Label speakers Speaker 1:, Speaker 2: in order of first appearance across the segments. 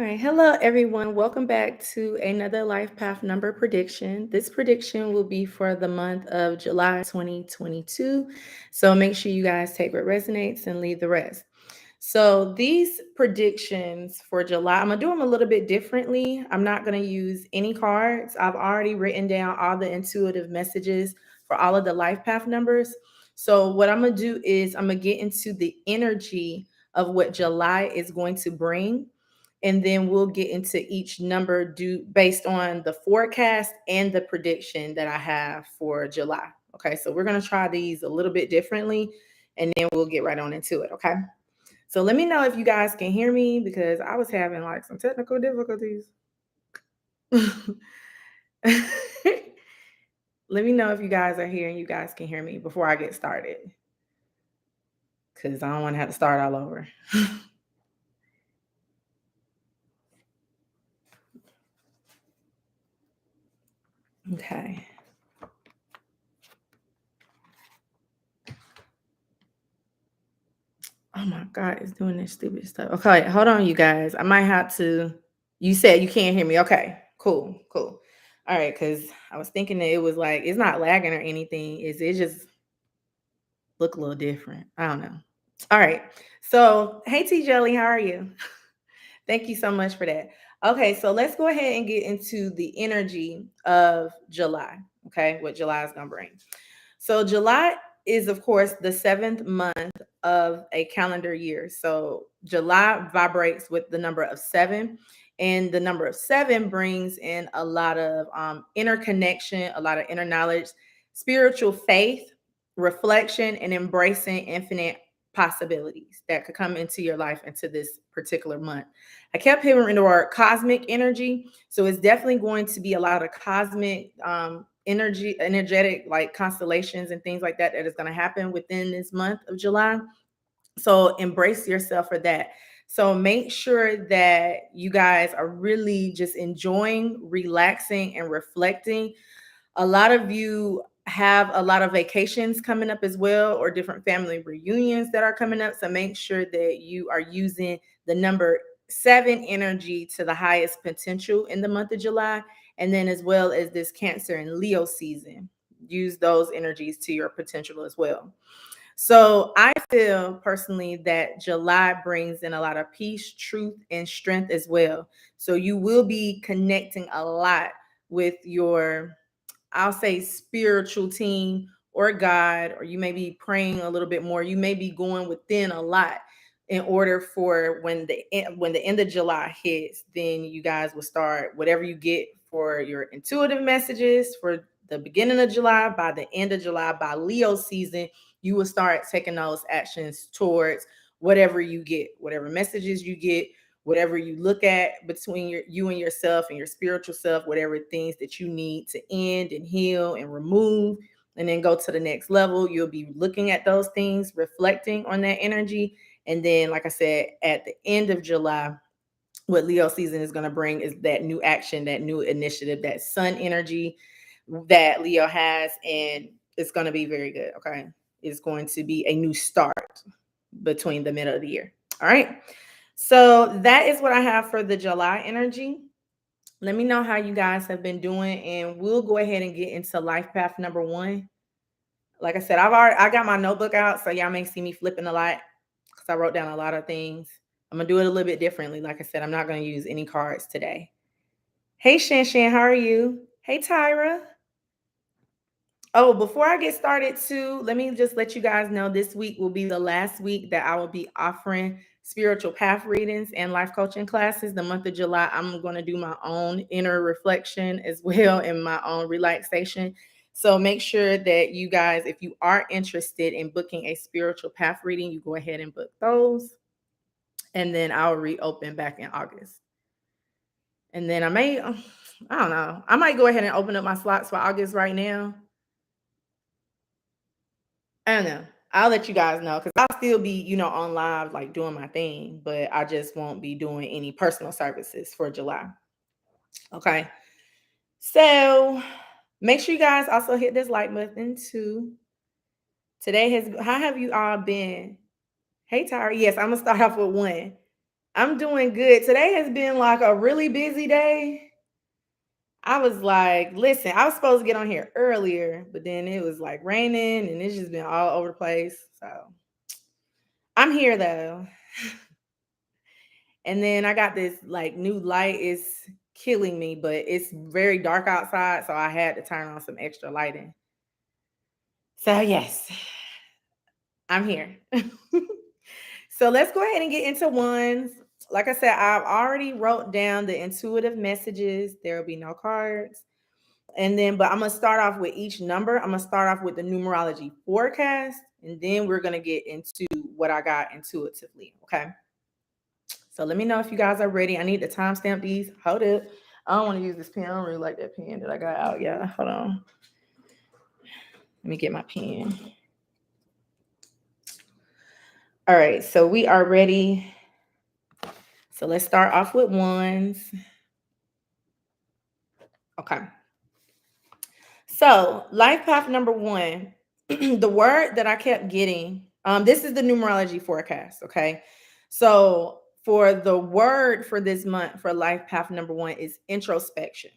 Speaker 1: right. Hello, everyone. Welcome back to another Life Path Number prediction. This prediction will be for the month of July 2022. So make sure you guys take what resonates and leave the rest. So these predictions for July, I'm going to do them a little bit differently. I'm not going to use any cards. I've already written down all the intuitive messages for all of the life path numbers. So what I'm going to do is I'm going to get into the energy of what July is going to bring, and then we'll get into each number due based on the forecast and the prediction that I have for July. Okay, so we're going to try these a little bit differently, and then we'll get right on into it. Okay, so let me know if you guys can hear me, because I was having like some technical difficulties. Let me know if you guys are here and you guys can hear me before I get started, because I don't want to have to start all over. Okay. Oh my God, it's doing this stupid stuff. Okay, hold on, you guys. I might have to. You said you can't hear me. Okay, cool, cool. All right, because I was thinking that it was like it's not lagging or anything. Is it just look a little different? I don't know. All right. So, hey T Jelly, how are you? Thank you so much for that. Okay, so let's go ahead and get into the energy of July. Okay, what July is gonna bring. So July is, of course, the seventh month of a calendar year. So July vibrates with the number of seven, and the number of seven brings in a lot of inner connection, a lot of inner knowledge, spiritual faith, reflection, and embracing infinite possibilities that could come into your life into this particular month. I kept hearing the word cosmic energy. So it's definitely going to be a lot of cosmic energetic like constellations and things like that that is going to happen within this month of July. So embrace yourself for that. So make sure that you guys are really just enjoying, relaxing, and reflecting. A lot of you have a lot of vacations coming up as well, or different family reunions that are coming up. So make sure that you are using the number seven energy to the highest potential in the month of July. And then, as well as this Cancer and Leo season, use those energies to your potential as well. So I feel personally that July brings in a lot of peace, truth, and strength as well. So you will be connecting a lot with your, I'll say, spiritual team or God, or you may be praying a little bit more. You may be going within a lot in order for when the end of July hits, then you guys will start whatever you get for your intuitive messages for the beginning of July. By the end of July, by Leo season, you will start taking those actions towards whatever you get, whatever messages you get, whatever you look at between you and yourself and your spiritual self, whatever things that you need to end and heal and remove and then go to the next level. You'll be looking at those things, reflecting on that energy. And then, like I said, at the end of July, what Leo season is going to bring is that new action, that new initiative, that sun energy that Leo has. And it's going to be very good. Okay. It's going to be a new start between the middle of the year. All right. So that is what I have for the July energy. Let me know how you guys have been doing, and we'll go ahead and get into life path number one. Like I said, I got my notebook out, so y'all may see me flipping a lot because I wrote down a lot of things. I'm gonna do it a little bit differently. Like I said, I'm not gonna use any cards today. Hey Shan Shan, how are you? Hey Tyra. Oh, before I get started too, let me just let you guys know this week will be the last week that I will be offering spiritual path readings and life coaching classes. The month of July, I'm going to do my own inner reflection as well and my own relaxation. So make sure that you guys, if you are interested in booking a spiritual path reading, you go ahead and book those. And then I'll reopen back in August. And then I don't know, I might go ahead and open up my slots for August right now. I don't know. I'll let you guys know because I'll still be, on live, like doing my thing, but I just won't be doing any personal services for July. Okay. So make sure you guys also hit this like button too. How have you all been? Hey, Tyra. Yes, I'm going to start off with one. I'm doing good. Today has been like a really busy day. I was like, listen, I was supposed to get on here earlier, but then it was like raining and it's just been all over the place. So I'm here though. And then I got this like new light. It's killing me, but it's very dark outside. So I had to turn on some extra lighting. So, yes, I'm here. So let's go ahead and get into ones. Like I said, I've already wrote down the intuitive messages. There will be no cards. And then, but I'm going to start off with each number. I'm going to start off with the numerology forecast. And then we're going to get into what I got intuitively. Okay. So let me know if you guys are ready. I need to timestamp these. Hold it. I don't want to use this pen. I don't really like that pen that I got out. Yeah. Hold on. Let me get my pen. All right. So we are ready. So let's start off with ones. Okay. So life path number one, the word that I kept getting, this is the numerology forecast. Okay. So for the word for this month for life path number one is introspection.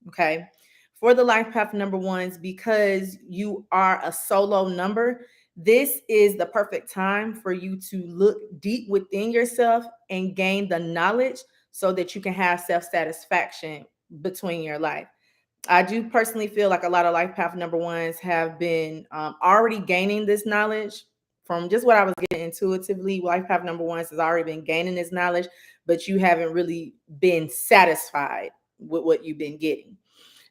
Speaker 1: Okay. For the life path number ones, because you are a solo number, this is the perfect time for you to look deep within yourself and gain the knowledge so that you can have self satisfaction between your life. I do personally feel like a lot of life path number ones have been already gaining this knowledge from just what I was getting intuitively. Life path number ones has already been gaining this knowledge, but you haven't really been satisfied with what you've been getting.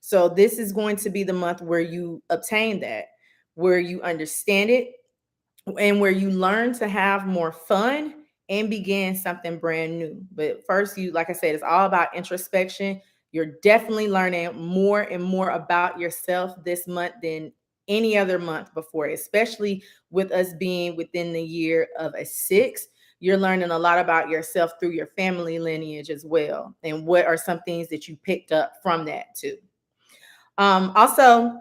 Speaker 1: So this is going to be the month where you obtain that, where you understand it, and where you learn to have more fun and begin something brand new. But first, you, like I said, it's all about introspection. You're definitely learning more and more about yourself this month than any other month before, especially with us being within the year of a six. You're learning a lot about yourself through your family lineage as well. And what are some things that you picked up from that too? Also,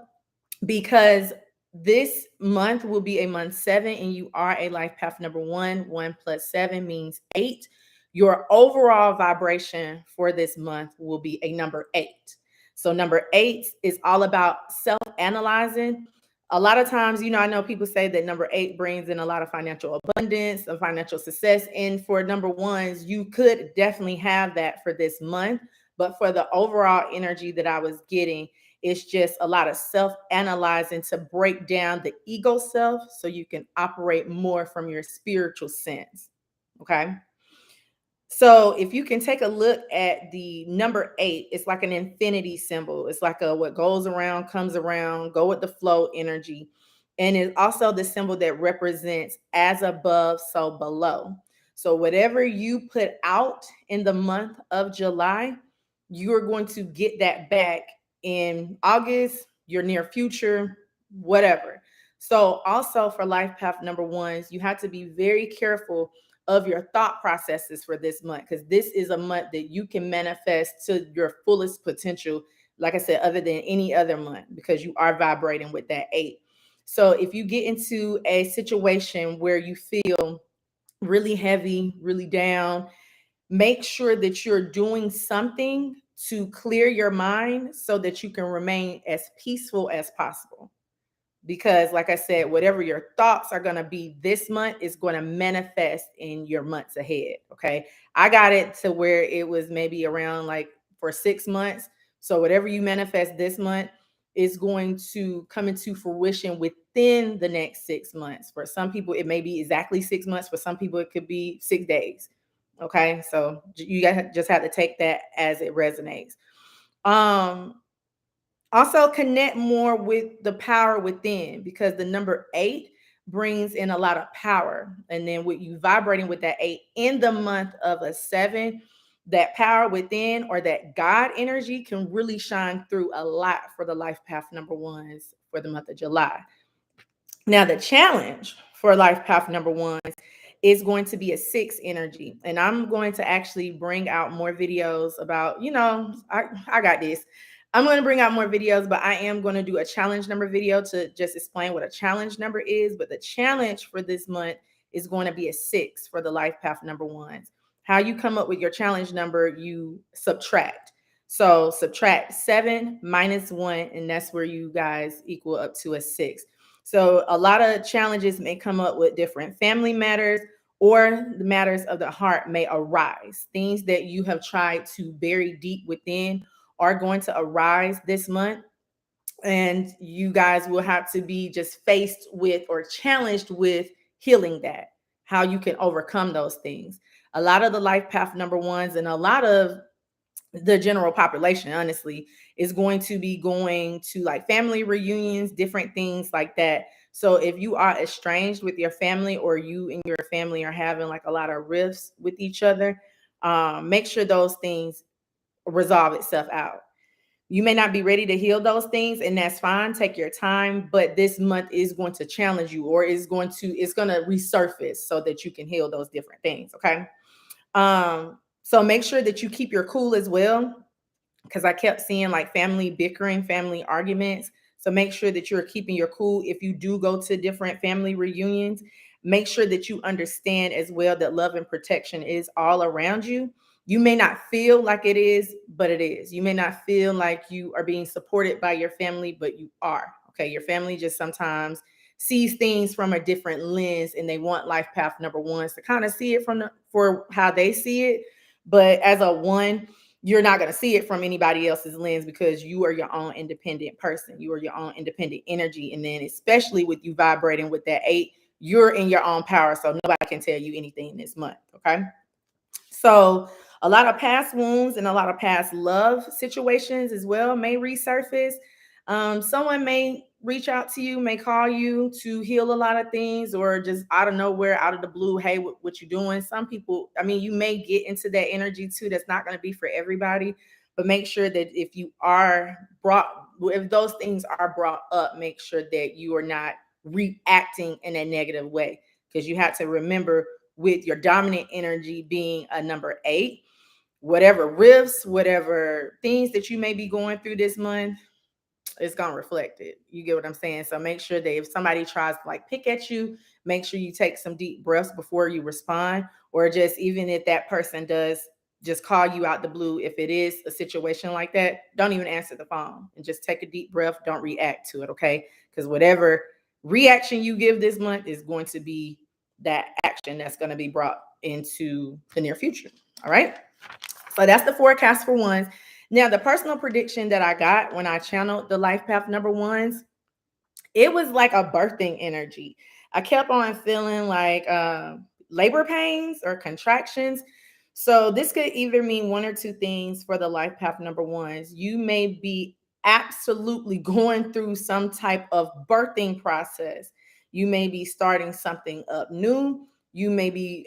Speaker 1: because this month will be a month seven and you are a life path number one. One plus seven means eight. Your overall vibration for this month will be a number eight. So, number eight is all about self analyzing. A lot of times, I know people say that number eight brings in a lot of financial abundance and financial success. And for number ones, you could definitely have that for this month. But for the overall energy that I was getting, it's just a lot of self-analyzing to break down the ego self so you can operate more from your spiritual sense. Okay. So if you can take a look at the number eight, it's like an infinity symbol. It's like a what goes around, comes around, go with the flow energy. And it's also the symbol that represents as above, so below. So whatever you put out in the month of July, you're going to get that back in August, your near future, whatever. So also for life path number ones, you have to be very careful of your thought processes for this month, because this is a month that you can manifest to your fullest potential, like I said, other than any other month, because you are vibrating with that eight. So if you get into a situation where you feel really heavy, really down, make sure that you're doing something to clear your mind so that you can remain as peaceful as possible. Because like I said, whatever your thoughts are going to be this month is going to manifest in your months ahead. Okay. I got it to where it was maybe around like for 6 months. So whatever you manifest this month is going to come into fruition within the next 6 months. For some people, it may be exactly 6 months. For some people, it could be 6 days. Okay. So you guys just have to take that as it resonates. Um, Also, connect more with the power within, because the number eight brings in a lot of power. And then with you vibrating with that eight in the month of a seven, that power within or that God energy can really shine through a lot for the life path number ones for the month of July. Now, the challenge for life path number one is going to be a six energy. And I'm going to actually bring out more videos about, I got this. I'm going to bring out more videos, but I am going to do a challenge number video to just explain what a challenge number is. But the challenge for this month is going to be a six for the life path number ones. How you come up with your challenge number, you subtract. So subtract 7 minus 1, and that's where you guys equal up to a 6. So a lot of challenges may come up with different family matters, or the matters of the heart may arise. Things that you have tried to bury deep within are going to arise this month, and you guys will have to be just faced with or challenged with healing that, how you can overcome those things. A lot of the life path number ones and a lot of the general population, honestly, is going to be going to like family reunions, different things like that. So if you are estranged with your family, or you and your family are having like a lot of rifts with each other, make sure those things resolve itself out. You may not be ready to heal those things, and that's fine. Take your time, but this month is going to challenge you, or it's going to resurface so that you can heal those different things. Okay. So make sure that you keep your cool as well, because I kept seeing like family bickering, family arguments. So make sure that you're keeping your cool. If you do go to different family reunions, make sure that you understand as well that love and protection is all around you. You may not feel like it is, but it is. You may not feel like you are being supported by your family, but you are. Okay. Your family just sometimes sees things from a different lens, and they want life path number ones to kind of see it for how they see it. But as a one, you're not going to see it from anybody else's lens, because you are your own independent person. You are your own independent energy. And then especially with you vibrating with that 8, you're in your own power. So nobody can tell you anything this month. Okay. So a lot of past wounds and a lot of past love situations as well may resurface. Someone may reach out to you, may call you to heal a lot of things, or just out of nowhere, out of the blue, hey, what you doing? Some people, I mean, you may get into that energy too. That's not going to be for everybody, but make sure that if those things are brought up, make sure that you are not reacting in a negative way, because you have to remember, with your dominant energy being a number 8, whatever rifts, whatever things that you may be going through this month, it's gonna reflect it. You get what I'm saying? So make sure that if somebody tries to like pick at you, make sure you take some deep breaths before you respond. Or just, even if that person does just call you out the blue, if it is a situation like that, don't even answer the phone, and just take a deep breath. Don't react to it, okay? Because whatever reaction you give this month is going to be that action that's going to be brought into the near future. All right. So that's the forecast for ones. Now, the personal prediction that I got when I channeled the life path number ones, it was like a birthing energy. I kept on feeling like labor pains or contractions. So this could either mean one or two things for the life path number ones. You may be absolutely going through some type of birthing process. You may be starting something up new. You may be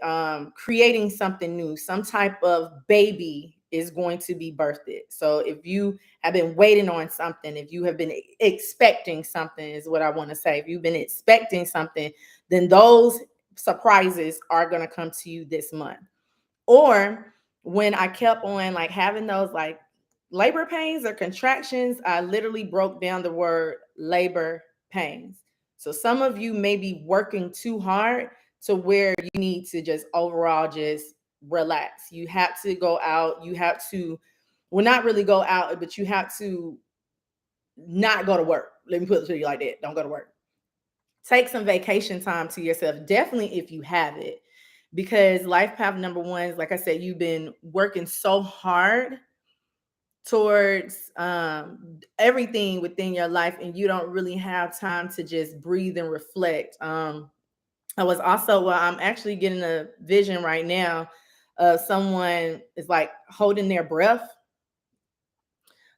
Speaker 1: creating something new. Some type of baby is going to be birthed. So if you have been waiting on something, if you have been expecting something, is what I want to say. If you've been expecting something, then those surprises are going to come to you this month. Or when I kept on like having those like labor pains or contractions, I literally broke down the word labor pains. So some of you may be working too hard to where you need to just overall just relax. You have to go out. You have to, well, not really go out, but you have to not go to work. Let me put it to you like that. Don't go to work. Take some vacation time to yourself, definitely if you have it, because life path number ones, like I said, you've been working so hard towards everything within your life, and you don't really have time to just breathe and reflect. I was also, well, I'm actually getting a vision right now of someone is like holding their breath.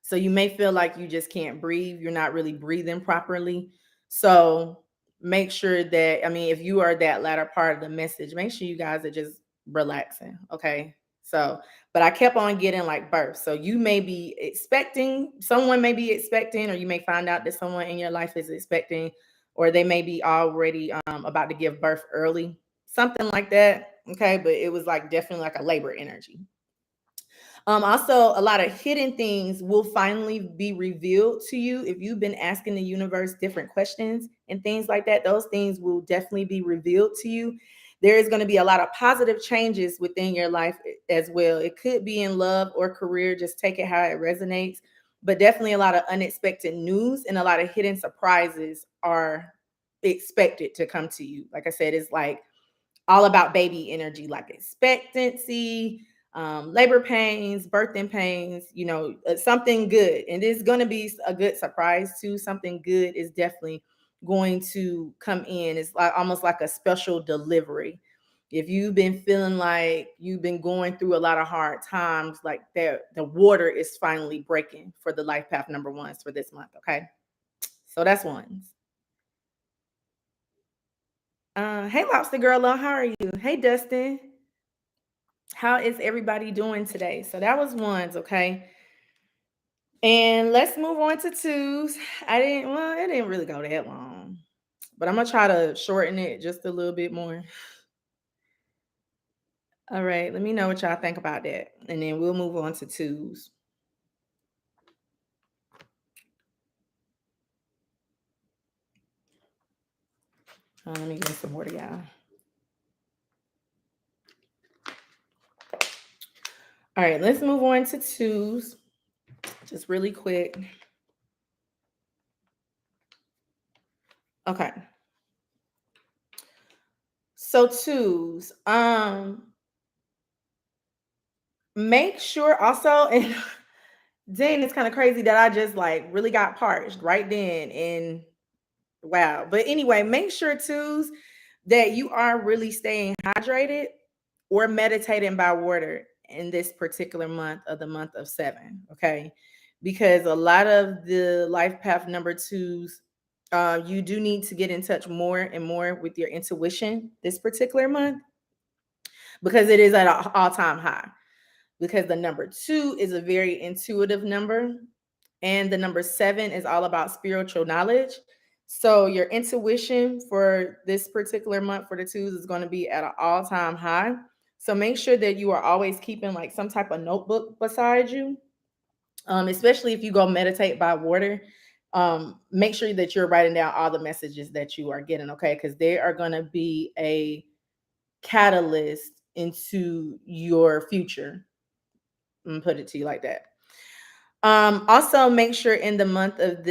Speaker 1: So you may feel like you just can't breathe. You're not really breathing properly. So make sure that, I mean, if you are that latter part of the message, make sure you guys are just relaxing. Okay. So, but I kept on getting like birth. So you may be expecting, someone may be expecting, or you may find out that someone in your life is expecting, or they may be already about to give birth early, something like that. Okay. But it was like definitely like a labor energy. Also, a lot of hidden things will finally be revealed to you. If you've been asking the universe different questions and things like that, those things will definitely be revealed to you. There is going to be a lot of positive changes within your life as well. It could be in love or career, just take it how it resonates. But definitely a lot of unexpected news and a lot of hidden surprises are expected to come to you. Like I said, it's like all about baby energy, like expectancy, labor pains, birthing pains, something good. And it's going to be a good surprise too. Something good is definitely going to come in. It's like almost like a special delivery. If you've been feeling like you've been going through a lot of hard times, like that, the water is finally breaking for the life path number ones for this month. Okay. So that's ones. Hey, Lobster Girl, how are you? Hey, Dustin. How is everybody doing today? So that was ones, okay? And let's move on to twos. It didn't really go that long, but I'm gonna try to shorten it just a little bit more. All right, let me know what y'all think about that. And then we'll move on to twos. Let me get some water, y'all. All right, let's move on to twos. Just really quick. Okay. So twos. Make sure also, and dang, it's kind of crazy that I just like really got parched right then. And wow. But anyway, make sure twos that you are really staying hydrated or meditating by water in this particular month of the month of 7. Okay. Because a lot of the life path number twos, you do need to get in touch more and more with your intuition this particular month because it is at an all-time high. Because the number 2 is a very intuitive number, and the number 7 is all about spiritual knowledge. So your intuition for this particular month for the twos is going to be at an all-time high. So make sure that you are always keeping like some type of notebook beside you, especially if you go meditate by water. Make sure that you're writing down all the messages that you are getting, okay? Because they are going to be a catalyst into your future. I'm gonna put it to you like that. Also make sure in the month of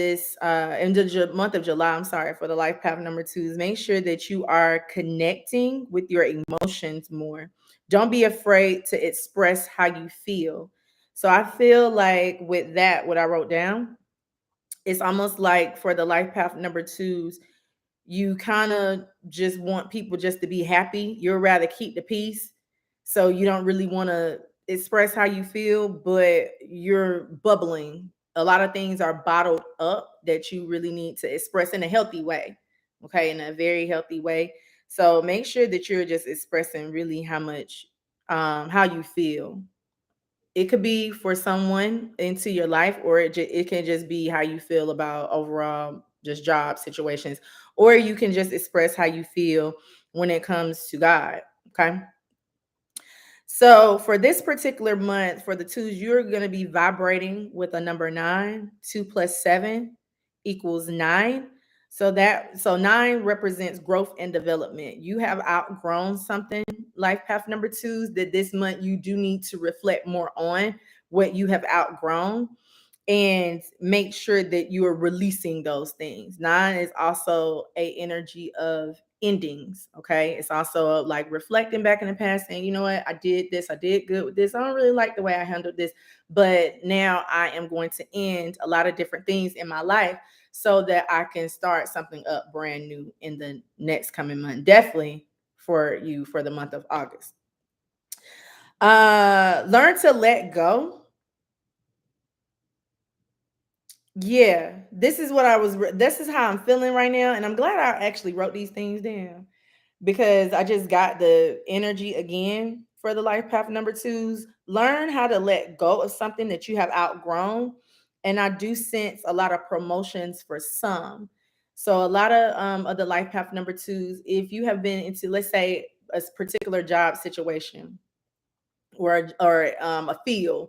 Speaker 1: month of July, I'm sorry, for the life path number twos, make sure that you are connecting with your emotions more. Don't be afraid to express how you feel. So I feel like with that, what I wrote down, it's almost like for the life path number twos, you kind of just want people just to be happy. You'd rather keep the peace. So you don't really want to express how you feel, but you're bubbling. A lot of things are bottled up that you really need to express in a healthy way. Okay, in a very healthy way. So make sure that you're just expressing really how you feel. It could be for someone into your life, or it can just be how you feel about overall just job situations, or you can just express how you feel when it comes to God. Okay. So for this particular month, for the twos, you're going to be vibrating with a number 9. 2 plus 7 equals 9. So 9 represents growth and development. You have outgrown something, life path number twos, that this month you do need to reflect more on what you have outgrown and make sure that you are releasing those things. 9 is also a energy of endings. Okay. It's also like reflecting back in the past, saying, you know what, I did this, I did good with this. I don't really like the way I handled this, but now I am going to end a lot of different things in my life so that I can start something up brand new in the next coming month. Definitely for you for the month of August. Learn to let go. Yeah, this is how I'm feeling right now. And I'm glad I actually wrote these things down because I just got the energy again for the life path number twos. Learn how to let go of something that you have outgrown. And I do sense a lot of promotions for some. So a lot of the life path number twos, if you have been into, let's say, a particular job situation or a field,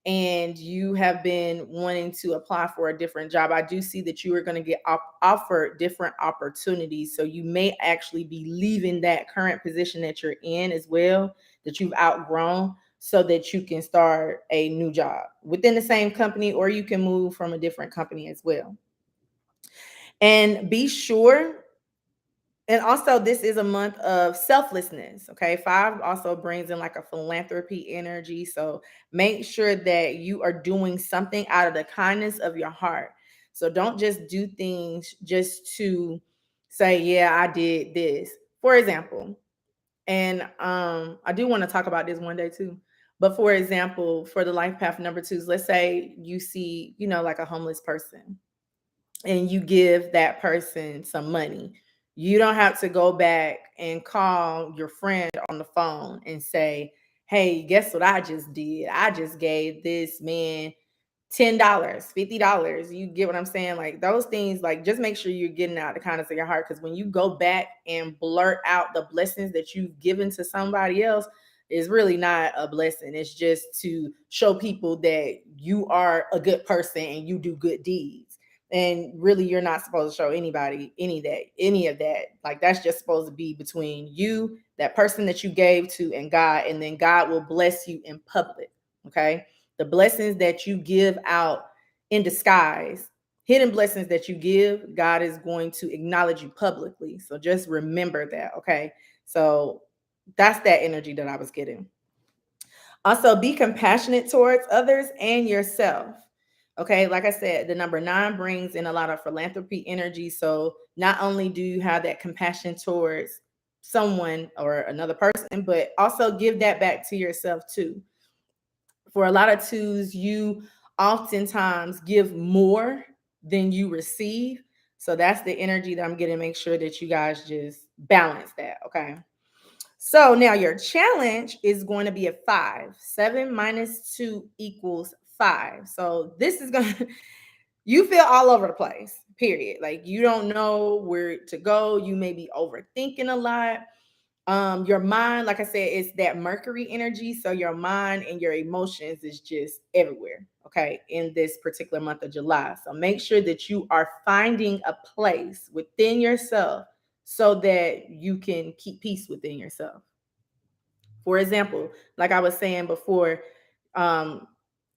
Speaker 1: and you have been wanting to apply for a different job, I do see that you are going to get offered different opportunities. So you may actually be leaving that current position that you're in as well, that you've outgrown, so that you can start a new job within the same company, or you can move from a different company as well. And be sure, and also, this is a month of selflessness. Okay. 5 also brings in like a philanthropy energy. So make sure that you are doing something out of the kindness of your heart. So don't just do things just to say, yeah, I did this. For example, and I do want to talk about this one day too. But for example, for the life path number 2s, let's say you see, like a homeless person, and you give that person some money. You don't have to go back and call your friend on the phone and say, hey, guess what I just did? I just gave this man $10, $50. You get what I'm saying? Like those things, like just make sure you're getting out the kindness of your heart. Because when you go back and blurt out the blessings that you've given to somebody else, is really not a blessing. It's just to show people that you are a good person and you do good deeds. And really, you're not supposed to show anybody any of that. Like that's just supposed to be between you, that person that you gave to, and God, and then God will bless you in public. Okay. The blessings that you give out in disguise, hidden blessings that you give, God is going to acknowledge you publicly. So just remember that. Okay. So that's that energy that I was getting. Also, be compassionate towards others and yourself. Okay, like I said, the number 9 brings in a lot of philanthropy energy. So not only do you have that compassion towards someone or another person, but also give that back to yourself too. For a lot of 2s, you oftentimes give more than you receive. So that's the energy that I'm getting. Make sure that you guys just balance that. Okay. So now your challenge is going to be a 5. 7 minus 2 equals 5. So this is going to, you feel all over the place, period. Like you don't know where to go. You may be overthinking a lot. Your mind, like I said, it's that Mercury energy. So your mind and your emotions is just everywhere. Okay. In this particular month of July. So make sure that you are finding a place within yourself so that you can keep peace within yourself. For example, like I was saying before, um,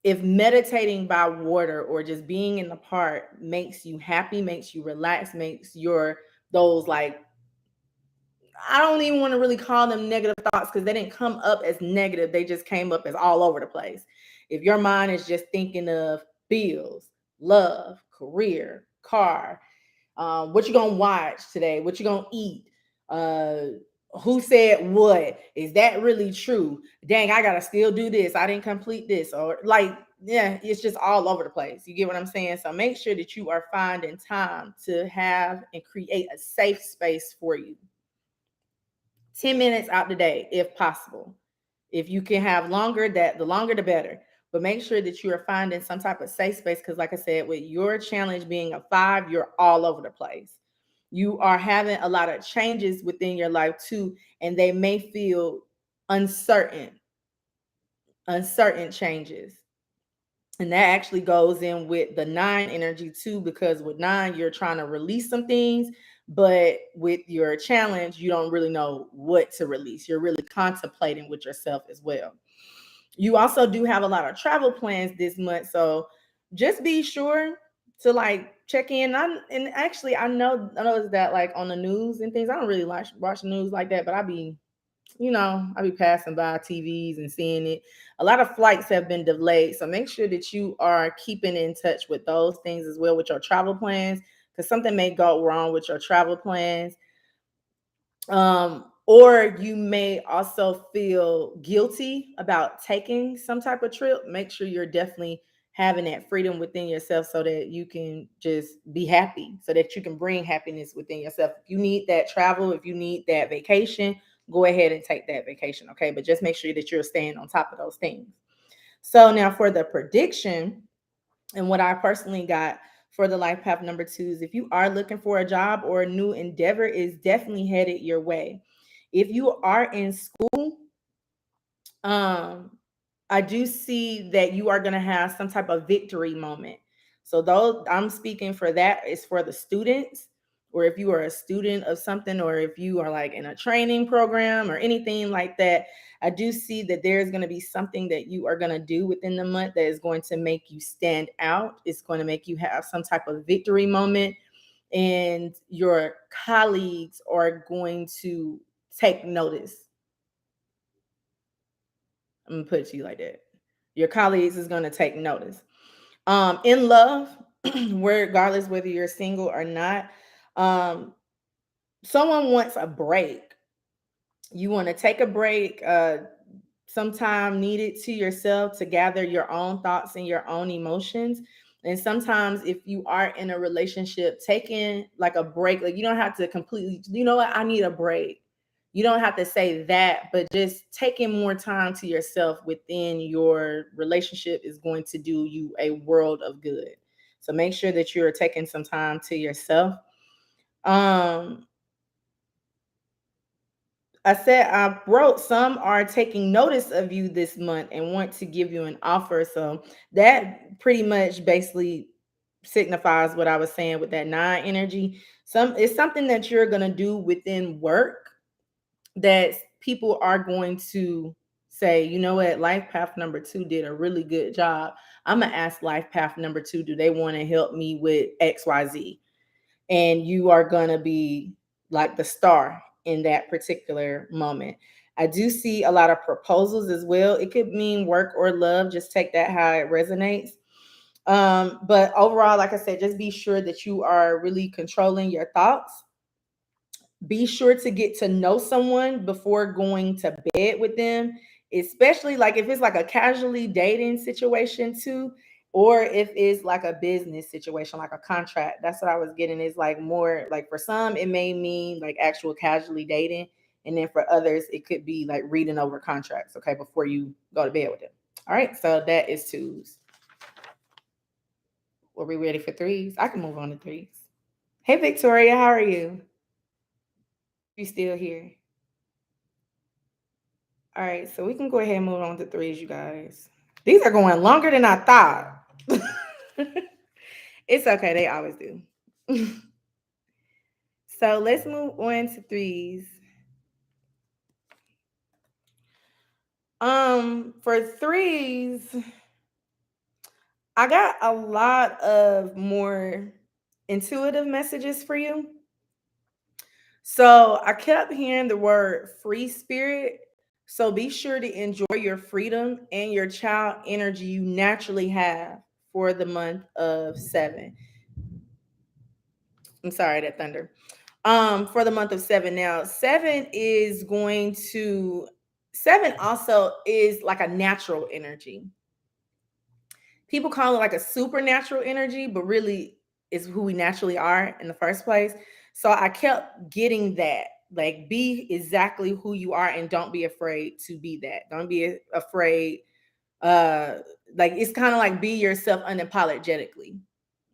Speaker 1: if meditating by water or just being in the park makes you happy, makes you relax, makes your those like, I don't even want to really call them negative thoughts because they didn't come up as negative. They just came up as all over the place. If your mind is just thinking of bills, love, career, car, what you gonna watch today, what you gonna eat, uh who said what, is that really true, dang, I gotta still do this, I didn't complete this, or like, yeah, it's just all over the place. You get what I'm saying? So make sure that you are finding time to have and create a safe space for you. 10 minutes out the day if possible. If you can have longer, that the longer the better. But make sure that you are finding some type of safe space, because like I said, with your challenge being a 5, you're all over the place. You are having a lot of changes within your life too, and they may feel uncertain changes. And that actually goes in with the 9 energy too, because with 9, you're trying to release some things, but with your challenge, you don't really know what to release. You're really contemplating with yourself as well. You also do have a lot of travel plans this month. So just be sure to like check in. And actually, I know that like on the news and things, I don't really like watch the news like that, but I be passing by TVs and seeing it. A lot of flights have been delayed. So make sure that you are keeping in touch with those things as well with your travel plans, because something may go wrong with your travel plans. Or you may also feel guilty about taking some type of trip. Make sure you're definitely having that freedom within yourself so that you can just be happy, so that you can bring happiness within yourself. If you need that travel, if you need that vacation, go ahead and take that vacation. Okay. But just make sure that you're staying on top of those things. So now for the prediction, and what I personally got for the life path number 2s, if you are looking for a job or a new endeavor, is definitely headed your way. If you are in school, um, I do see that you are going to have some type of victory moment. So though I'm speaking for that is for the students, or if you are a student of something, or if you are like in a training program or anything like that, I do see that there's going to be something that you are going to do within the month that is going to make you stand out. It's going to make you have some type of victory moment, and your colleagues are going to take notice. I'm gonna put it to you like that. Your colleagues is gonna take notice. In love, regardless whether you're single or not, um, someone wants a break. You want to take a break, some time needed to yourself to gather your own thoughts and your own emotions. And sometimes, if you are in a relationship, taking like a break, like you don't have to completely, you know what, I need a break. You don't have to say that, but just taking more time to yourself within your relationship is going to do you a world of good. So make sure that you're taking some time to yourself. Um, I said I wrote some are taking notice of you this month and want to give you an offer. So that pretty much basically signifies what I was saying with that nine energy. Some it's something that you're gonna do within work that people are going to say, you know what, life path number two did a really good job. I'm gonna ask life path number two, do they want to help me with XYZ? And you are going to be like the star in that particular moment. I do see a lot of proposals as well. It could mean work or love, just take that how it resonates. But overall, like I said, just be sure that you are really controlling your thoughts. Be sure to get to know someone before going to bed with them, especially like if it's like a casually dating situation too, or if it's like a business situation, like a contract. That's what I was getting, is like more like for some it may mean like actual casually dating, and then for others it could be like reading over contracts, okay, before you go to bed with them. All right, so that is twos. Were we ready for threes? I can move on to threes. Hey Victoria, how are you? You still here? All right, so we can go ahead and move on to threes, you guys. These are going longer than I thought. It's okay, they always do. So let's move on to threes. For threes, I got a lot of more intuitive messages for you. So I kept hearing the word free spirit. So be sure to enjoy your freedom and your child energy you naturally have for the month of seven. I'm sorry, that thunder. For the month of seven. Now, seven also is like a natural energy. People call it like a supernatural energy, but really is who we naturally are in the first place. So I kept getting that. Like, be exactly who you are and don't be afraid to be that. Don't be afraid. Uh, like it's kind of like be yourself unapologetically.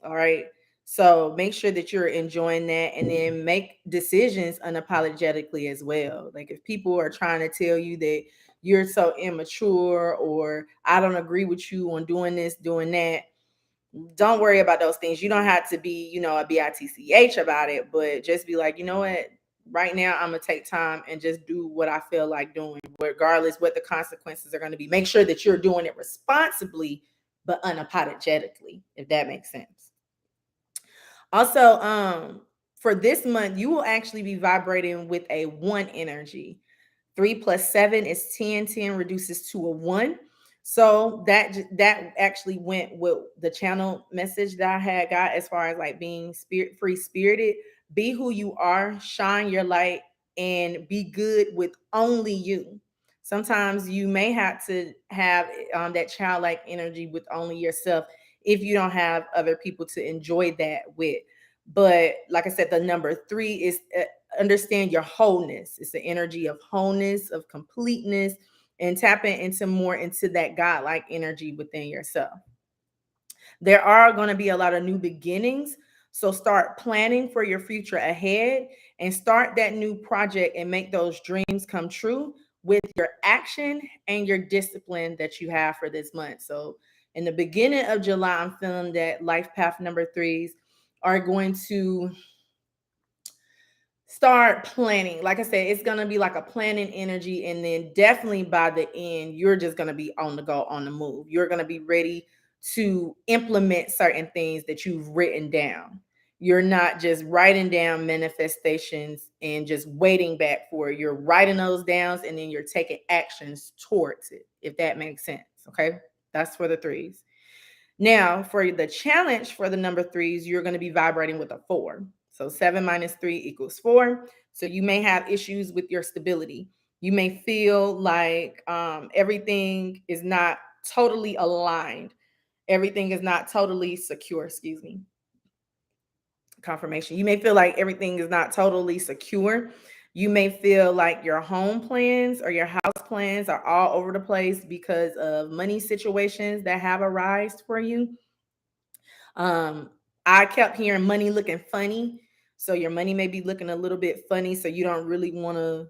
Speaker 1: All right. So make sure that you're enjoying that, and then make decisions unapologetically as well. Like if people are trying to tell you that you're so immature, or I don't agree with you on doing this, doing that, don't worry about those things. You don't have to be, a bitch about it, but just be like, you know what? Right now, I'm gonna take time and just do what I feel like doing, regardless what the consequences are going to be. Make sure that you're doing it responsibly, but unapologetically, if that makes sense. Also, for this month, you will actually be vibrating with a one energy. 3 plus 7 is 10. 10 reduces to a 1. So that actually went with the channel message that I had got, as far as like being spirit free spirited. Be who you are, shine your light, and be good with only you. Sometimes you may have to have that childlike energy with only yourself if you don't have other people to enjoy that with. But like I said, the number three is understand your wholeness. It's the energy of wholeness, of completeness, and tapping into more into that godlike energy within yourself. There are going to be a lot of new beginnings. So start planning for your future ahead and start that new project and make those dreams come true with your action and your discipline that you have for this month. So in the beginning of July, I'm feeling that life path number threes are going to start planning. Like I said, it's going to be like a planning energy. And then definitely by the end, you're just going to be on the go, on the move. You're going to be ready to implement certain things that you've written down. You're not just writing down manifestations and just waiting back for it. You're writing those down and then you're taking actions towards it, if that makes sense. Okay. That's for the threes. Now, for the challenge for the number threes, you're going to be vibrating with a 4. So 7 minus 3 equals 4. So you may have issues with your stability. You may feel like everything is not totally aligned. Everything is not totally secure. Excuse me. Confirmation. You may feel like everything is not totally secure. You may feel like your home plans or your house plans are all over the place because of money situations that have arisen for you. I kept hearing money looking funny. So your money may be looking a little bit funny. So you don't really want to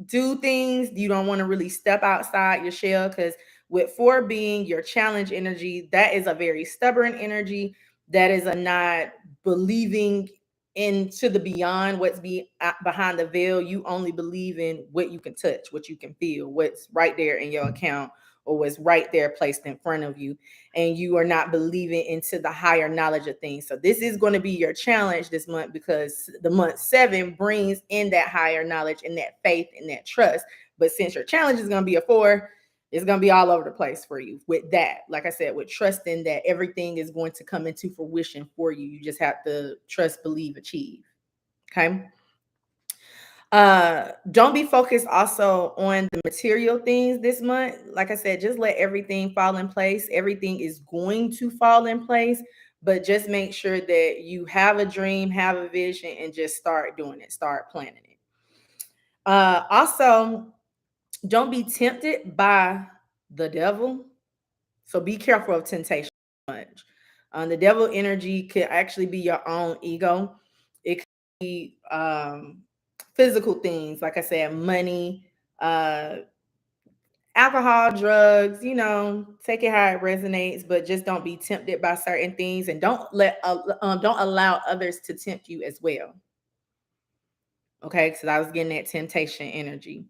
Speaker 1: do things. You don't want to really step outside your shell because with 4 being your challenge energy, that is a very stubborn energy. That is a not believing into the beyond what's behind the veil. You only believe in what you can touch, what you can feel, what's right there in your account or what's right there placed in front of you. And you are not believing into the higher knowledge of things. So this is going to be your challenge this month because the month 7 brings in that higher knowledge and that faith and that trust. But since your challenge is going to be a 4, it's going to be all over the place for you with that. Like I said, with trusting that everything is going to come into fruition for you. You just have to trust, believe, achieve. Okay. Don't be focused also on the material things this month. Like I said, just let everything fall in place. Everything is going to fall in place, but just make sure that you have a dream, have a vision, and just start doing it, start planning it. Also, don't be tempted by the devil. So be careful of temptation much. The devil energy could actually be your own ego. It could be physical things, like I said, money, alcohol, drugs, take it how it resonates, but just don't be tempted by certain things and don't allow others to tempt you as well. Okay, because I was getting that temptation energy.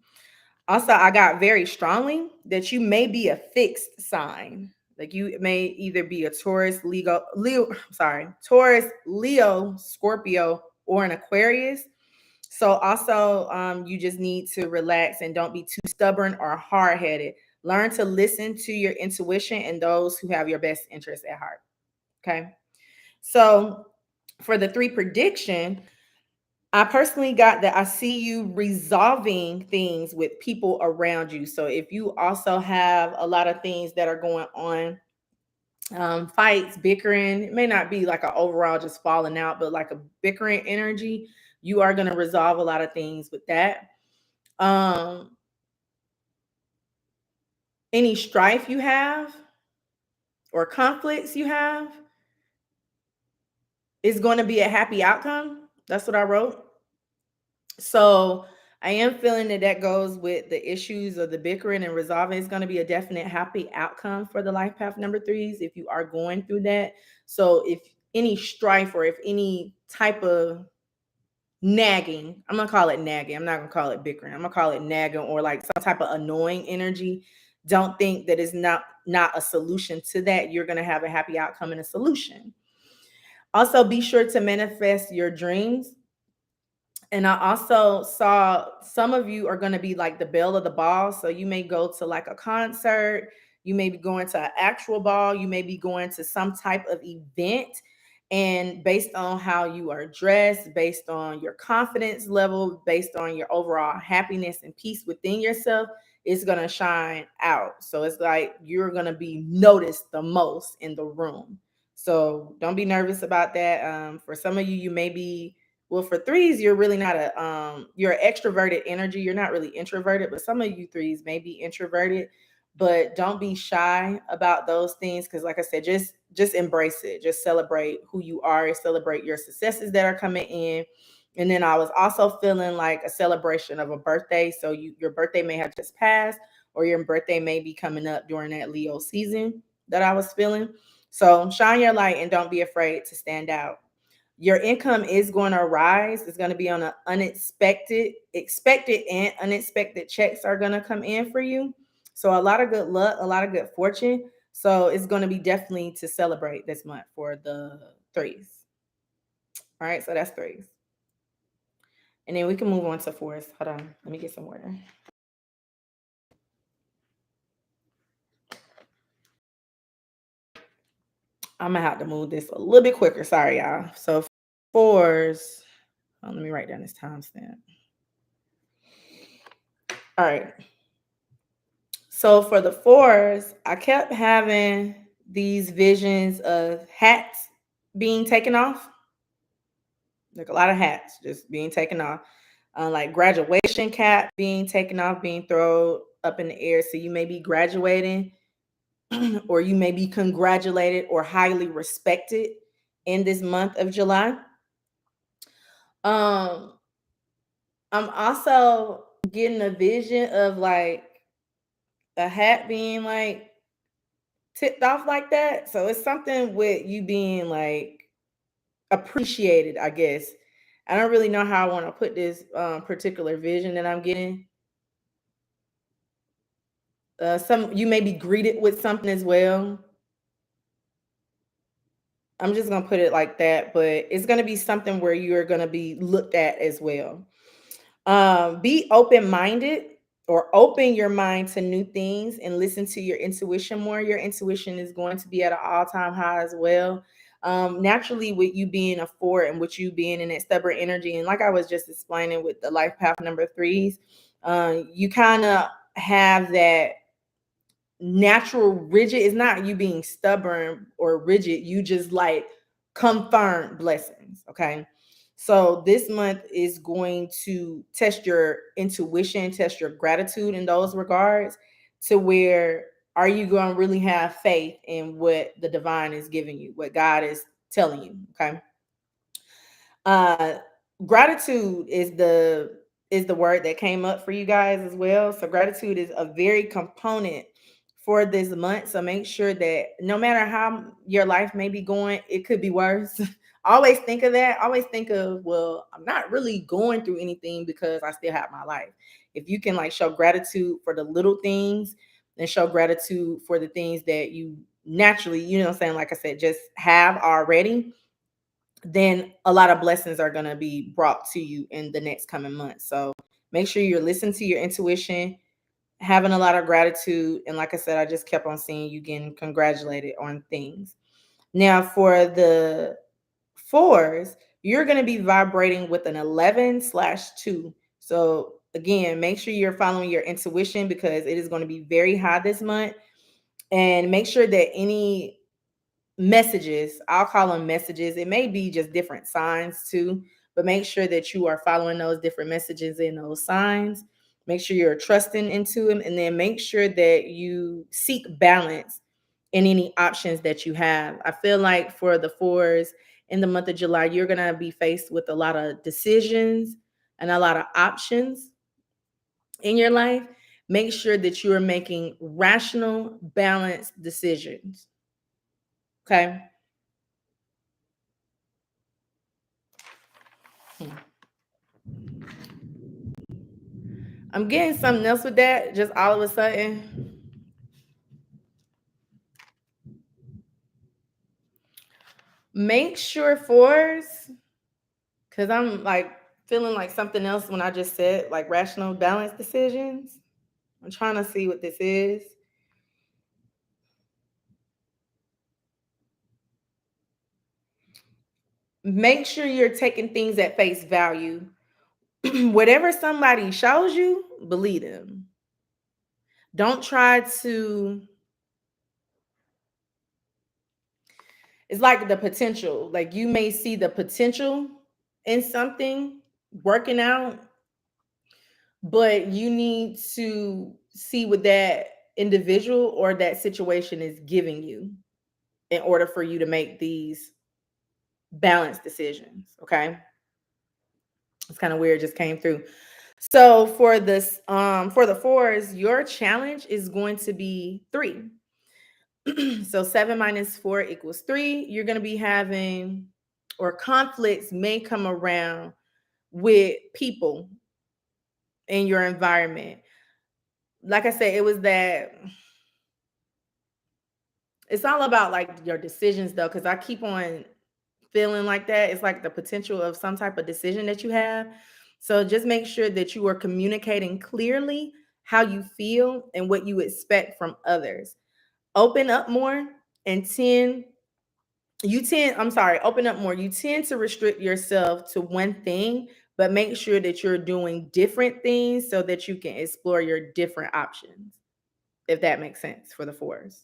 Speaker 1: Also, I got very strongly that you may be a fixed sign. Like you may either be a Taurus, Leo, Scorpio, or an Aquarius. So also, you just need to relax and don't be too stubborn or hard-headed. Learn to listen to your intuition and those who have your best interests at heart. Okay. So for the 3 prediction, I personally got that I see you resolving things with people around you. So if you also have a lot of things that are going on, fights, bickering, it may not be like an overall just falling out, but like a bickering energy, you are going to resolve a lot of things with that. Any strife you have or conflicts you have is going to be a happy outcome. That's what I wrote. So I am feeling that goes with the issues of the bickering and resolving. It's going to be a definite happy outcome for the life path number threes if you are going through that. So if any strife or if any type of nagging, I'm going to call it nagging. I'm not going to call it bickering. I'm going to call it nagging or like some type of annoying energy. Don't think that it's not a solution to that. You're going to have a happy outcome and a solution. Also, be sure to manifest your dreams. And I also saw some of you are going to be like the belle of the ball. So you may go to like a concert, you may be going to an actual ball, you may be going to some type of event. And based on how you are dressed, based on your confidence level, based on your overall happiness and peace within yourself, it's going to shine out. So it's like you're going to be noticed the most in the room. So don't be nervous about that. For some of you, you may be, well, for threes, you're really not you're extroverted energy. You're not really introverted, but some of you threes may be introverted, but don't be shy about those things. Cause like I said, just embrace it. Just celebrate who you are and celebrate your successes that are coming in And then I was also feeling like a celebration of a birthday. So your birthday may have just passed, or your birthday may be coming up during that Leo season that I was feeling. So shine your light and don't be afraid to stand out. Your income is going to rise. It's going to be on an unexpected, expected and unexpected checks are going to come in for you. So a lot of good luck, a lot of good fortune. So it's going to be definitely to celebrate this month for the threes. All right, so that's threes. And then we can move on to fours. Hold on, let me get some water. I'm gonna have to move this a little bit quicker. Sorry, y'all. So fours. Oh, let me write down this timestamp. All right. So for the fours, I kept having these visions of hats being taken off, like a lot of hats just being taken off, like graduation cap being taken off, being thrown up in the air. So you may be graduating, or you may be congratulated or highly respected in this month of July. Um, I'm also getting a vision of like a hat being like tipped off like that. So it's something with you being like appreciated, I guess. I don't really know how I want to put this particular vision that I'm getting. Some you may be greeted with something as well. I'm just gonna put it like that, but it's gonna be something where you're gonna be looked at as well. Be open minded or open your mind to new things and listen to your intuition more. Your intuition is going to be at an all time high as well. Naturally, with you being a four and with you being in that stubborn energy, and like I was just explaining with the life path number threes, you kind of have that natural rigid. It's not you being stubborn or rigid, you just like confirm blessings. Okay, so this month is going to test your intuition, test your gratitude in those regards, to where are you going to really have faith in what the divine is giving you, what God is telling you. Okay, uh gratitude is the word that came up for you guys as well. So gratitude is a very component for this month. So make sure that no matter how your life may be going, it could be worse. Always think of that. Always think of, well, I'm not really going through anything because I still have my life. If you can like show gratitude for the little things and show gratitude for the things that you naturally, you know what I'm saying, like I said, just have already, then a lot of blessings are going to be brought to you in the next coming months. So make sure you're listening to your intuition, having a lot of gratitude. And like I said, I just kept on seeing you getting congratulated on things. Now, for the fours, you're going to be vibrating with an 11/2. So again, make sure you're following your intuition because it is going to be very high this month. And make sure that any messages, I'll call them messages, it may be just different signs too, but make sure that you are following those different messages in those signs. Make sure you're trusting into them, and then make sure that you seek balance in any options that you have. I feel like for the fours in the month of July, you're going to be faced with a lot of decisions and a lot of options in your life. Make sure that you are making rational, balanced decisions. Okay. Hmm. I'm getting something else with that just all of a sudden. Make sure fours, because I'm like feeling like something else when I just said like rational balance decisions. I'm trying to see what this is. Make sure you're taking things at face value. Whatever somebody shows you, believe them. Don't try to, it's like the potential. Like you may see the potential in something working out, but you need to see what that individual or that situation is giving you in order for you to make these balanced decisions. Okay. It's kind of weird, just came through. So for the fours, your challenge is going to be 3. So 7 minus 4 equals 3. You're going to be having, or conflicts may come around with people in your environment. Like I said, it was that it's all about like your decisions though, because I keep on feeling like that. It's like the potential of some type of decision that you have. So just make sure that you are communicating clearly how you feel and what you expect from others. Open up more and open up more. You tend to restrict yourself to one thing, but make sure that you're doing different things so that you can explore your different options, if that makes sense for the fours.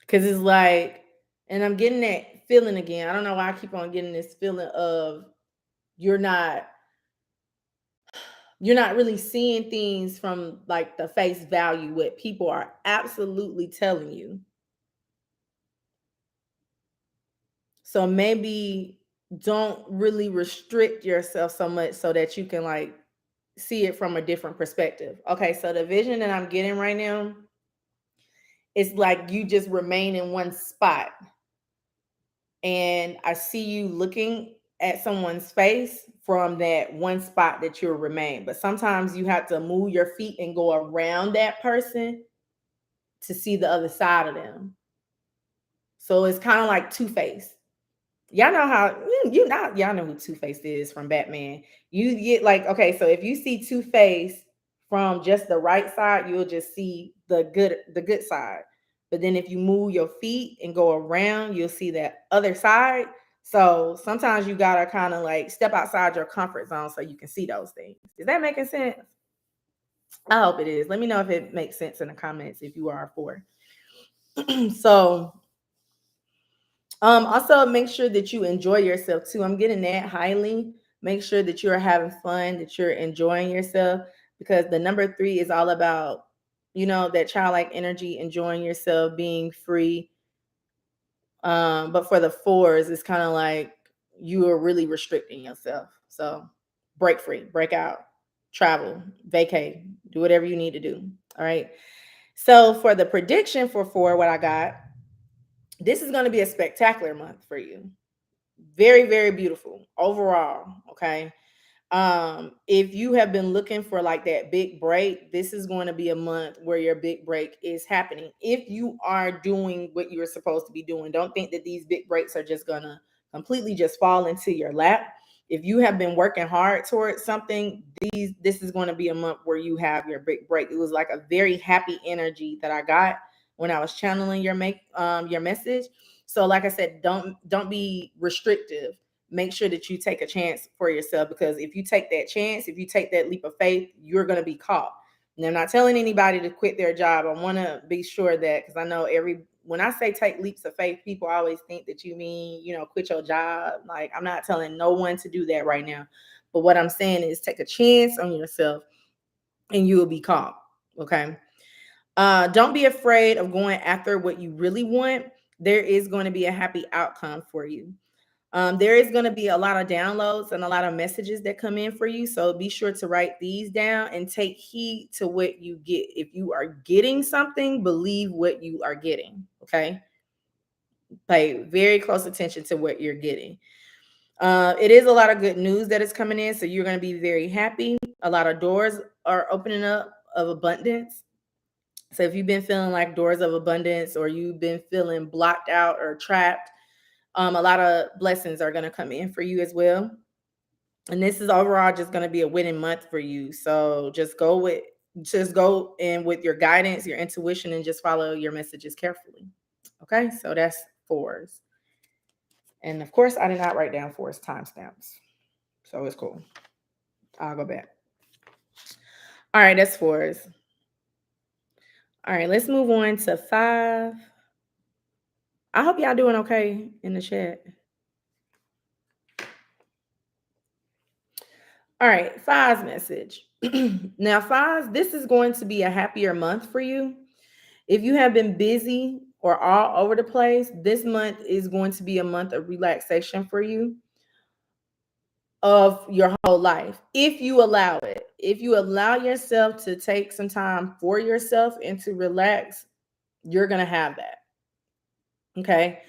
Speaker 1: Because it's like, and I'm getting that feeling again. I don't know why I keep on getting this feeling of you're not you're not really seeing things from like the face value, what people are absolutely telling you. So maybe don't really restrict yourself so much so that you can like see it from a different perspective. Okay, so the vision that I'm getting right now is like you just remain in one spot, and I see you looking at someone's face from that one spot that you'll remain. But sometimes you have to move your feet and go around that person to see the other side of them. So it's kind of like Two-Face. Y'all know how y'all know who Two-Face is from Batman. You get like, okay, so if you see Two-Face from just the right side, you'll just see the good side. But then if you move your feet and go around, you'll see that other side. So sometimes you gotta kind of like step outside your comfort zone so you can see those things. Is that making sense? I hope it is. Let me know if it makes sense in the comments if you are for. So also make sure that you enjoy yourself too. I'm getting that highly. Make sure that you're having fun, that you're enjoying yourself, because the number 3 is all about, that childlike energy, enjoying yourself, being free. But for the fours, it's kind of like you are really restricting yourself. So break free, break out, travel, vacate, do whatever you need to do. All right. So for the prediction for 4, what I got, this is going to be a spectacular month for you. Very, very beautiful overall. Okay. If you have been looking for like that big break, this is going to be a month where your big break is happening. If you are doing what you're supposed to be doing, don't think that these big breaks are just going to completely just fall into your lap. If you have been working hard towards something, this is going to be a month where you have your big break. It was like a very happy energy that I got when I was channeling your message. So like I said, don't be restrictive. Make sure that you take a chance for yourself, because if you take that chance, if you take that leap of faith, you're going to be caught. And I'm not telling anybody to quit their job. I want to be sure that, because I know when I say take leaps of faith, people always think that you mean, quit your job. Like, I'm not telling no one to do that right now. But what I'm saying is take a chance on yourself and you will be caught. Okay. Don't be afraid of going after what you really want. There is going to be a happy outcome for you. There is going to be a lot of downloads and a lot of messages that come in for you. So be sure to write these down and take heed to what you get. If you are getting something, believe what you are getting. Okay. Pay very close attention to what you're getting. It is a lot of good news that is coming in. So you're going to be very happy. A lot of doors are opening up of abundance. So if you've been feeling like doors of abundance, or you've been feeling blocked out or trapped, a lot of blessings are going to come in for you as well. And this is overall just going to be a winning month for you. So just go in with your guidance, your intuition, and just follow your messages carefully. Okay, so that's fours. And of course, I did not write down fours timestamps. So it's cool. I'll go back. All right, that's fours. All right, let's move on to 5. I hope y'all doing okay in the chat. All right, five's message. Now, fives, this is going to be a happier month for you. If you have been busy or all over the place, this month is going to be a month of relaxation for you. of your whole life. If you allow it, if you allow yourself to take some time for yourself and to relax, you're going to have that. Okay.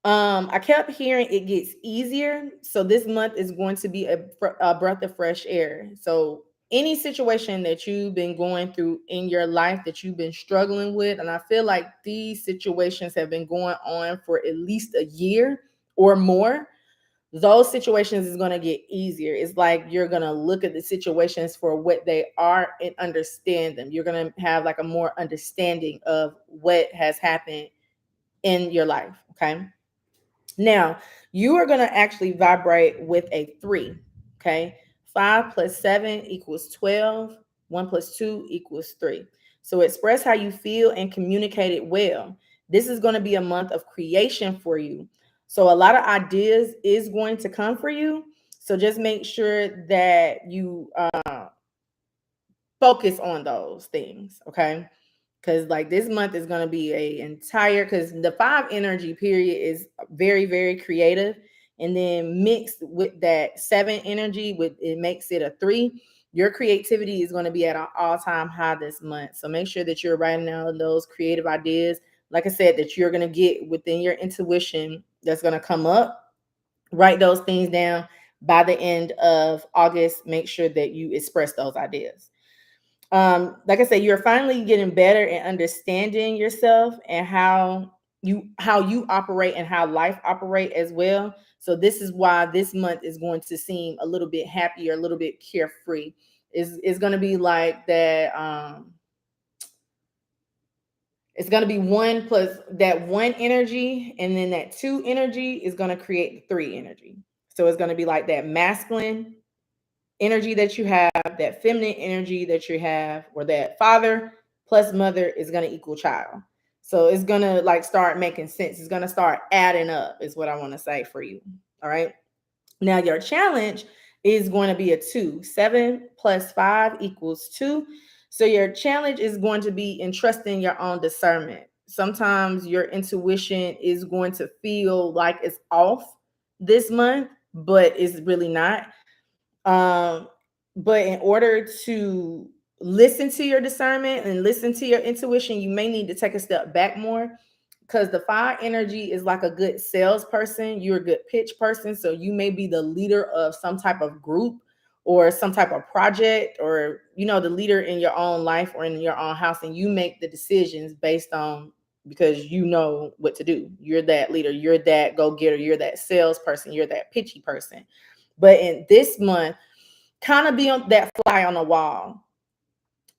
Speaker 1: I kept hearing it gets easier. So this month is going to be a breath of fresh air. So any situation that you've been going through in your life that you've been struggling with, and I feel like these situations have been going on for at least a year or more, those situations is going to get easier. It's like you're going to look at the situations for what they are and understand them. You're going to have like a more understanding of what has happened in your life. Okay. Now, you are going to actually vibrate with a 3. Okay. 5 plus 7 equals 12. 1 plus 2 equals 3. So express how you feel and communicate it well. This is going to be a month of creation for you. So a lot of ideas is going to come for you. So just make sure that you focus on those things. Okay. Because like this month is going to be a entire, because the 5 energy period is very, very creative, and then mixed with that 7 energy, with it makes it a 3. Your creativity is going to be at an all-time high this month. So make sure that you're writing down those creative ideas, like I said, that you're going to get within your intuition that's going to come up. Write those things down. By the end of August, make sure that you express those ideas. Like I said, you're finally getting better at understanding yourself and how you operate and how life operate as well. So this is why this month is going to seem a little bit happier, a little bit carefree. Is going to be like that. It's going to be 1 plus that 1 energy, and then that 2 energy is going to create the 3 energy. So it's going to be like that masculine energy that you have, that feminine energy that you have, or that father plus mother is going to equal child. So it's going to like start making sense. It's going to start adding up, is what I want to say for you. All right. Now, your challenge is going to be a 2. 7 plus 5 equals 2. So your challenge is going to be in trusting your own discernment. Sometimes your intuition is going to feel like it's off this month, but it's really not. Um, but in order to listen to your discernment and listen to your intuition, you may need to take a step back more, because the 5 energy is like a good salesperson. You're a good pitch person. So you may be the leader of some type of group or some type of project, or, the leader in your own life or in your own house. And you make the decisions based on, because you know what to do. You're that leader. You're that go-getter. You're that salesperson. You're that pitchy person. But in this month, kind of be on that fly on the wall.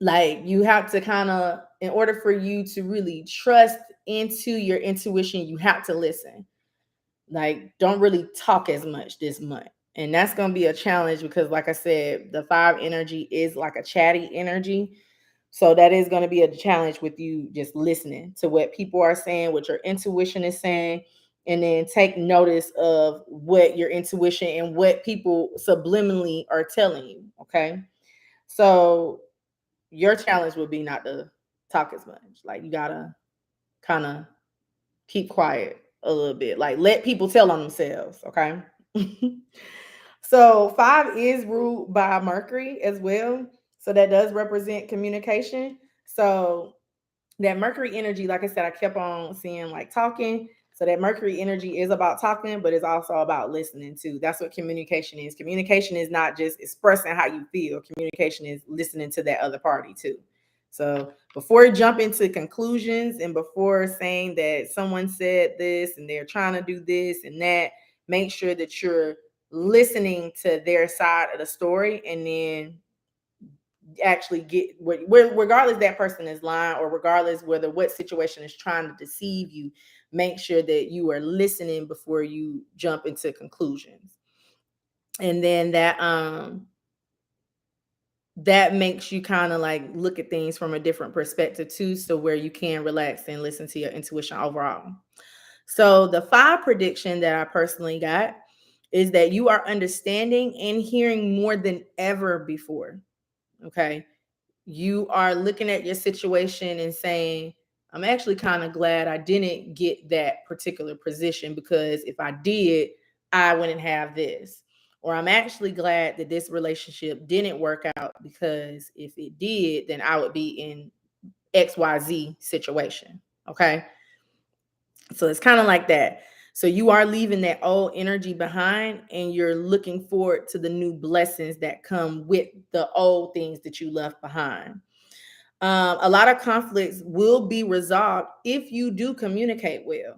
Speaker 1: Like you have to kind of, in order for you to really trust into your intuition, you have to listen. Like don't really talk as much this month. And that's going to be a challenge because, like I said, the 5 energy is like a chatty energy. So that is going to be a challenge with you just listening to what people are saying, what your intuition is saying, and then take notice of what your intuition and what people subliminally are telling you. Okay. So your challenge would be not to talk as much. Like you got to kind of keep quiet a little bit. Like let people tell on themselves. Okay. So 5 is ruled by Mercury as well. So that does represent communication. So that Mercury energy, like I said, I kept on seeing like talking. So that Mercury energy is about talking, but it's also about listening too. That's what communication is. Communication is not just expressing how you feel. Communication is listening to that other party too. So before jumping to conclusions and before saying that someone said this and they're trying to do this and that, make sure that you're listening to their side of the story, and then actually get where regardless that person is lying, or regardless whether what situation is trying to deceive you, make sure that you are listening before you jump into conclusions. And then that makes you kind of like look at things from a different perspective too, so where you can relax and listen to your intuition overall. So the 5 prediction that I personally got is that you are understanding and hearing more than ever before. Okay. You are looking at your situation and saying, I'm actually kind of glad I didn't get that particular position, because if I did, I wouldn't have this. or I'm actually glad that this relationship didn't work out, because if it did, then I would be in XYZ situation. Okay. So it's kind of like that. So you are leaving that old energy behind, and you're looking forward to the new blessings that come with the old things that you left behind. A lot of conflicts will be resolved if you do communicate well.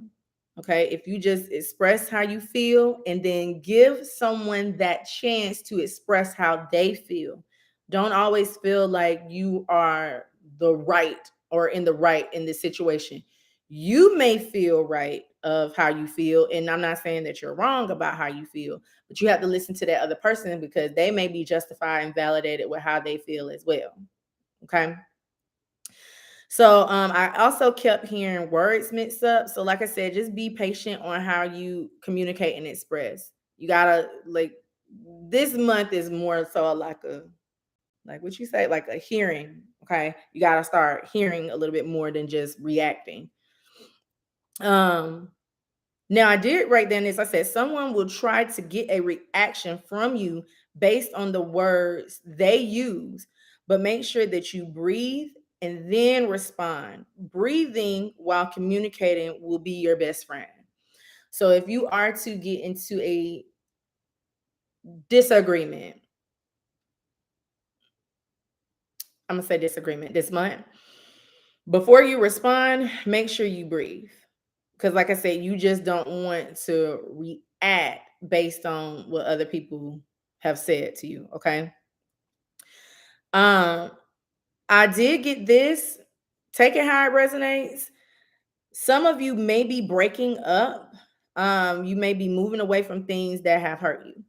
Speaker 1: Okay. If you just express how you feel and then give someone that chance to express how they feel. Don't always feel like you are the right or in the right in this situation. You may feel right of how you feel. And I'm not saying that you're wrong about how you feel, but you have to listen to that other person, because they may be justified and validated with how they feel as well. Okay. So I also kept hearing words mixed up. So like I said, just be patient on how you communicate and express. You gotta like, this month is more so like a, like what you say, like a hearing. Okay. You gotta start hearing a little bit more than just reacting. Um Now, I did write down this. I said, someone will try to get a reaction from you based on the words they use, but make sure that you breathe and then respond. Breathing while communicating will be your best friend. So, if you are to get into a disagreement, I'm going to say disagreement this month, before you respond, make sure you breathe. Because, like I said, you just don't want to react based on what other people have said to you. Okay. Um, I did get this. Take it how it resonates. Some of you may be breaking up. You may be moving away from things that have hurt you.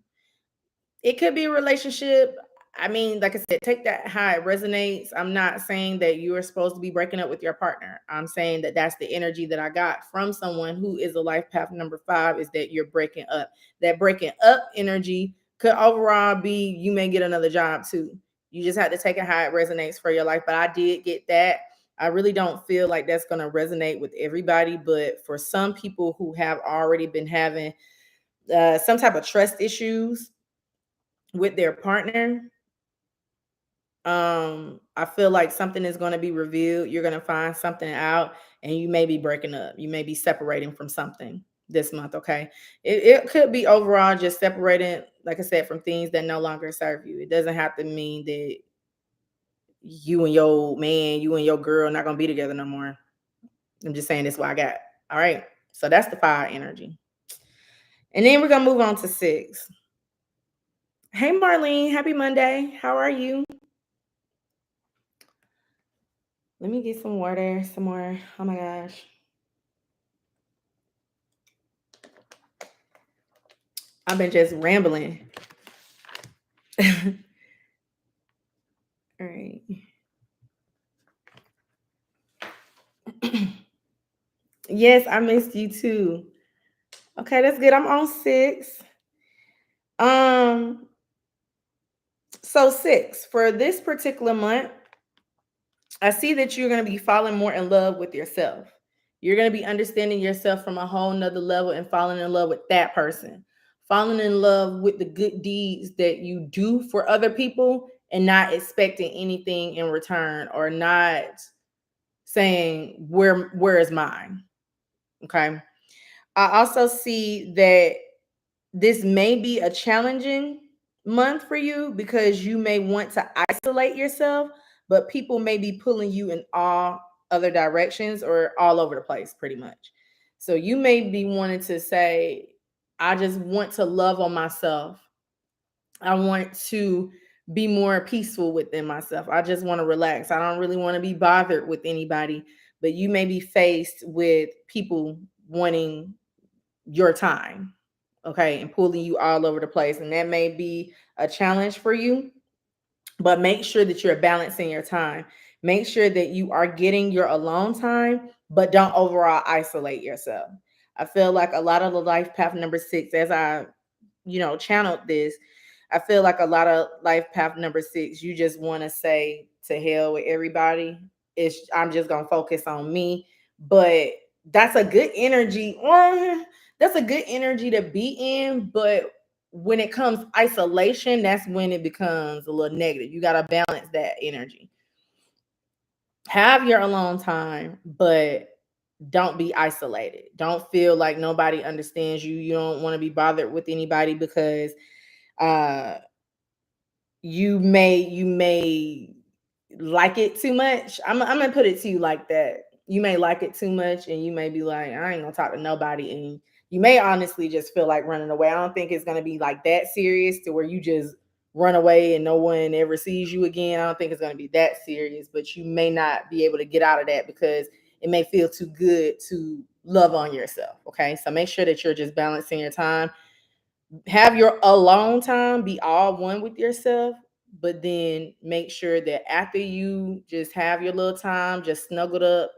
Speaker 1: It could be a relationship. I mean, like I said, take that how it resonates. I'm not saying that you are supposed to be breaking up with your partner. I'm saying that that's the energy that I got from someone who is a life path number 5, is that you're breaking up. That breaking up energy could overall be you may get another job too. You just have to take it how it resonates for your life. But I did get that. I really don't feel like that's going to resonate with everybody. But for some people who have already been having some type of trust issues with their partner, I feel like something is going to be revealed. You're going to find something out, and you may be breaking up. You may be separating from something this month. Okay. It could be overall just separating, like I said, from things that no longer serve you. It doesn't have to mean that you and your man, you and your girl not going to be together no more. I'm just saying that's what I got. All right. So that's the 5 energy. And then we're going to move on to 6. Hey, Marlene. Happy Monday. How are you? Let me get some water, some more. Oh my gosh. I've been just rambling. All right. Yes, I missed you too. Okay, that's good. I'm on 6. Um, so 6 for this particular month, I see that you're going to be falling more in love with yourself. You're going to be understanding yourself from a whole nother level and falling in love with that person. Falling in love with the good deeds that you do for other people, and not expecting anything in return, or not saying where is mine. Okay. I also see that this may be a challenging month for you, because you may want to isolate yourself, but people may be pulling you in all other directions or all over the place, pretty much. So you may be wanting to say, I just want to love on myself. I want to be more peaceful within myself. I just want to relax. I don't really want to be bothered with anybody, but you may be faced with people wanting your time, okay, and pulling you all over the place. And that may be a challenge for you, but make sure that you're balancing your time. Make sure that you are getting your alone time, but don't overall isolate yourself. I feel like a lot of the life path number 6, as I, channeled this, I feel like a lot of life path number 6, you just want to say to hell with everybody. I'm just gonna focus on me. But that's a good energy. That's a good energy to be in. But when it comes isolation, that's when it becomes a little negative. You got to balance that energy. Have your alone time, but don't be isolated. Don't feel like nobody understands you. You don't want to be bothered with anybody because uh you may like it too much. I'm gonna put it to you like that. You may like it too much, and you may be like, I ain't gonna talk to nobody, and you may honestly just feel like running away. I don't think it's gonna be like that serious to where you just run away and no one ever sees you again. I don't think it's gonna be that serious, but you may not be able to get out of that because it may feel too good to love on yourself. Okay, so make sure that you're just balancing your time. Have your alone time, be all one with yourself, but then make sure that after you just have your little time, just snuggled up,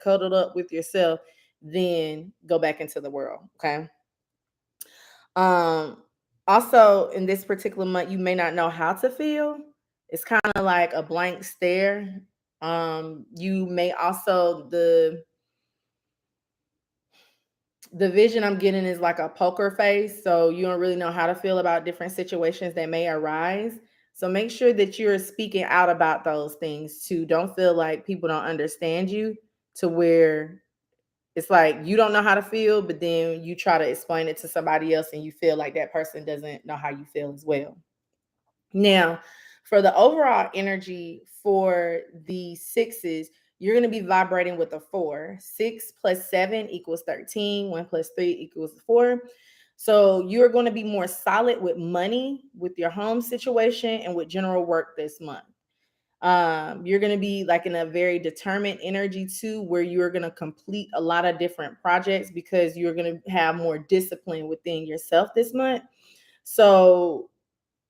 Speaker 1: cuddled up with yourself, then go back into the world. Okay. um Also, in this particular month, you may not know how to feel. It's kind of like a blank stare. You may also, the vision I'm getting is like a poker face. So you don't really know how to feel about different situations that may arise. So make sure that you're speaking out about those things too. Don't feel like people don't understand you, to where it's like you don't know how to feel, but then you try to explain it to somebody else and you feel like that person doesn't know how you feel as well. Now, for the overall energy for the sixes, you're going to be vibrating with a 4. 6 plus 7 equals 13. 1 plus 3 equals 4. So you're going to be more solid with money, with your home situation, and with general work this month. You're going to be like in a very determined energy too, where you're going to complete a lot of different projects because you're going to have more discipline within yourself this month. So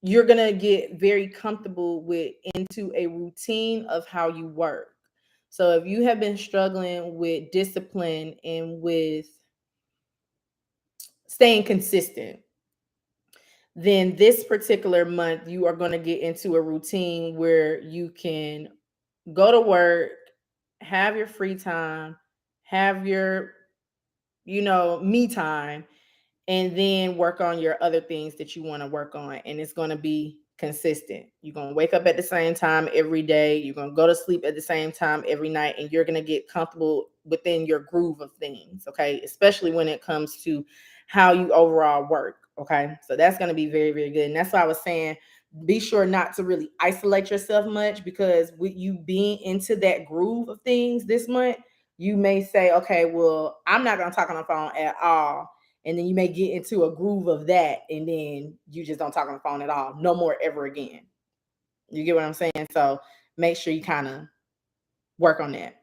Speaker 1: you're going to get very comfortable with into a routine of how you work. So if you have been struggling with discipline and with staying consistent, then this particular month you are going to get into a routine where you can go to work, have your free time, have your, me time, and then work on your other things that you want to work on. And it's going to be consistent. You're going to wake up at the same time every day. You're going to go to sleep at the same time every night. And you're going to get comfortable within your groove of things. Okay. Especially when it comes to how you overall work. Okay. So that's going to be very, very good. And that's why I was saying, be sure not to really isolate yourself much, because with you being into that groove of things this month, you may say, okay, well, I'm not going to talk on the phone at all, and then you may get into a groove of that, and then you just don't talk on the phone at all, no more ever again. You get what I'm saying? So make sure you kind of work on that.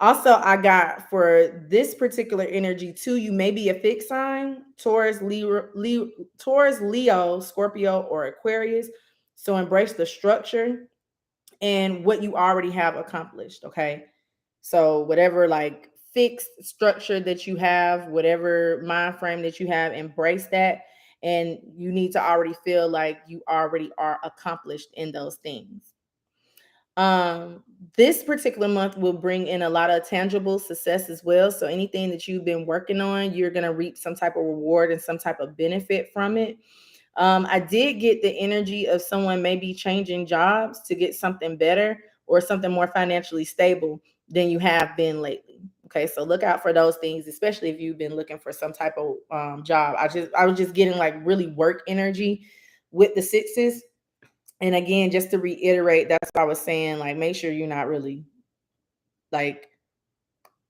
Speaker 1: Also, I got for this particular energy too, you may be a fixed sign: Taurus, Leo, Scorpio, or Aquarius. So embrace the structure and what you already have accomplished. Okay. So whatever like fixed structure that you have, whatever mind frame that you have, embrace that. And you need to already feel like you already are accomplished in those things. This particular month will bring in a lot of tangible success as well. So anything that you've been working on, you're going to reap some type of reward and some type of benefit from it. I did get the energy of someone maybe changing jobs to get something better or something more financially stable than you have been lately. Okay, so look out for those things, especially if you've been looking for some type of job. I was just getting like really work energy with the sixes. And again, just to reiterate, that's what I was saying. Like, make sure you're not really like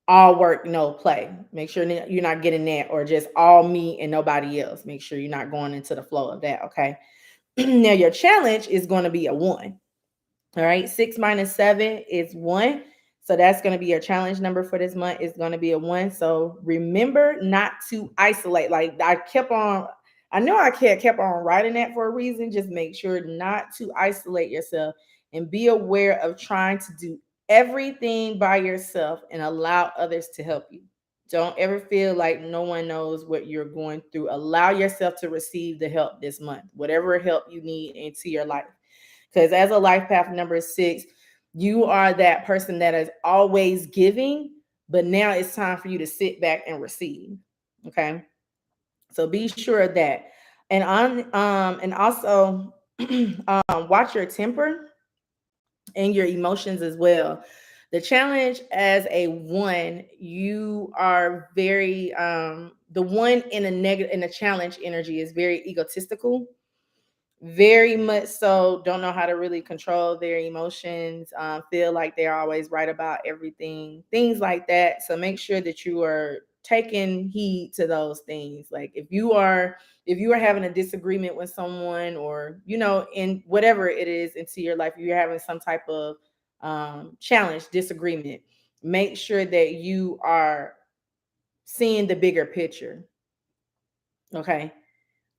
Speaker 1: all work, no play. Make sure you're not getting that, or just all me and nobody else. Make sure you're not going into the flow of that. Okay. Now, your challenge is going to be a 1. All right. 6 minus 7 is 1. So that's going to be your challenge number for this month. Is going to be a 1. So remember not to isolate. Like I know I kept on writing that for a reason. Just make sure not to isolate yourself and be aware of trying to do everything by yourself and allow others to help you. Don't ever feel like no one knows what you're going through. Allow yourself to receive the help this month, whatever help you need into your life. Because as a life path number 6, you are that person that is always giving, but now it's time for you to sit back and receive. Okay. So be sure of that. And also watch your temper and your emotions as well. The challenge as a one, you are very the one in a negative in a challenge energy is very egotistical, very much so don't know how to really control their emotions, feel like they're always right about everything, things like that. So make sure that you are taking heed to those things. Like if you are having a disagreement with someone, or in whatever it is into your life, you're having some type of challenge, disagreement, make sure that you are seeing the bigger picture, okay,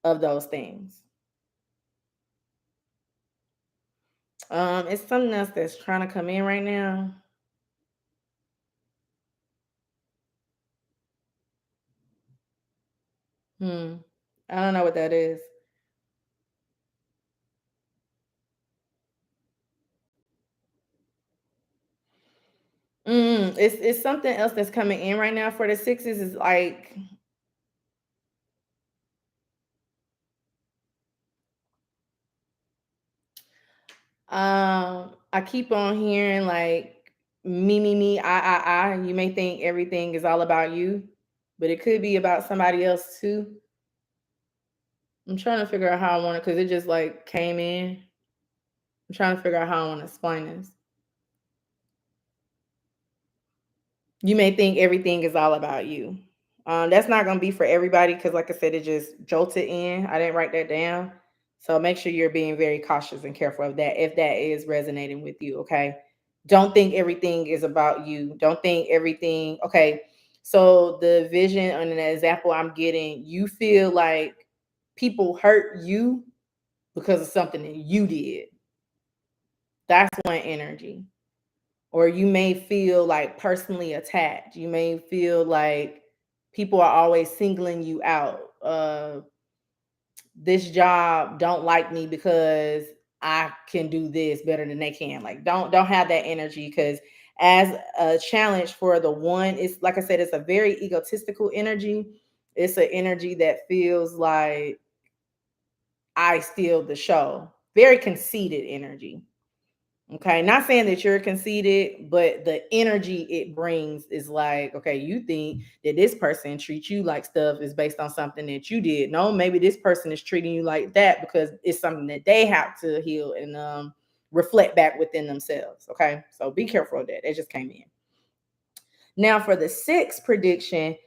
Speaker 1: of those things. It's something else that's trying to come in right now. Hmm. I don't know what that is. It's something else that's coming in right now for the sixes. Is like I keep on hearing like me, I. You may think everything is all about you, but it could be about somebody else too. I'm trying to figure out how I want it because it just like came in. I'm trying to figure out how I want to explain this. You may think everything is all about you. That's not going to be for everybody because, like I said, it just jolted in. I didn't write that down. So make sure you're being very cautious and careful of that if that is resonating with you. Okay. Don't think everything is about you. Don't think everything. Okay. So the vision and an example I'm getting, you feel like people hurt you because of something that you did. That's one energy. Or you may feel like personally attacked. You may feel like people are always singling you out. This job don't like me because I can do this better than they can. Like don't have that energy because as a challenge for the one, it's like I said, it's a very egotistical energy. It's an energy that feels like I steal the show. Very conceited energy. Okay, not saying that you're conceited, but the energy it brings is like, okay, you think that this person treats you like stuff is based on something that you did. No, maybe this person is treating you like that because it's something that they have to heal and reflect back within themselves. Okay, so be careful of that. It just came in. Now for the sixth prediction,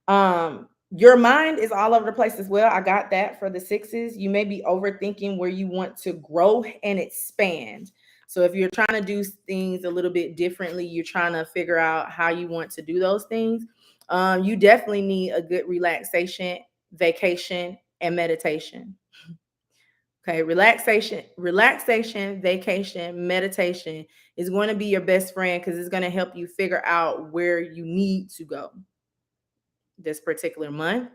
Speaker 1: your mind is all over the place as well. I got that for the sixes. You may be overthinking where you want to grow and expand. So if you're trying to do things a little bit differently, you're trying to figure out how you want to do those things. You definitely need a good relaxation, vacation, and meditation. Okay, relaxation, vacation, meditation is going to be your best friend because it's going to help you figure out where you need to go this particular month.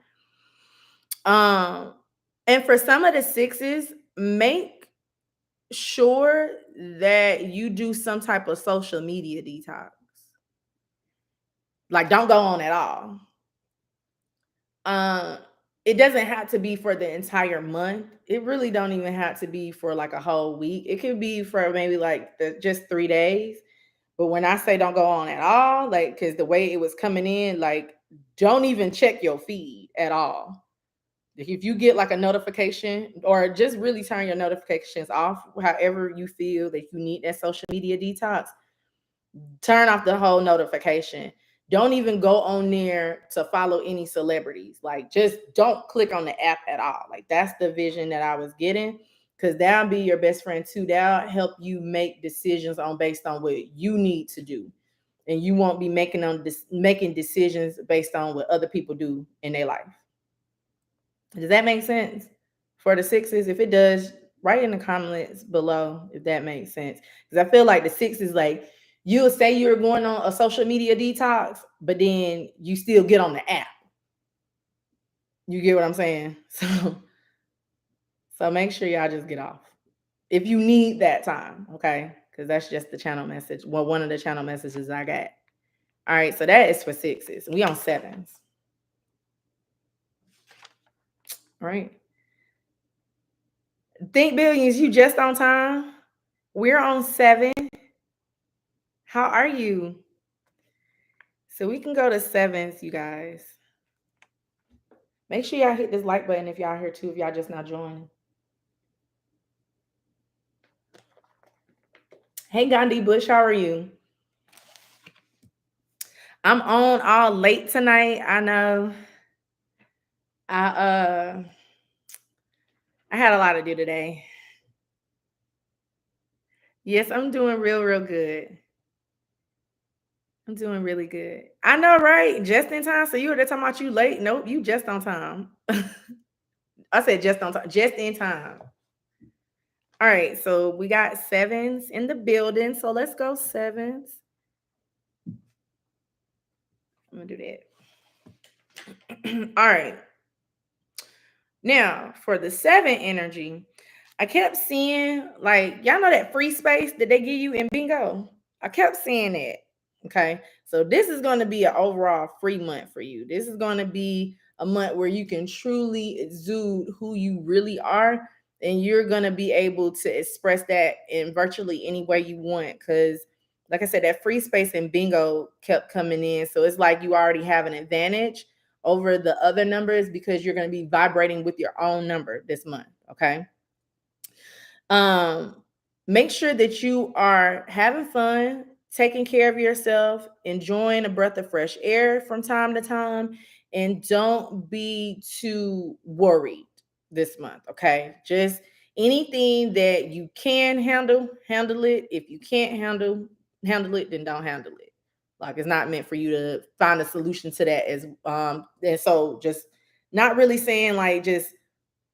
Speaker 1: Um, and for some of the sixes, make sure that you do some type of social media detox. Like, don't go on at all. Um, it doesn't have to be for the entire month. It really don't even have to be for like a whole week. It could be for maybe like just 3 days. But when I say don't go on at all, like because the way it was coming in, like don't even check your feed at all. If you get like a notification, or just really turn your notifications off, however you feel that you need that social media detox, turn off the whole notification. Don't even go on there to follow any celebrities. Like, just don't click on the app at all. Like, that's the vision that I was getting. Because that'll be your best friend too. That'll help you make decisions on based on what you need to do. And you won't be making decisions based on what other people do in their life. Does that make sense for the sixes? If it does, write in the comments below if that makes sense. Because I feel like the sixes, like you'll say you're going on a social media detox, but then you still get on the app. You get what I'm saying? So make sure y'all just get off if you need that time, okay? Because that's just the channel message. Well, one of the channel messages I got. All right, so that is for sixes. We on sevens. All right. Think billions, you just on time. We're on 7. How are you? So we can go to sevens, you guys. Make sure y'all hit this like button if y'all here too, if y'all just not joining. Hey Gandhi Bush, how are you? I'm on all late tonight. I know. I I had a lot to do today. Yes, I'm doing real good. I'm doing really good. I know, right? Just in time. So you were there talking about you late. Nope, you just on time. I said just on time, just in time. All right, so we got sevens in the building. So let's go sevens. I'm gonna do that. All right. Now for the 7 energy, I kept seeing like y'all know that free space that they give you in bingo. I kept seeing that. Okay. So this is going to be an overall free month for you. This is going to be a month where you can truly exude who you really are. And you're going to be able to express that in virtually any way you want. Because, like I said, that free space in bingo kept coming in. So it's like you already have an advantage over the other numbers because you're going to be vibrating with your own number this month. Okay. Um, Make sure that you are having fun, taking care of yourself, enjoying a breath of fresh air from time to time, and don't be too worried this month. Okay. Just anything that you can handle, handle it. If you can't handle it, then don't handle it. Like it's not meant for you to find a solution to that as and so just not really saying like just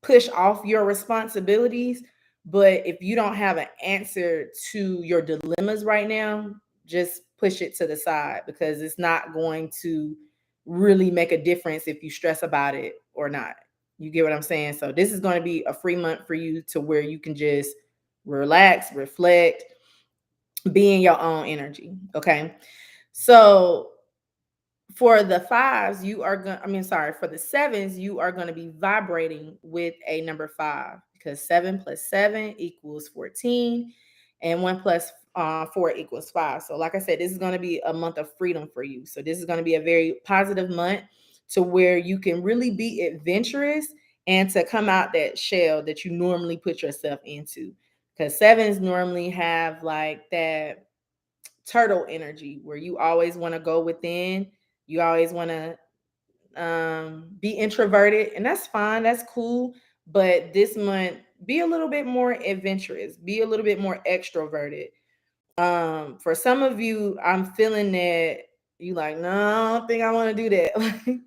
Speaker 1: push off your responsibilities. But if you don't have an answer to your dilemmas right now, just push it to the side because it's not going to really make a difference if you stress about it or not. You get what I'm saying? So this is going to be a free month for you to where you can just relax, reflect, be in your own energy. Okay. So for the fives, you are going, I mean, sorry, for the sevens, you are going to be vibrating with a number 5 because 7 plus 7 equals 14 and 1 plus 4 equals 5. So, like I said, this is going to be a month of freedom for you. So, this is going to be a very positive month to where you can really be adventurous and to come out that shell that you normally put yourself into. Because sevens normally have like that turtle energy where you always want to go within, you always want to be introverted, and that's fine, that's cool. But this month, be a little bit more adventurous, be a little bit more extroverted. For some of you, I'm feeling that you like, no, I don't think I want to do that.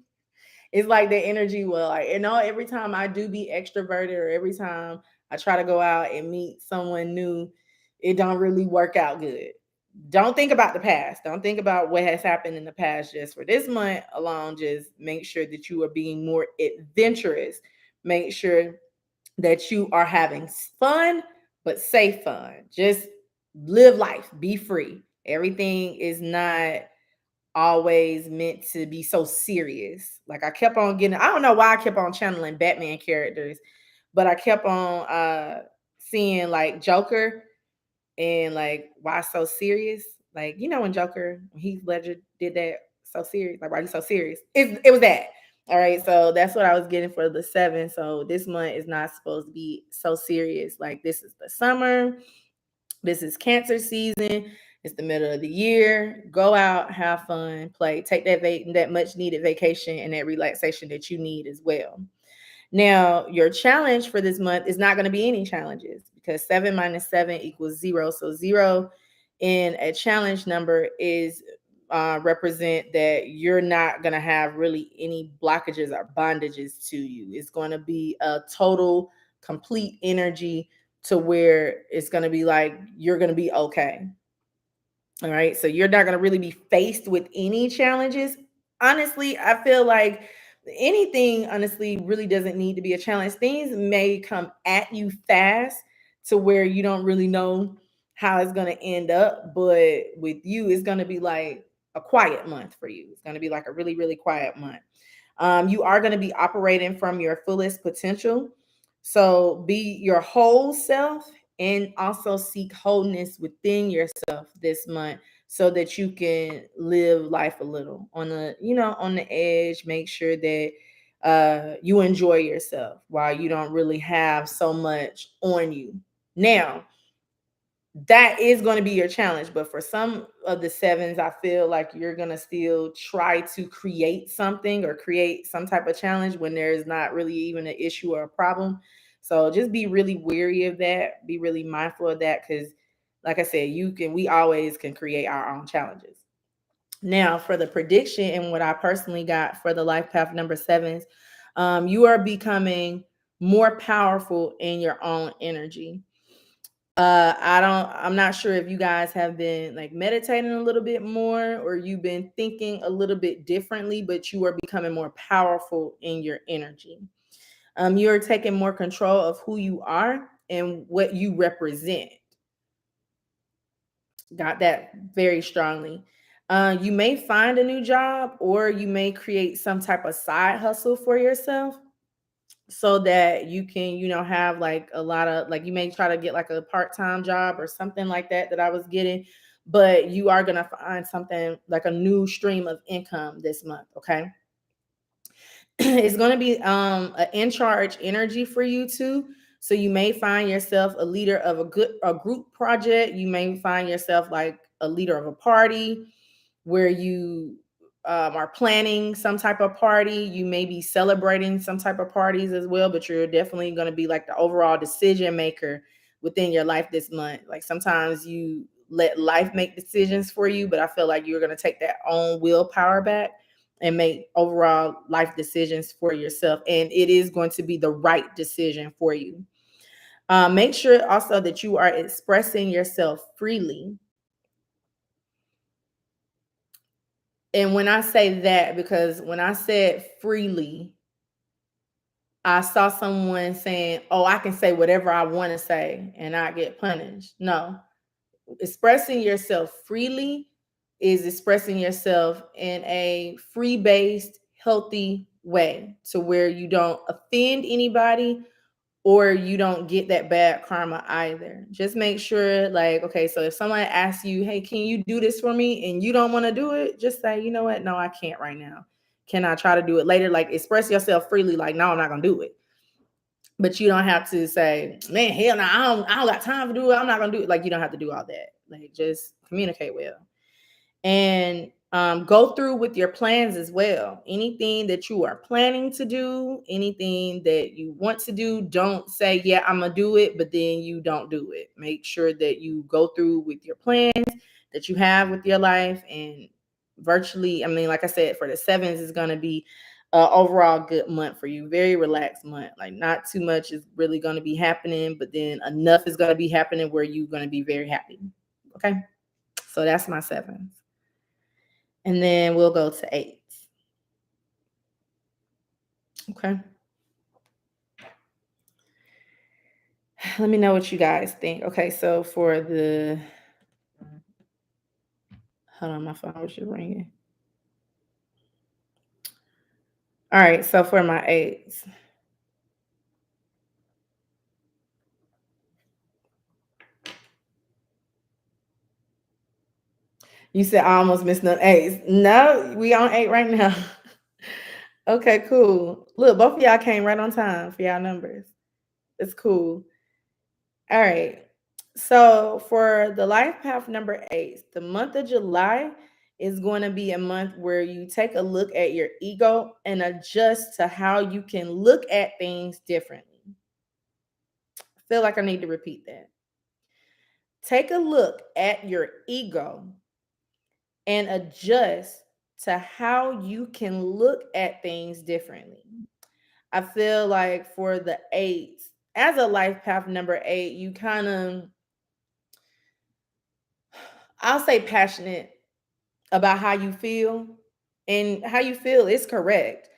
Speaker 1: It's like the energy will like, every time I do be extroverted or every time I try to go out and meet someone new, it don't really work out good. Don't think about the past. Don't think about what has happened in the past. Just for this month alone, just make sure that you are being more adventurous. Make sure that you are having fun, but safe fun. Just live life, be free. Everything is not always meant to be so serious. Like I kept on getting, I don't know why I kept on channeling Batman characters, but I kept on seeing like Joker and like why so serious. Like, when Joker, when Heath Ledger did that so serious, like why you so serious? It was that. All right. So that's what I was getting for the 7. So this month is not supposed to be so serious. Like this is the summer. This is Cancer season. It's the middle of the year. Go out, have fun, play, take that much needed vacation and that relaxation that you need as well. Now, your challenge for this month is not going to be any challenges because 7 minus 7 equals 0. So 0 in a challenge number is represent that you're not going to have really any blockages or bondages to you. It's going to be a total, complete energy to where it's going to be like you're going to be okay. All right. So you're not going to really be faced with any challenges. Honestly, I feel like anything, honestly, really doesn't need to be a challenge. Things may come at you fast to where you don't really know how it's going to end up. But with you, it's going to be like a quiet month for you. It's going to be like a really, really quiet month. You are going to be operating from your fullest potential. So be your whole self and also seek wholeness within yourself this month so that you can live life a little on the, on the edge. Make sure that you enjoy yourself while you don't really have so much on you. Now, that is going to be your challenge. But for some of the sevens, I feel like you're going to still try to create something or create some type of challenge when there's not really even an issue or a problem. So just be really wary of that. Be really mindful of that because, like I said, we always can create our own challenges. Now, for the prediction and what I personally got for the life path number sevens, you are becoming more powerful in your own energy. I'm not sure if you guys have been like meditating a little bit more or you've been thinking a little bit differently, but you are becoming more powerful in your energy. You're taking more control of who you are and what you represent. Got that very strongly. You may find a new job or you may create some type of side hustle for yourself so that you can, have like a lot of like you may try to get like a part-time job or something like that I was getting, but you are going to find something like a new stream of income this month, okay? It's going to be an in charge energy for you too. So you may find yourself a leader of a group project. You may find yourself like a leader of a party where you are planning some type of party. You may be celebrating some type of parties as well, but you're definitely going to be like the overall decision maker within your life this month. Like sometimes you let life make decisions for you, but I feel like you're going to take that own willpower back and make overall life decisions for yourself. And it is going to be the right decision for you. Make sure also that you are expressing yourself freely. And when I say that, because when I said freely, I saw someone saying, oh, I can say whatever I want to say and not get punished. No, expressing yourself freely is expressing yourself in a free-based, healthy way to where you don't offend anybody or you don't get that bad karma either. Just make sure, like, okay, so if someone asks you, hey, can you do this for me? And you don't want to do it, just say, you know what? No, I can't right now. Can I try to do it later? Like, express yourself freely, like, no, I'm not going to do it. But you don't have to say, man, hell no, I don't got time to do it. I'm not going to do it. Like, you don't have to do all that. Like, just communicate well. And go through with your plans as well. Anything that you are planning to do, anything that you want to do, don't say, yeah, I'm going to do it, but then you don't do it. Make sure that you go through with your plans that you have with your life. And virtually, I mean, like I said, for the sevens, is going to be an overall good month for you. Very relaxed month. Like not too much is really going to be happening, but then enough is going to be happening where you're going to be very happy. Okay. So that's my sevens. And then we'll go to eights. Okay. Let me know what you guys think. Okay, so for the hold on, my phone was just ringing. All right, so for my eights. You said I almost missed no eights. No, we on eight right now. Okay, cool. Look, both of y'all came right on time for y'all numbers. It's cool. All right. So for the life path number eight, the month of July is going to be a month where you take a look at your ego and adjust to how you can look at things differently. I feel like I need to repeat that. Take a look at your ego and adjust to how you can look at things differently. I feel like for the eights, as a life path number eight, you kind of, I'll say passionate about how you feel, and how you feel is correct,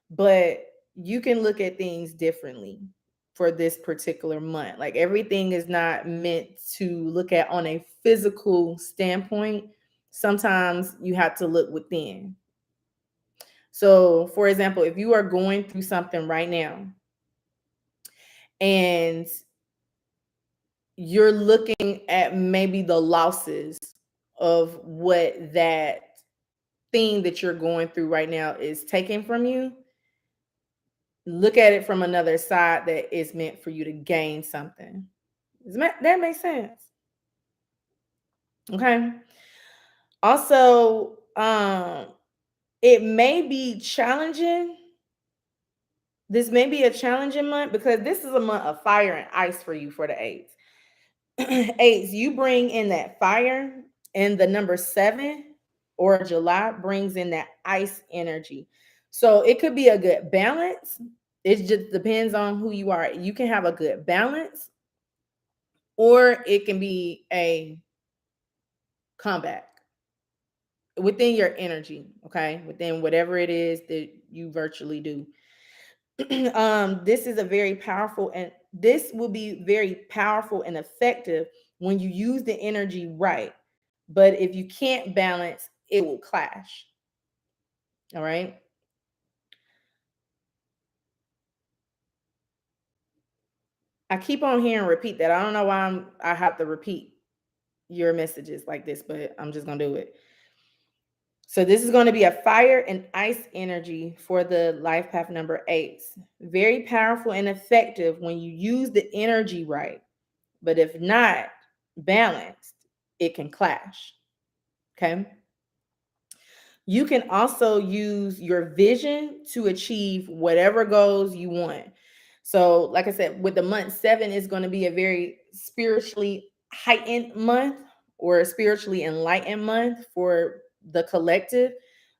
Speaker 1: but you can look at things differently for this particular month. Like everything is not meant to look at on a physical standpoint. Sometimes you have to look within. So for example, if you are going through something right now and you're looking at maybe the losses of what that thing that you're going through right now is taking from you. Look at it from another side that is meant for you to gain something. That makes sense? Okay. Also, it may be challenging. This may be a challenging month because this is a month of fire and ice for you for the eights. Eights, you bring in that fire, and the number 7 or July brings in that ice energy. So it could be a good balance. It just depends on who you are. You can have a good balance, or it can be a comeback within your energy, okay? Within whatever it is that you virtually do. This is a very powerful, and this will be very powerful and effective when you use the energy right. But if you can't balance, it will clash. All right. I keep on hearing repeat that. I don't know why I have to repeat your messages like this, but I'm just gonna do it. So this is going to be a fire and ice energy for the life path number 8. Very powerful and effective when you use the energy right. But if not balanced, it can clash. Okay. You can also use your vision to achieve whatever goals you want. So, like I said, with the month 7 is going to be a very spiritually heightened month or a spiritually enlightened month for the collective.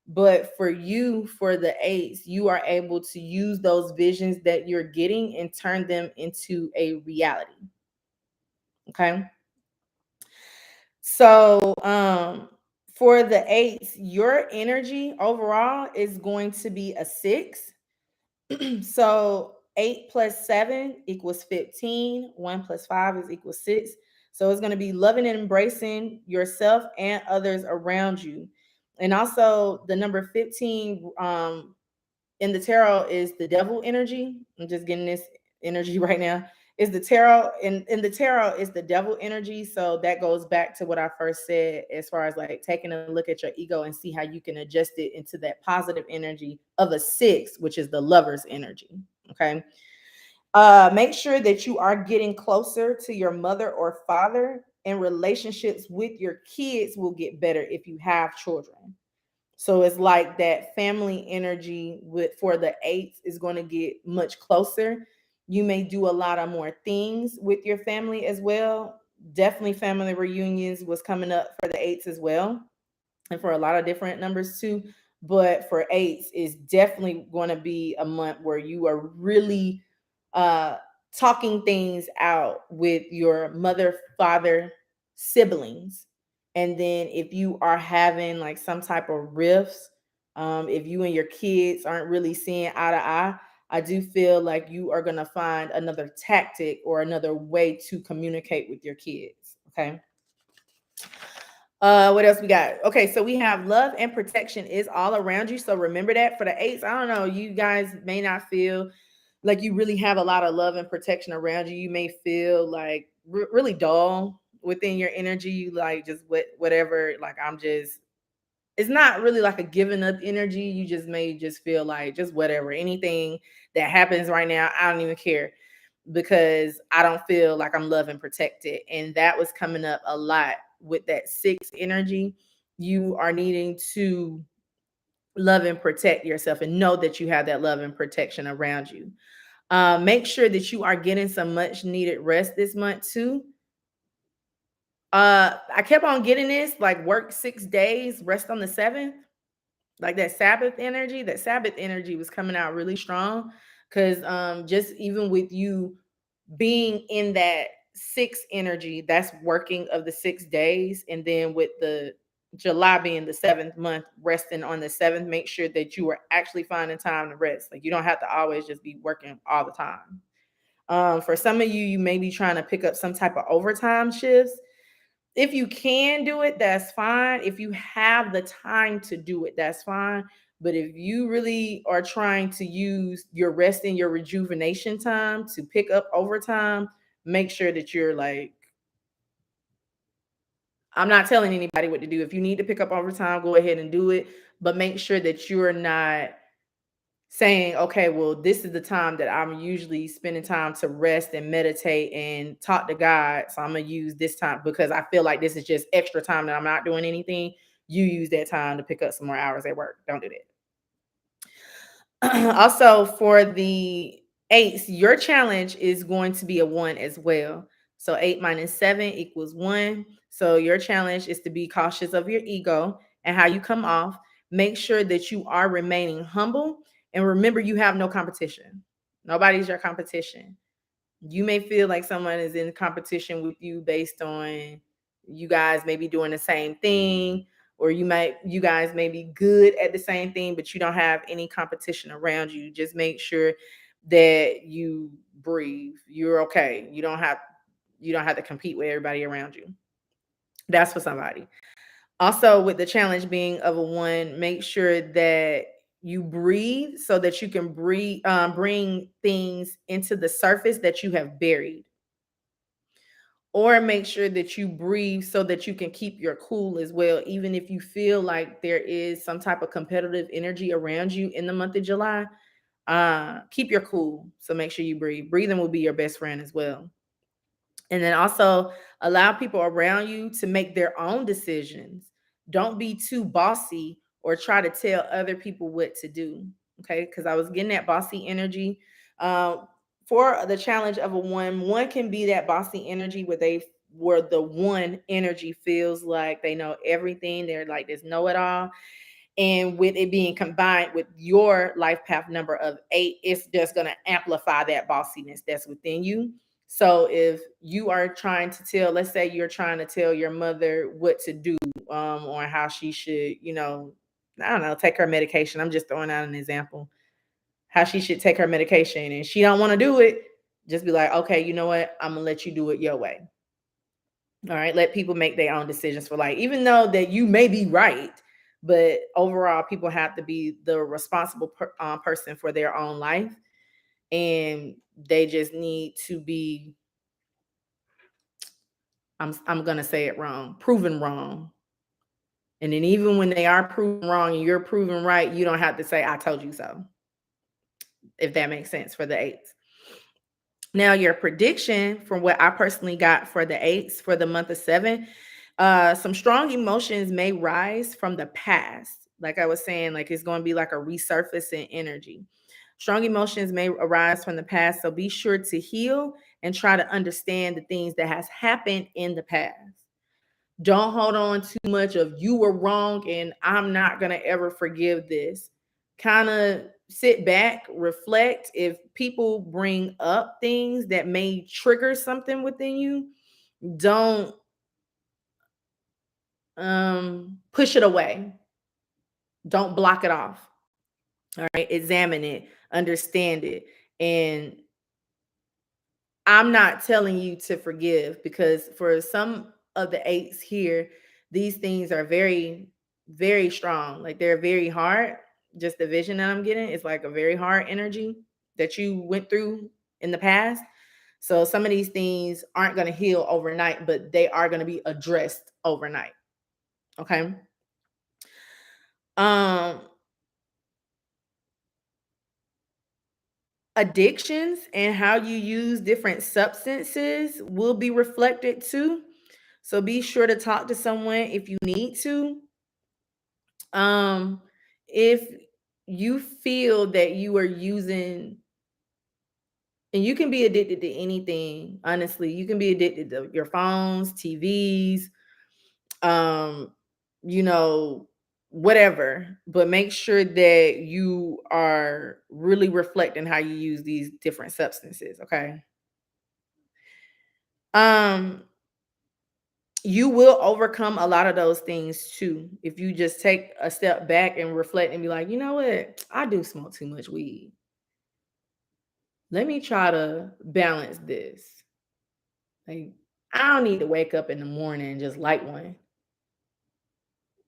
Speaker 1: But for you, for the eights, you are able to use those visions that you're getting and turn them into a reality. Okay. So, for the eights, your energy overall is going to be a 6. So 8 plus 7 equals 15. 1 plus 5 is equal 6. So it's going to be loving and embracing yourself and others around you. And also the number 15 in the tarot is the devil energy. I'm just getting this energy right now. Is the tarot in the tarot is the devil energy. So that goes back to what I first said as far as like taking a look at your ego and see how you can adjust it into that positive energy of a 6, which is the lover's energy. Okay. Make sure that you are getting closer to your mother or father, and relationships with your kids will get better if you have children. So it's like that family energy with for the 8s is going to get much closer. You may do a lot of more things with your family as well. Definitely family reunions was coming up for the 8s as well, and for a lot of different numbers too. But for 8s, it's definitely going to be a month where you are really uh talking things out with your mother, father, siblings. And then if you are having like some type of rifts, if you and your kids aren't really seeing eye to eye, I do feel like you are going to find another tactic or another way to communicate with your kids. Okay. What else we got? Okay, so we have love and protection is all around you. So remember that for the 8s. I don't know, you guys may not feel like you really have a lot of love and protection around you. You may feel like really dull within your energy. You like just whatever. Like I'm just. It's not really like a giving up energy. You just may just feel like just whatever. Anything that happens right now, I don't even care because I don't feel like I'm loved and protected. And that was coming up a lot with that 6 energy. You are needing to love and protect yourself and know that you have that love and protection around you. Make sure that you are getting some much needed rest this month too. I kept on getting this like work 6 days, rest on the 7th, like that Sabbath energy was coming out really strong because just even with you being in that 6 energy, that's working of the 6 days, and then with the July being the 7th month, resting on the 7th, make sure that you are actually finding time to rest. Like you don't have to always just be working all the time. For some of you, you may be trying to pick up some type of overtime shifts. If you can do it, that's fine. If you have the time to do it, that's fine. But if you really are trying to use your rest and your rejuvenation time to pick up overtime, make sure that you're like, I'm not telling anybody what to do. If you need to pick up overtime, go ahead and do it. But make sure that you're not saying, okay, well, this is the time that I'm usually spending time to rest and meditate and talk to God. So I'm going to use this time because I feel like this is just extra time that I'm not doing anything. You use that time to pick up some more hours at work. Don't do that. Also, for the eights, your challenge is going to be a one as well. So 8 minus 7 equals 1. So your challenge is to be cautious of your ego and how you come off. Make sure that you are remaining humble. And remember, you have no competition. Nobody's your competition. You may feel like someone is in competition with you based on you guys may be doing the same thing, or you guys may be good at the same thing, but you don't have any competition around you. Just make sure that you breathe. You're okay. You don't have to compete with everybody around you. That's for somebody. Also, with the challenge being of a one, make sure that you breathe so that you can bring things into the surface that you have buried, or make sure that you breathe so that you can keep your cool as well. Even if you feel like there is some type of competitive energy around you in the month of July, keep your cool. So make sure you breathe. Breathing will be your best friend as well. And then also allow people around you to make their own decisions. Don't be too bossy or try to tell other people what to do. Okay. Because I was getting that bossy energy. Um, for the challenge of a one can be that bossy energy where the one energy feels like they know everything. They're like this know it all. And with it being combined with your life path number of 8, it's just going to amplify that bossiness that's within you. So if you are trying to tell, let's say you're trying to tell your mother what to do, or how she should, I don't know, take her medication. I'm just throwing out an example. How she should take her medication and she don't want to do it, just be like, okay, you know what? I'm gonna let you do it your way. All right, let people make their own decisions for life, even though that you may be right. But overall, people have to be the responsible person for their own life, and they just need to be. I'm gonna say it wrong, proven wrong. And then even when they are proven wrong and you're proven right, you don't have to say "I told you so," if that makes sense for the eights. Now, your prediction from what I personally got for the eights for the month of 7, some strong emotions may rise from the past. Like I was saying, like it's going to be like a resurfacing energy. Strong emotions may arise from the past, so be sure to heal and try to understand the things that has happened in the past. Don't hold on too much of you were wrong and I'm not going to ever forgive this. Kind of sit back, reflect. If people bring up things that may trigger something within you, don't push it away. Don't block it off. All right, examine it, understand it. And I'm not telling you to forgive, because for some of the eights here, these things are very, very strong. Like they're very hard. Just the vision that I'm getting is like a very hard energy that you went through in the past. So some of these things aren't going to heal overnight, but they are going to be addressed overnight. Okay. Um, Addictions and how you use different substances will be reflected too. So be sure to talk to someone if you need to. Um, if you feel that you are using, and you can be addicted to anything, honestly, you can be addicted to your phones, TVs, um, you know, whatever, but make sure that you are really reflecting how you use these different substances, okay? Um, you will overcome a lot of those things too if you just take a step back and reflect and be like, you know what, I do smoke too much weed. Let me try to balance this. Like, I don't need to wake up in the morning and just light one.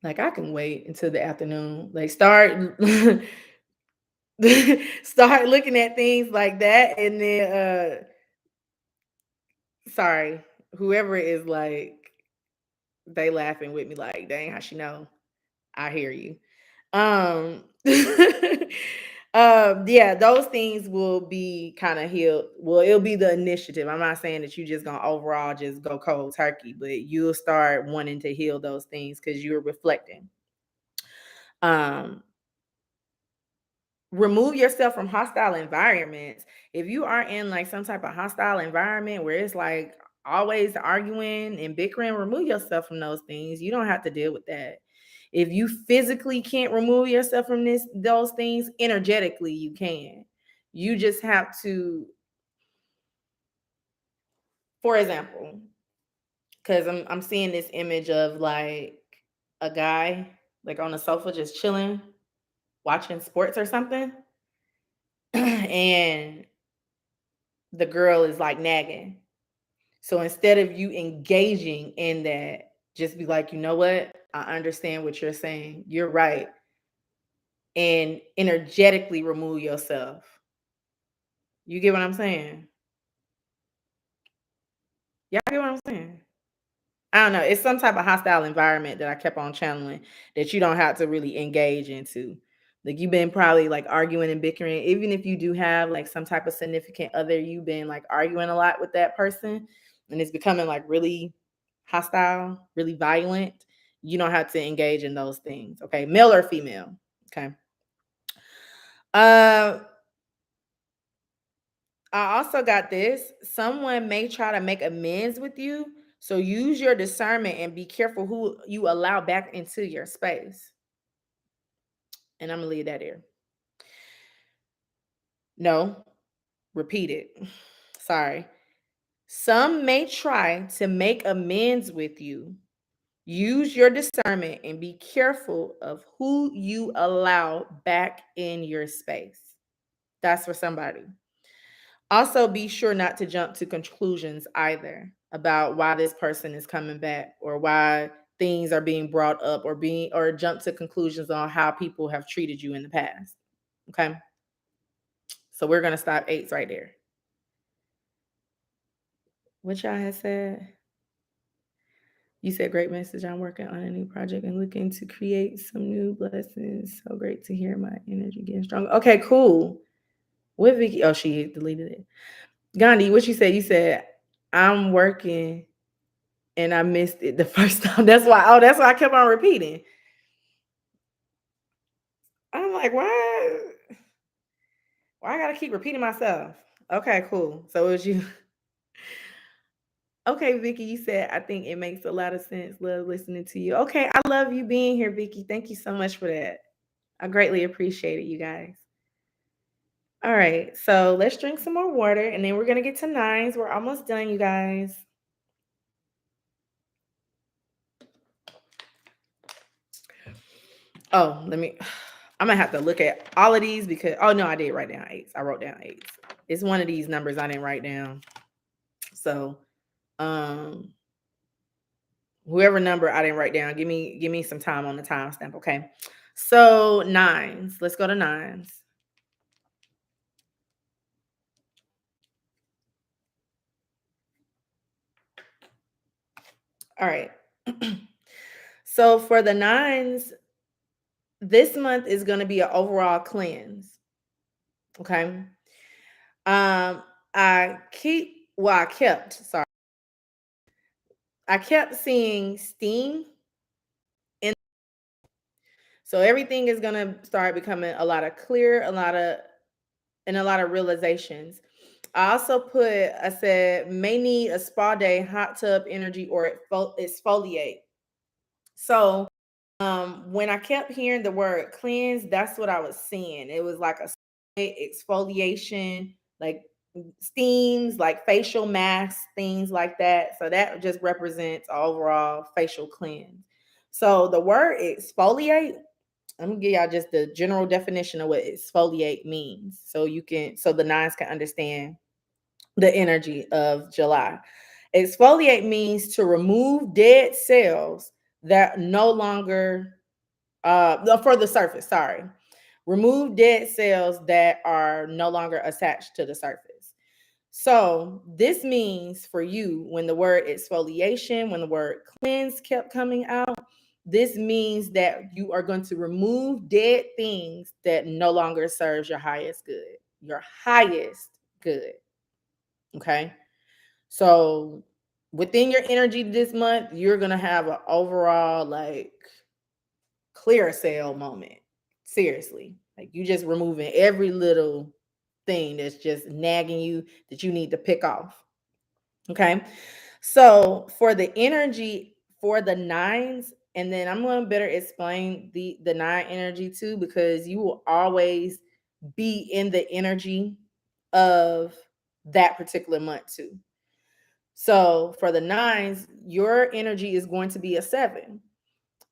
Speaker 1: Like, I can wait until the afternoon. Like, start start looking at things like that, and then, sorry, whoever is like, they laughing with me like, "Dang, how she know?" I hear you. Um, yeah, those things will be kind of healed. Well, it'll be the initiative. I'm not saying that you just gonna overall just go cold turkey, but you'll start wanting to heal those things because you're reflecting. Um, Remove yourself from hostile environments. If you are in like some type of hostile environment where it's like always arguing and bickering, remove yourself from those things. You don't have to deal with that. If you physically can't remove yourself from those things, energetically you can. You just have to, for example, because I'm seeing this image of like a guy like on the sofa just chilling, watching sports or something. And the girl is like nagging. So instead of you engaging in that, just be like, you know what? I understand what you're saying. You're right. And energetically remove yourself. You get what I'm saying? Y'all get what I'm saying? I don't know. It's some type of hostile environment that I kept on channeling that you don't have to really engage into. Like you've been probably like arguing and bickering, even if you do have like some type of significant other, you've been like arguing a lot with that person and it's becoming like really hostile, really violent. You don't have to engage in those things. Okay. Male or female. Okay. Uh I also got this. Someone may try to make amends with you. So use your discernment and be careful who you allow back into your space. And I'm going to leave that here. No, repeat it. Sorry. Some may try to make amends with you. Use your discernment and be careful of who you allow back in your space. That's for somebody. Also, be sure not to jump to conclusions either about why this person is coming back or why things are being brought up or jump to conclusions on how people have treated you in the past. Okay. So we're gonna stop eights right there. What y'all had said? You said great message. I'm working on a new project and looking to create some new blessings. So great to hear my energy getting stronger. Okay, cool. What Vicky? Oh, she deleted it. Gandhi, what you said? You said I'm working and I missed it the first time. That's why I kept on repeating. I'm like, why I gotta keep repeating myself? Okay, cool. So it was you. Okay, Vicky, you said I think it makes a lot of sense. Love listening to you. Okay, I love you being here, Vicky. Thank you so much for that. I greatly appreciate it, you guys. All right, so let's drink some more water and then we're gonna get to nines. We're almost done, you guys. Oh, I'm gonna have to look at all of these because oh no, I did write down eights. I wrote down eights. It's one of these numbers I didn't write down. So um whoever number I didn't write down, give me some time on the timestamp, okay? So nines. Let's go to nines. All right. So for the nines, this month is going to be an overall cleanse. Okay. I kept, sorry. I kept seeing steam in, so everything is going to start becoming a lot of clear, a lot of realizations. I said may need a spa day, hot tub energy, or exfoliate. So when I kept hearing the word cleanse, that's what I was seeing. It was like a exfoliation, like steams, like facial masks, things like that. So that just represents overall facial cleanse. So the word exfoliate, I'm gonna give y'all just the general definition of what exfoliate means. So the nines can understand the energy of July. Exfoliate means to remove dead cells, that no longer no, for the surface, sorry. Remove dead cells that are no longer attached to the surface. So this means for you, when the word exfoliation, when the word cleanse kept coming out, this means that you are going to remove dead things that no longer serves your highest good. Your highest good. Okay. So within your energy this month, you're gonna have an overall like clear sale moment. Seriously. Like you just removing every little thing that's just nagging you that you need to pick off. Okay. So for the energy for the nines, and then I'm going to better explain the nine energy too, because you will always be in the energy of that particular month too. So for the nines, your energy is going to be a seven.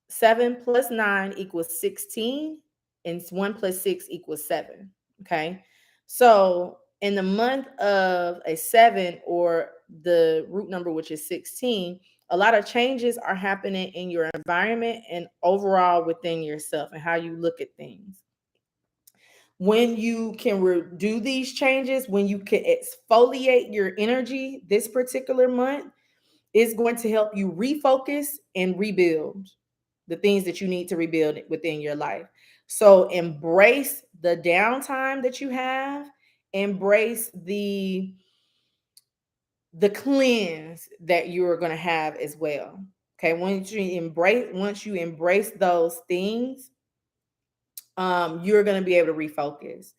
Speaker 1: 7 plus 9 equals 16, and 1 plus 6 equals 7. Okay. So in the month of a seven, or the root number, which is 16, a lot of changes are happening in your environment and overall within yourself and how you look at things. When you can do these changes, when you can exfoliate your energy this particular month, it's going to help you refocus and rebuild the things that you need to rebuild within your life. So embrace the downtime that you have, embrace the cleanse that you're going to have as well. Okay, once you embrace those things, you're going to be able to refocus.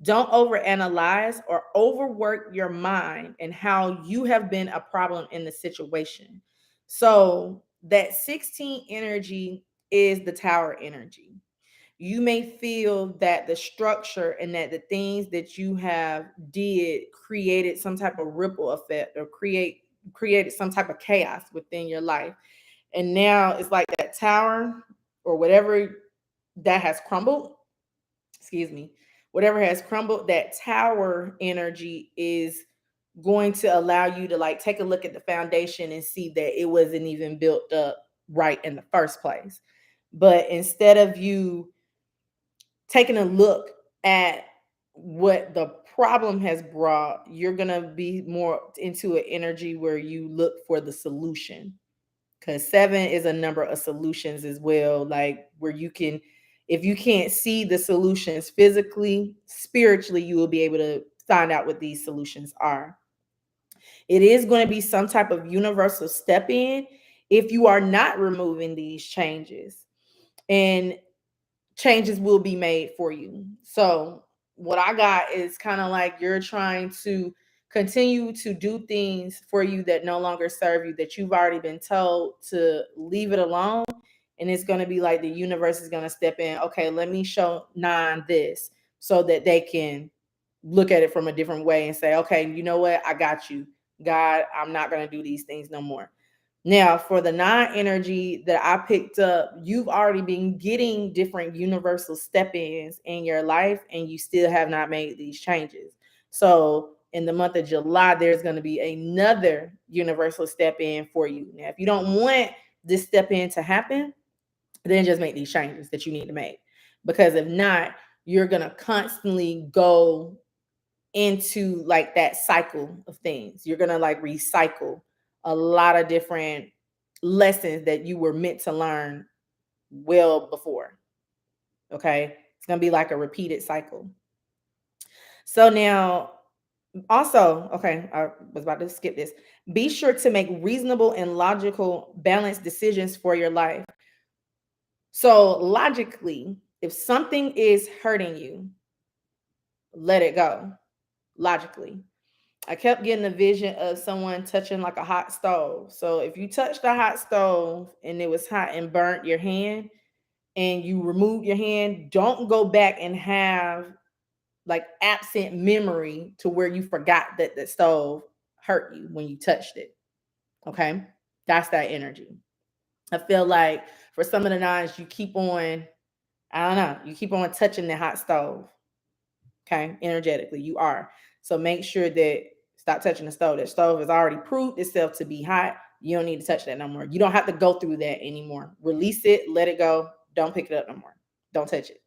Speaker 1: Don't overanalyze or overwork your mind and how you have been a problem in the situation. So that 16 energy is the tower energy. You may feel that the structure and that the things that you have did created some type of ripple effect, or created some type of chaos within your life. And now it's like that tower or whatever that has crumbled, excuse me, whatever has crumbled, that tower energy is going to allow you to like take a look at the foundation and see that it wasn't even built up right in the first place. But instead of you taking a look at what the problem has brought, you're going to be more into an energy where you look for the solution, because seven is a number of solutions as well, like where you can, if you can't see the solutions physically, spiritually you will be able to find out what these solutions are. It is going to be some type of universal step in if you are not removing these changes, and changes will be made for you. So what I got is kind of like you're trying to continue to do things for you that no longer serve you, that you've already been told to leave it alone. And it's going to be like the universe is going to step in. Okay, let me show nine this, so that they can look at it from a different way and say, okay, you know what? I got you. God, I'm not going to do these things no more. Now, for the nine energy that I picked up, you've already been getting different universal step ins in your life, and you still have not made these changes. So, in the month of July, there's going to be another universal step in for you. Now, if you don't want this step in to happen, then just make these changes that you need to make. Because if not, you're going to constantly go into like that cycle of things. You're going to like recycle a lot of different lessons that you were meant to learn well before. Okay. It's going to be like a repeated cycle. So now, also, okay, I was about to skip this. Be sure to make reasonable and logical, balanced decisions for your life. So, logically, if something is hurting you, let it go. Logically, I kept getting a vision of someone touching like a hot stove. So if you touched a hot stove and it was hot and burnt your hand, and you remove your hand, don't go back and have like absent memory to where you forgot that the stove hurt you when you touched it. Okay. That's that energy. I feel like for some of the nines, you keep on, I don't know, you keep on touching the hot stove. Okay, energetically, you are. So make sure that stop touching the stove. That stove has already proved itself to be hot. You don't need to touch that no more. You don't have to go through that anymore. Release it, let it go. Don't pick it up no more. Don't touch it.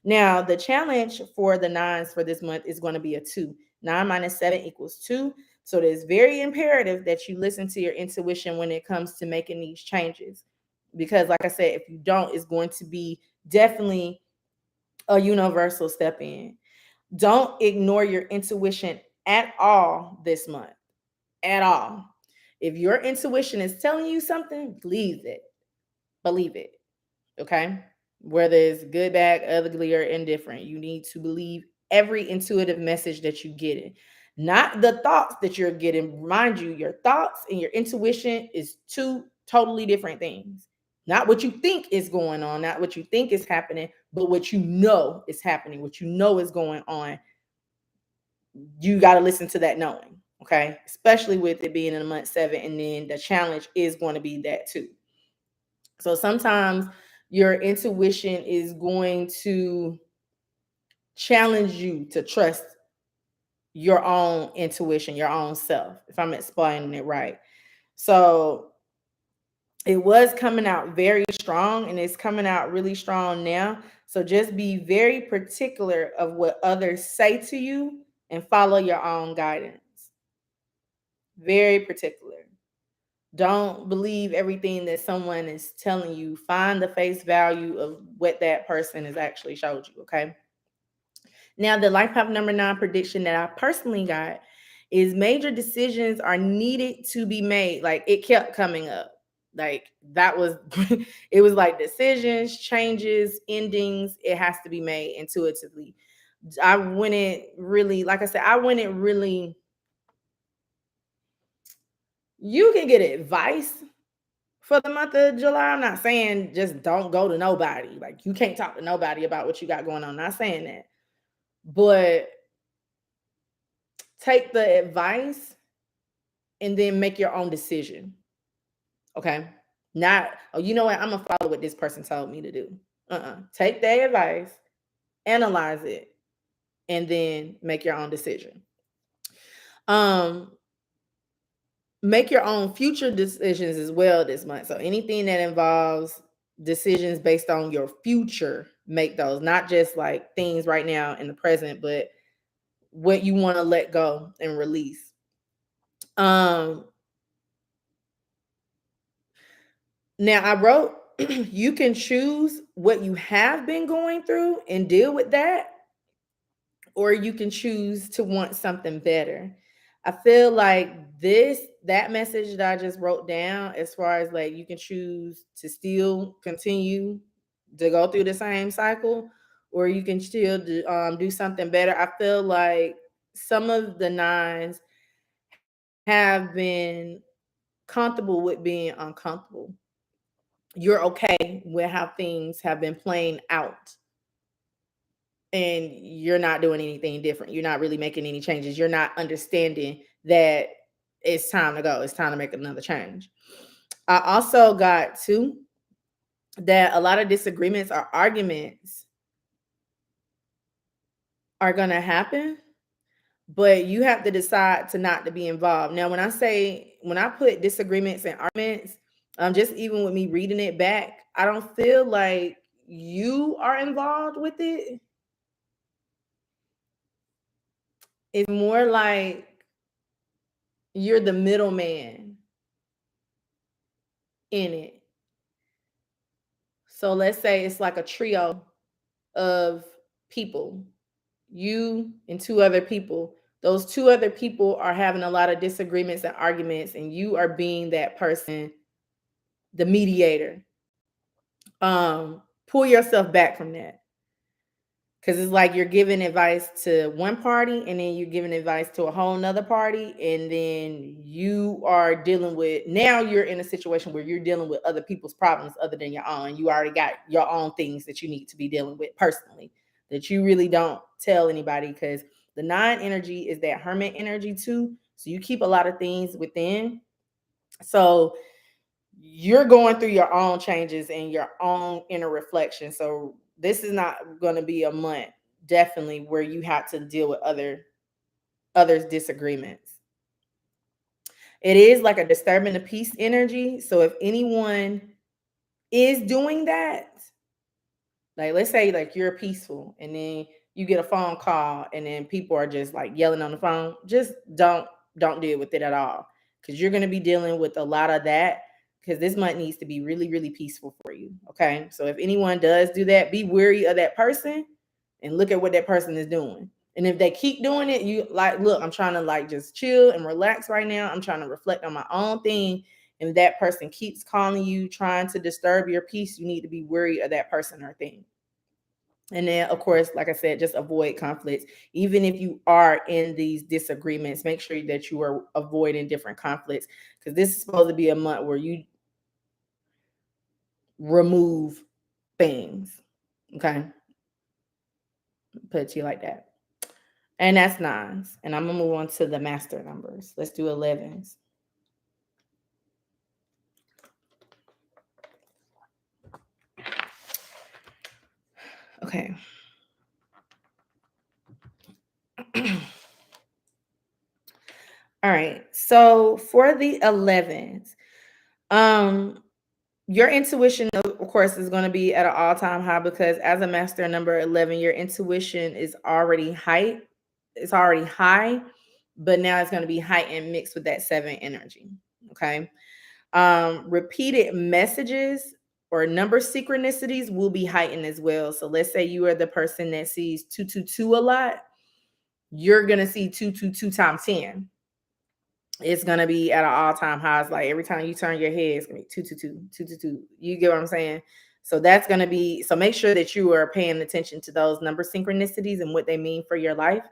Speaker 1: Now, the challenge for the nines for this month is going to be a 2. 9 minus 7 equals 2. So it is very imperative that you listen to your intuition when it comes to making these changes. Because, like I said, if you don't, it's going to be definitely a universal step in. Don't ignore your intuition at all this month. At all. If your intuition is telling you something, believe it. Believe it. Okay? Whether it's good, bad, ugly, or indifferent, you need to believe every intuitive message that you get in. Not the thoughts that you're getting. Remind you, your thoughts and your intuition is two totally different things. Not what you think is going on, not what you think is happening, but what you know is happening, what you know is going on. You got to listen to that knowing, okay? Especially with it being in a month 7, and then the challenge is going to be that too. So sometimes your intuition is going to challenge you to trust your own intuition, your own self, if I'm explaining it right. So it was coming out very strong, and it's coming out really strong now. So just be very particular of what others say to you and follow your own guidance. Very particular. Don't believe everything that someone is telling you. Find the face value of what that person has actually showed you, okay? Now, the life path number 9 prediction that I personally got is major decisions are needed to be made. Like, it kept coming up. Like, that was, it was like decisions, changes, endings. It has to be made intuitively. I wouldn't really, like I said, I wouldn't really, you can get advice for the month of July. I'm not saying just don't go to nobody. Like, you can't talk to nobody about what you got going on. I'm not saying that. But take the advice and then make your own decision. Okay? Not, oh, you know what? I'm gonna follow what this person told me to do. Take their advice, analyze it, and then make your own decision. Um, make your own future decisions as well this month. So anything that involves decisions based on your future, make those, not just like things right now in the present, but what you want to let go and release. Now I wrote, you can choose what you have been going through and deal with that, or you can choose to want something better. I feel like that message that I just wrote down, as far as like you can choose to still continue to go through the same cycle, or you can still do something better. I feel like some of the nines have been comfortable with being uncomfortable. You're okay with how things have been playing out, and you're not doing anything different. You're not really making any changes. You're not understanding that it's time to go. It's time to make another change. I also got too that a lot of disagreements or arguments are going to happen, but you have to decide to not to be involved. Now, when I put disagreements and arguments, just even with me reading it back, I don't feel like you are involved with it. It's more like you're the middleman in it. So let's say it's like a trio of people, you and 2 other people. Those 2 other people are having a lot of disagreements and arguments, and you are being that person, the mediator. Pull yourself back from that. Because it's like you're giving advice to one party, and then you're giving advice to a whole nother party, and then you are dealing with, now you're in a situation where you're dealing with other people's problems other than your own. You already got your own things that you need to be dealing with personally that you really don't tell anybody, because the 9 energy is that hermit energy too. So you keep a lot of things within. So you're going through your own changes and your own inner reflection. So this is not going to be a month, definitely, where you have to deal with others' disagreements. It is like a disturbing the peace energy. So if anyone is doing that, like let's say like you're peaceful and then you get a phone call and then people are just like yelling on the phone, just don't deal with it at all. Because you're gonna be dealing with a lot of that because this month needs to be really, really peaceful for you. Okay. So if anyone does do that, be wary of that person and look at what that person is doing. And if they keep doing it, you like, look, I'm trying to like just chill and relax right now. I'm trying to reflect on my own thing. And that person keeps calling you, trying to disturb your peace, you need to be wary of that person or thing. And then, of course, like I said, just avoid conflicts. Even if you are in these disagreements, make sure that you are avoiding different conflicts because this is supposed to be a month where you remove things. Okay. Put it to you like that. And that's nines. And I'm going to move on to the master numbers. Let's do 11s. Okay. All right. So for the 11s, your intuition, of course, is going to be at an all-time high because as a master number 11, your intuition is already high. It's already high, but now it's going to be heightened mixed with that 7 energy. Okay. Repeated messages or number synchronicities will be heightened as well. So let's say you are the person that sees 222 a lot. You're going to see 222 times 10. It's gonna be at an all-time highs. Like every time you turn your head, it's gonna be 222, 222. You get what I'm saying? So that's gonna be, so make sure that you are paying attention to those number synchronicities and what they mean for your life.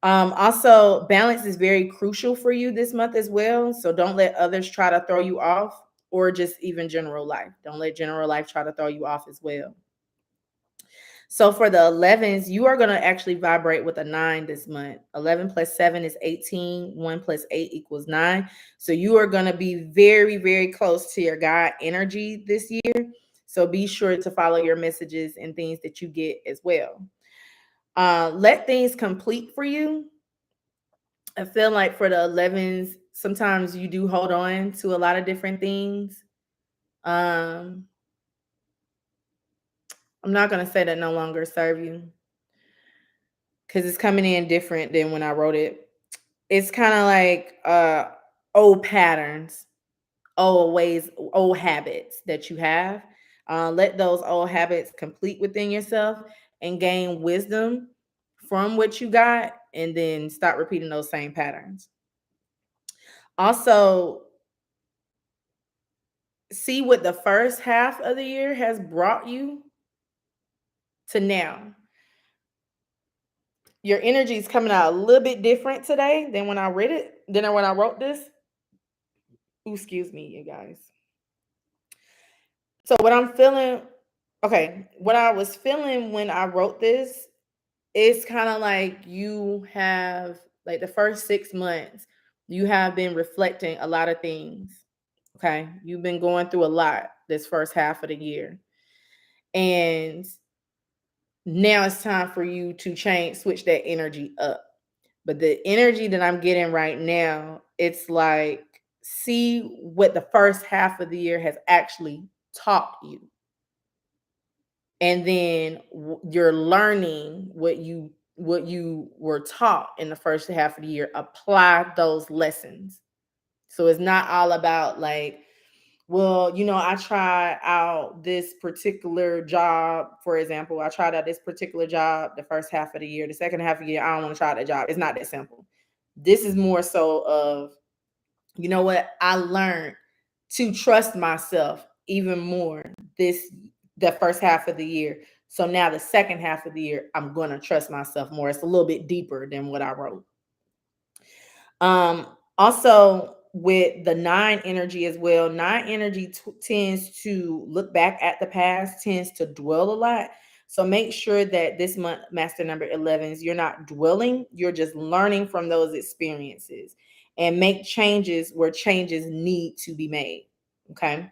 Speaker 1: Also, balance is very crucial for you this month as well. So don't let others try to throw you off, or just even general life. Don't let general life try to throw you off as well. So for the 11s, you are going to actually vibrate with a 9 this month. 11 plus 7 is 18. 1 plus 8 equals 9. So you are going to be very, very close to your God energy this year. So be sure to follow your messages and things that you get as well. Let things complete for you. I feel like for the 11s, sometimes you do hold on to a lot of different things. I'm not going to say that no longer serve you, because it's coming in different than when I wrote it. It's kind of like old patterns, old ways, old habits that you have. Let those old habits complete within yourself and gain wisdom from what you got, and then stop repeating those same patterns. Also, see what the first half of the year has brought you to now. Your energy is coming out a little bit different today than when I read it, than when I wrote this. Ooh, excuse me, you guys. So what I'm feeling, okay, what I was feeling when I wrote this, it's kind of like you have, like the first 6 months, you have been reflecting a lot of things. Okay. You've been going through a lot this first half of the year. And now it's time for you to switch that energy up. But the energy that I'm getting right now, it's like, see what the first half of the year has actually taught you. And then you're learning what you were taught in the first half of the year. Apply those lessons. So it's not all about like, well, I tried out this particular job. For example, I tried out this particular job the first half of the year. The second half of the year, I don't want to try that job. It's not that simple. This is more so of, you know what? I learned to trust myself even more the first half of the year. So now the second half of the year, I'm going to trust myself more. It's a little bit deeper than what I wrote. Also with the 9 energy as well, 9 energy tends to look back at the past, tends to dwell a lot. So make sure that this month, master number 11s, you're not dwelling, you're just learning from those experiences, and make changes where changes need to be made. Okay.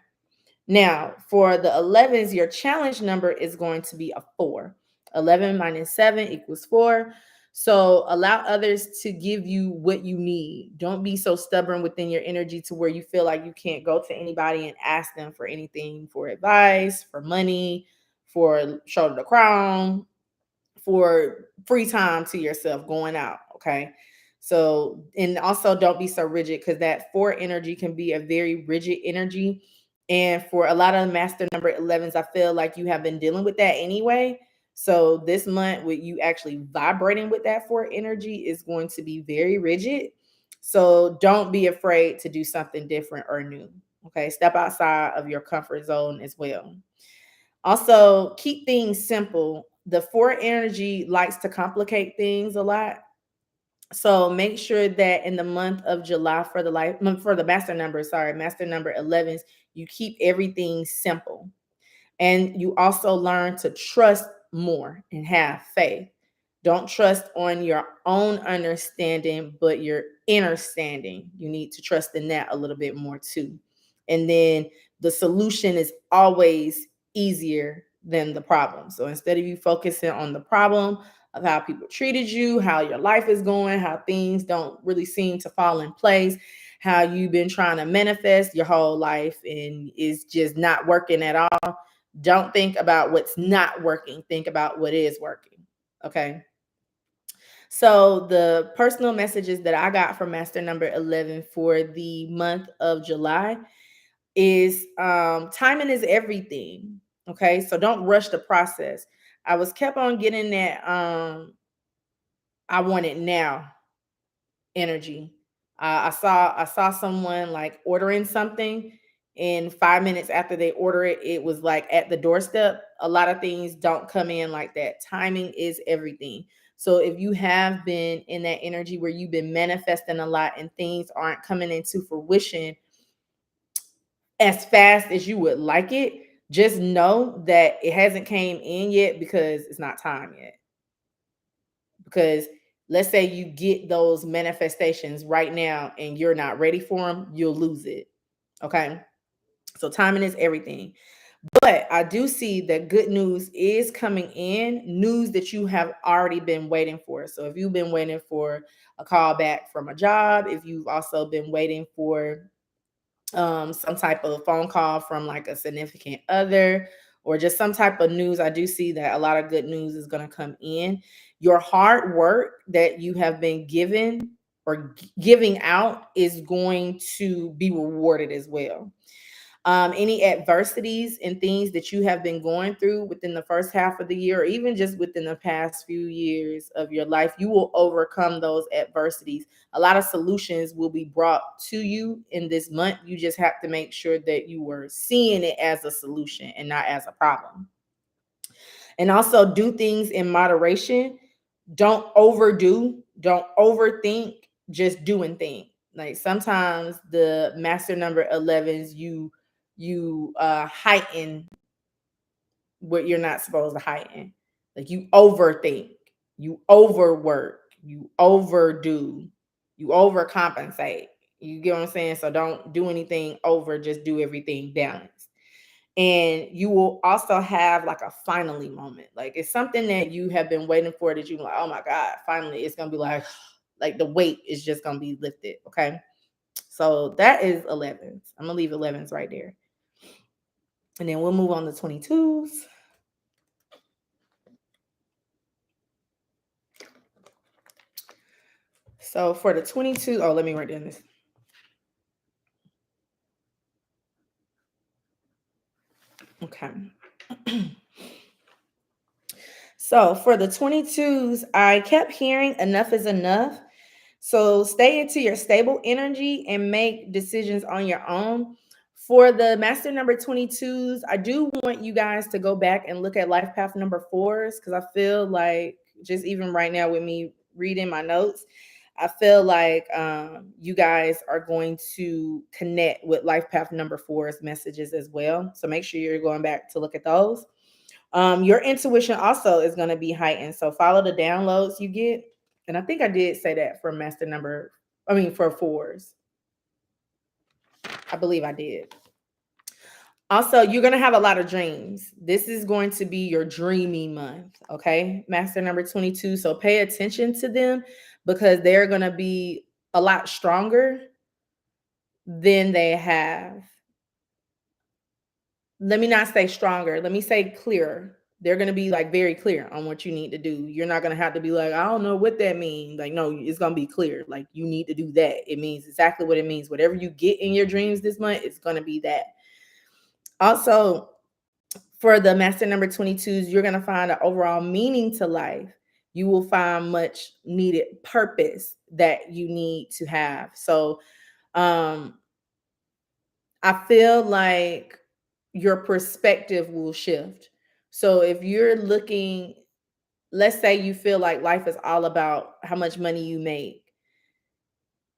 Speaker 1: Now, for the 11s, your challenge number is going to be a 4. 11 minus 7 equals 4. So allow others to give you what you need. Don't be so stubborn within your energy to where you feel like you can't go to anybody and ask them for anything, for advice, for money, for shoulder to crown, for free time to yourself going out. Okay. So, and also don't be so rigid, because that four energy can be a very rigid energy. And for a lot of master number 11s, I feel like you have been dealing with that anyway. So this month, with you actually vibrating with that four energy, is going to be very rigid. So don't be afraid to do something different or new. Okay. Step outside of your comfort zone as well. Also, keep things simple. The four energy likes to complicate things a lot. So make sure that in the month of July, for the for the master number, master number 11s, you keep everything simple. And you also learn to trust more and have faith. Don't trust on your own understanding, but your inner standing. You need to trust in that a little bit more too. And then the solution is always easier than the problem. So instead of you focusing on the problem of how people treated you, how your life is going, how things don't really seem to fall in place, how you've been trying to manifest your whole life and it's just not working at all, don't think about what's not working. Think about what is working. Okay. So the personal messages that I got from master number 11 for the month of July is timing is everything. Okay. So don't rush the process. I was kept on getting that I want it now energy. I saw someone like ordering something, and 5 minutes after they order it, it was like at the doorstep. A lot of things don't come in like that. Timing is everything. So if you have been in that energy where you've been manifesting a lot and things aren't coming into fruition as fast as you would like it, just know that it hasn't came in yet because it's not time yet. Because let's say you get those manifestations right now and you're not ready for them, you'll lose it. Okay. So timing is everything. But I do see that good news is coming in, news that you have already been waiting for. So if you've been waiting for a call back from a job, if you've also been waiting for some type of phone call from like a significant other, or just some type of news, I do see that a lot of good news is going to come in. Your hard work that you have been given or giving out is going to be rewarded as well. Any adversities and things that you have been going through within the first half of the year, or even just within the past few years of your life, you will overcome those adversities. A lot of solutions will be brought to you in this month. You just have to make sure that you are seeing it as a solution and not as a problem. And also do things in moderation. Don't overdo, don't overthink, just doing things. Like sometimes the master number 11s, you heighten what you're not supposed to heighten. Like you overthink, you overwork, you overdo, you overcompensate. You get what I'm saying? So don't do anything over, just do everything balanced. And you will also have like a finally moment. Like it's something that you have been waiting for, that you're like, oh my God, finally it's gonna be like the weight is just gonna be lifted. Okay. So that is 11s. I'm gonna leave 11s right there. And then we'll move on to 22s. So for the 22, oh, let me write down this. Okay. So for the 22s, I kept hearing enough is enough. So stay into your stable energy and make decisions on your own. For the master number 22s, I do want you guys to go back and look at life path number 4s, because I feel like just even right now with me reading my notes, I feel like you guys are going to connect with life path number 4's messages as well. So make sure you're going back to look at those. Your intuition also is going to be heightened. So follow the downloads you get. And I think I did say that for master number, for 4s. I believe I did. Also, you're going to have a lot of dreams. This is going to be your dreamy month, okay? Master number 22. So pay attention to them because they're going to be a lot stronger than they have. Let me not say stronger. Let me say clearer. They're going to be like very clear on what you need to do. You're not going to have to be like, I don't know what that means. Like, no, it's going to be clear. Like, you need to do that. It means exactly what it means. Whatever you get in your dreams this month, it's going to be that. Also, for the master number 22s, you're going to find an overall meaning to life. You will find much needed purpose that you need to have. So, I feel like your perspective will shift. So if you're looking, let's say you feel like life is all about how much money you make,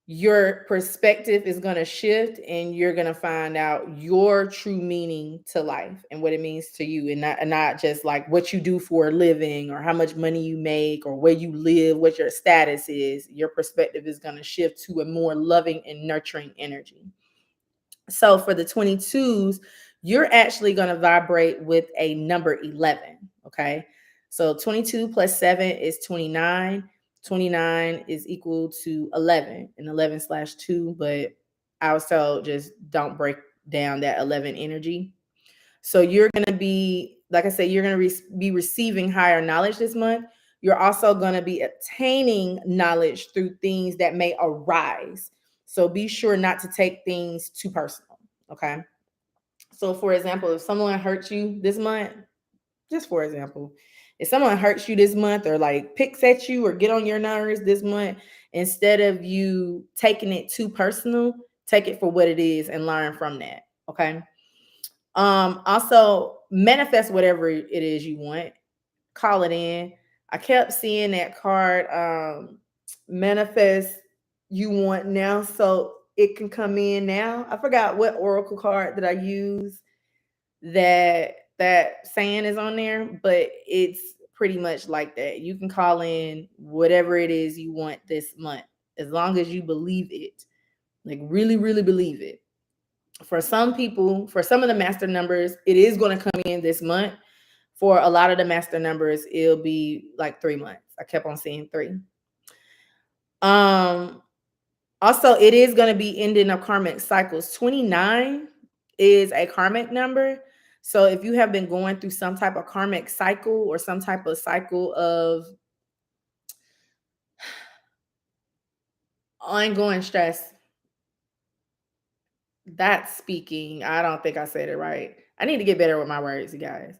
Speaker 1: your perspective is going to shift and you're going to find out your true meaning to life and what it means to you, and not just like what you do for a living or how much money you make or where you live, what your status is. Your perspective is going to shift to a more loving and nurturing energy. So for the 22s, you're actually going to vibrate with a number 11. Okay. So 22 plus 7 is 29. 29 is equal to 11 and 11 slash 2. But I was told just don't break down that 11 energy. So you're going to be, like I said, you're going to be receiving higher knowledge this month. You're also going to be attaining knowledge through things that may arise. So be sure not to take things too personal. Okay. So, for example, if someone hurts you this month, just for example, if someone hurts you this month or like picks at you or get on your nerves this month, instead of you taking it too personal, take it for what it is and learn from that. Okay. Also manifest whatever it is you want, call it in. I kept seeing that card, manifest you want now so it can come in now. I forgot what oracle card that I use that saying is on there, but it's pretty much like that. You can call in whatever it is you want this month as long as you believe it, like really really believe it. For some people, for some of the master numbers, it is going to come in this month. For a lot of the master numbers, it'll be like 3 months. I kept on seeing 3. Um, Also, it is going to be ending of karmic cycles. 29 is a karmic number. So if you have been going through some type of karmic cycle or some type of cycle of ongoing stress, that's speaking. I don't think I said it right. I need to get better with my words, you guys.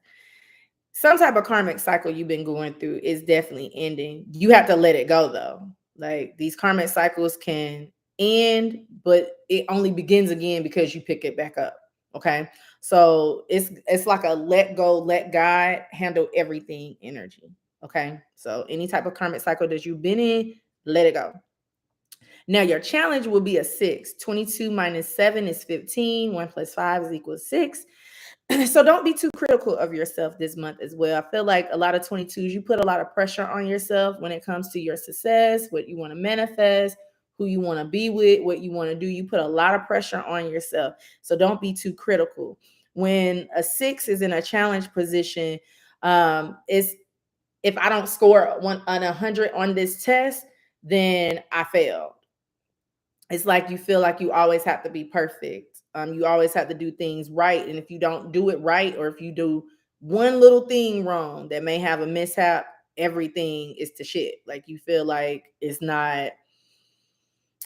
Speaker 1: Some type of karmic cycle you've been going through is definitely ending. You have to let it go though. Like these karmic cycles can end, but it only begins again because you pick it back up. Okay. So it's like a let go, let God handle everything energy. Okay. So any type of karmic cycle that you've been in, let it go. Now your challenge will be a 6. 22 minus 7 is 15. 1 plus 5 is equal to 6. So don't be too critical of yourself this month as well. I feel like a lot of 22s, you put a lot of pressure on yourself when it comes to your success, what you want to manifest, who you want to be with, what you want to do. You put a lot of pressure on yourself. So don't be too critical. When a 6 is in a challenge position, it's if I don't score on 100 on this test, then I failed. It's like you feel like you always have to be perfect. You always have to do things right. And if you don't do it right, or if you do one little thing wrong that may have a mishap, everything is to shit. Like you feel like it's not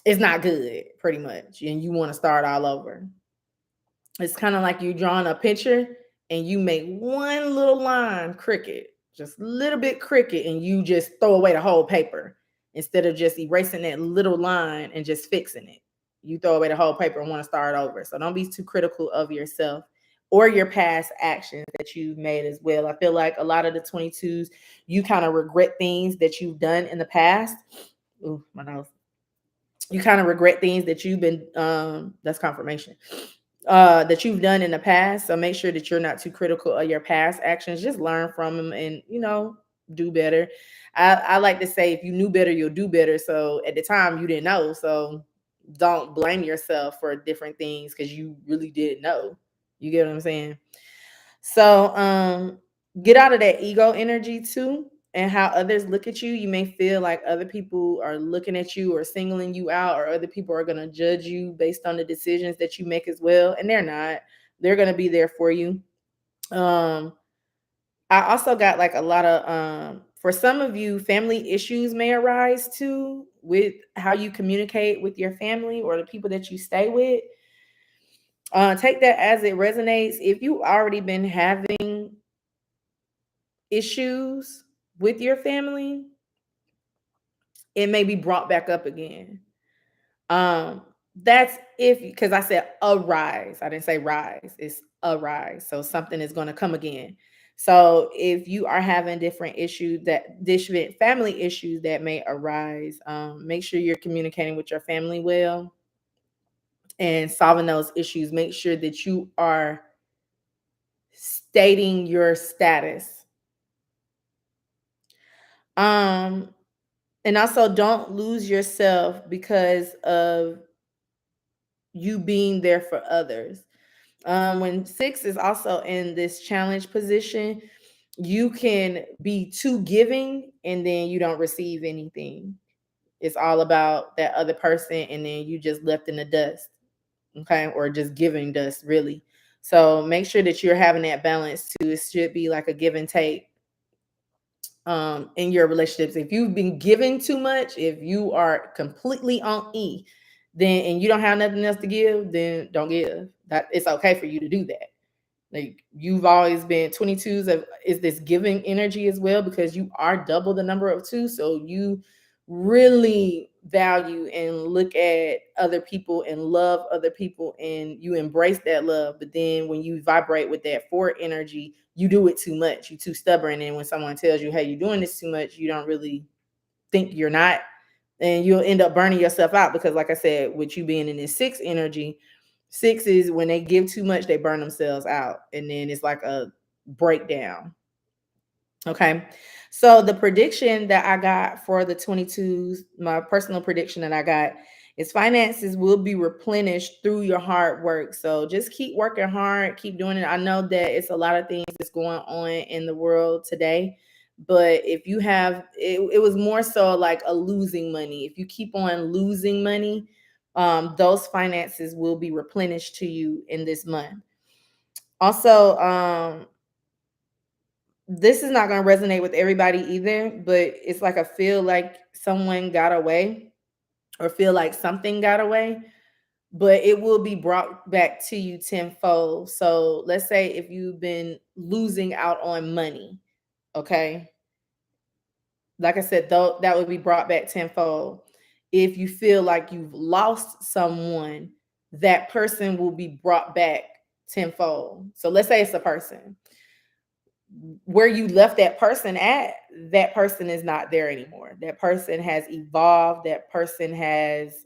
Speaker 1: good, pretty much. And you want to start all over. It's kind of like you drawing a picture and you make one little line crooked, just a little bit crooked, and you just throw away the whole paper instead of just erasing that little line and just fixing it. You throw away the whole paper and want to start over. So don't be too critical of yourself or your past actions that you've made as well. I feel like a lot of the 22s, you kind of regret things that you've done in the past. Ooh, my nose. You kind of regret things that you've been, that's confirmation, that you've done in the past. So make sure that you're not too critical of your past actions. Just learn from them and, do better. I like to say, if you knew better, you'll do better. So at the time you didn't know. So don't blame yourself for different things because you really didn't know. You get what I'm saying? So get out of that ego energy too, and how others look at you. You may feel like other people are looking at you or singling you out, or other people are going to judge you based on the decisions that you make as well, and they're not. They're going to be there for you. um I also got like a lot of for some of you, family issues may arise too with how you communicate with your family or the people that you stay with. Take that as it resonates. If you already been having issues with your family, it may be brought back up again. Um, that's if, because I said arise, I didn't say rise. It's arise. So something is going to come again. So if you are having different family issues that may arise, make sure you're communicating with your family well and solving those issues. Make sure that you are stating your status. Um, and also don't lose yourself because of you being there for others. When six is also in this challenge position, you can be too giving and then you don't receive anything. It's all about that other person and then you just left in the dust, okay? Or just giving dust, really. So make sure that you're having that balance too. It should be like a give and take in your relationships. If you've been giving too much, if you are completely on E, then and you don't have nothing else to give, then don't give. That it's okay for you to do that. Like you've always been 22s is this giving energy as well because you are double the number of two. So you really value and look at other people and love other people and you embrace that love. But then when you vibrate with that four energy, you do it too much. You're too stubborn. And when someone tells you, hey, you're doing this too much, you don't really think you're not. And you'll end up burning yourself out because, like I said, with you being in this six energy, six is when they give too much, they burn themselves out. And then it's like a breakdown. Okay. So the prediction that I got for the 22s, my personal prediction that I got is finances will be replenished through your hard work. So just keep working hard, keep doing it. I know that it's a lot of things that's going on in the world today, but if you have it was more so like a losing money. If you keep on losing money, those finances will be replenished to you in this month. Also, this is not going to resonate with everybody either, but it's like I feel like someone got away or feel like something got away, but it will be brought back to you tenfold. So let's say if you've been losing out on money, okay? Like I said, though, that would be brought back tenfold. If you feel like you've lost someone, that person will be brought back tenfold. So let's say it's a person where you left that person at, that person is not there anymore. That person has evolved. That person has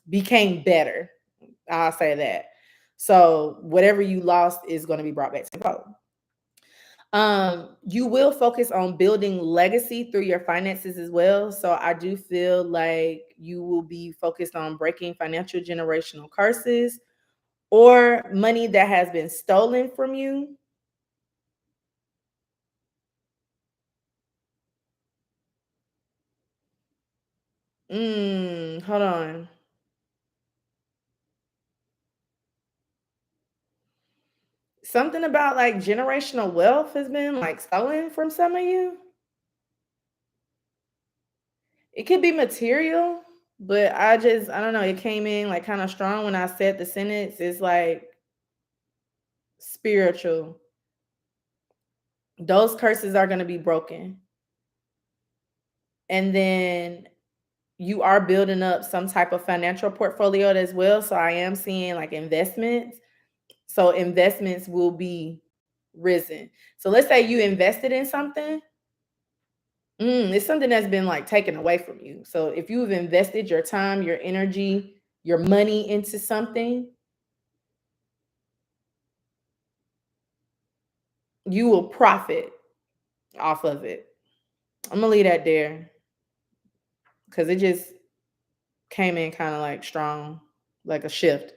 Speaker 1: became better. I'll say that. So whatever you lost is going to be brought back to you. You will focus on building legacy through your finances as well. So I do feel like you will be focused on breaking financial generational curses or money that has been stolen from you. Hold on. Something about like generational wealth has been like stolen from some of you. It could be material, but I don't know. It came in like kind of strong when I said the sentence. It's like spiritual. Those curses are going to be broken. And then you are building up some type of financial portfolio as well. So I am seeing like investments. So investments will be risen. So let's say you invested in something. It's something that's been like taken away from you. So if you've invested your time, your energy, your money into something, you will profit off of it. I'm gonna leave that there because it just came in kind of like strong, like a shift.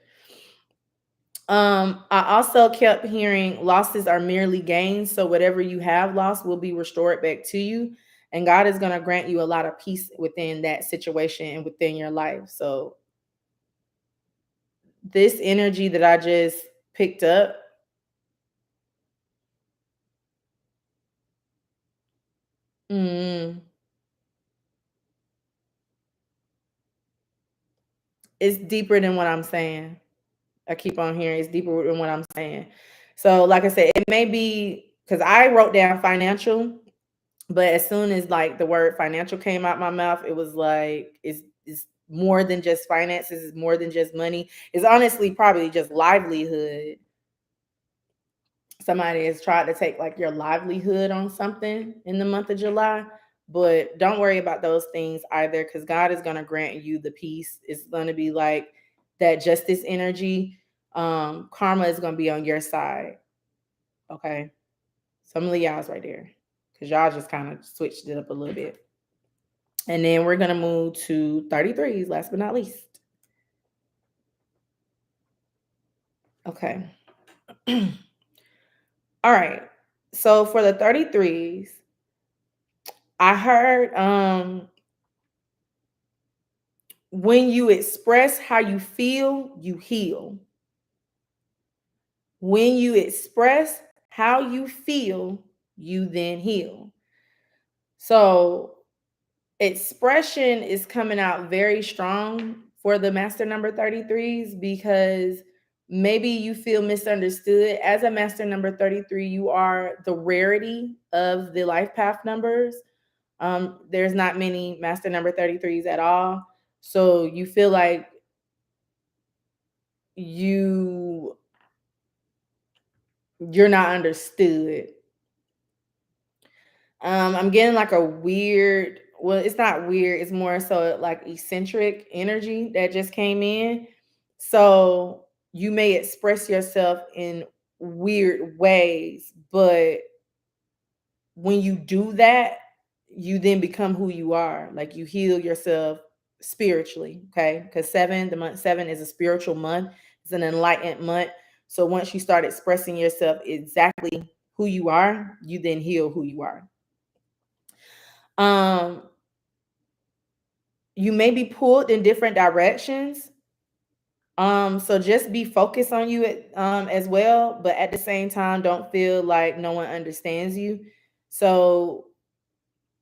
Speaker 1: I also kept hearing losses are merely gains. So whatever you have lost will be restored back to you. And God is going to grant you a lot of peace within that situation and within your life. So this energy that I just picked up, mm, it's deeper than what I'm saying. I keep on hearing it's deeper than what I'm saying. So, like I said, it may be because I wrote down financial, but as soon as like the word financial came out my mouth, it was like it's more than just finances, it's more than just money. It's honestly probably just livelihood. Somebody has tried to take like your livelihood on something in the month of July, but don't worry about those things either because God is going to grant you the peace. It's going to be like that justice energy. Karma is going to be on your side. Okay. Some Leos right there because y'all just kind of switched it up a little bit. And then we're going to move to 33s, last but not least. Okay. All right. So for the 33s, I heard when you express how you feel, you heal. When you express how you feel, you then heal. So expression is coming out very strong for the master number 33s because maybe you feel misunderstood. As a master number 33, you are the rarity of the life path numbers. There's not many master number 33s at all. So you feel like you you're not understood. I'm getting like a weird, well, it's not weird, it's more so like eccentric energy that just came in. So you may express yourself in weird ways, but when you do that, you then become who you are. Like you heal yourself spiritually, okay? Because the month seven is a spiritual month, it's an enlightened month. So once you start expressing yourself exactly who you are, you then heal who you are. Um, you may be pulled in different directions. So just be focused on you as well, but at the same time, don't feel like no one understands you. So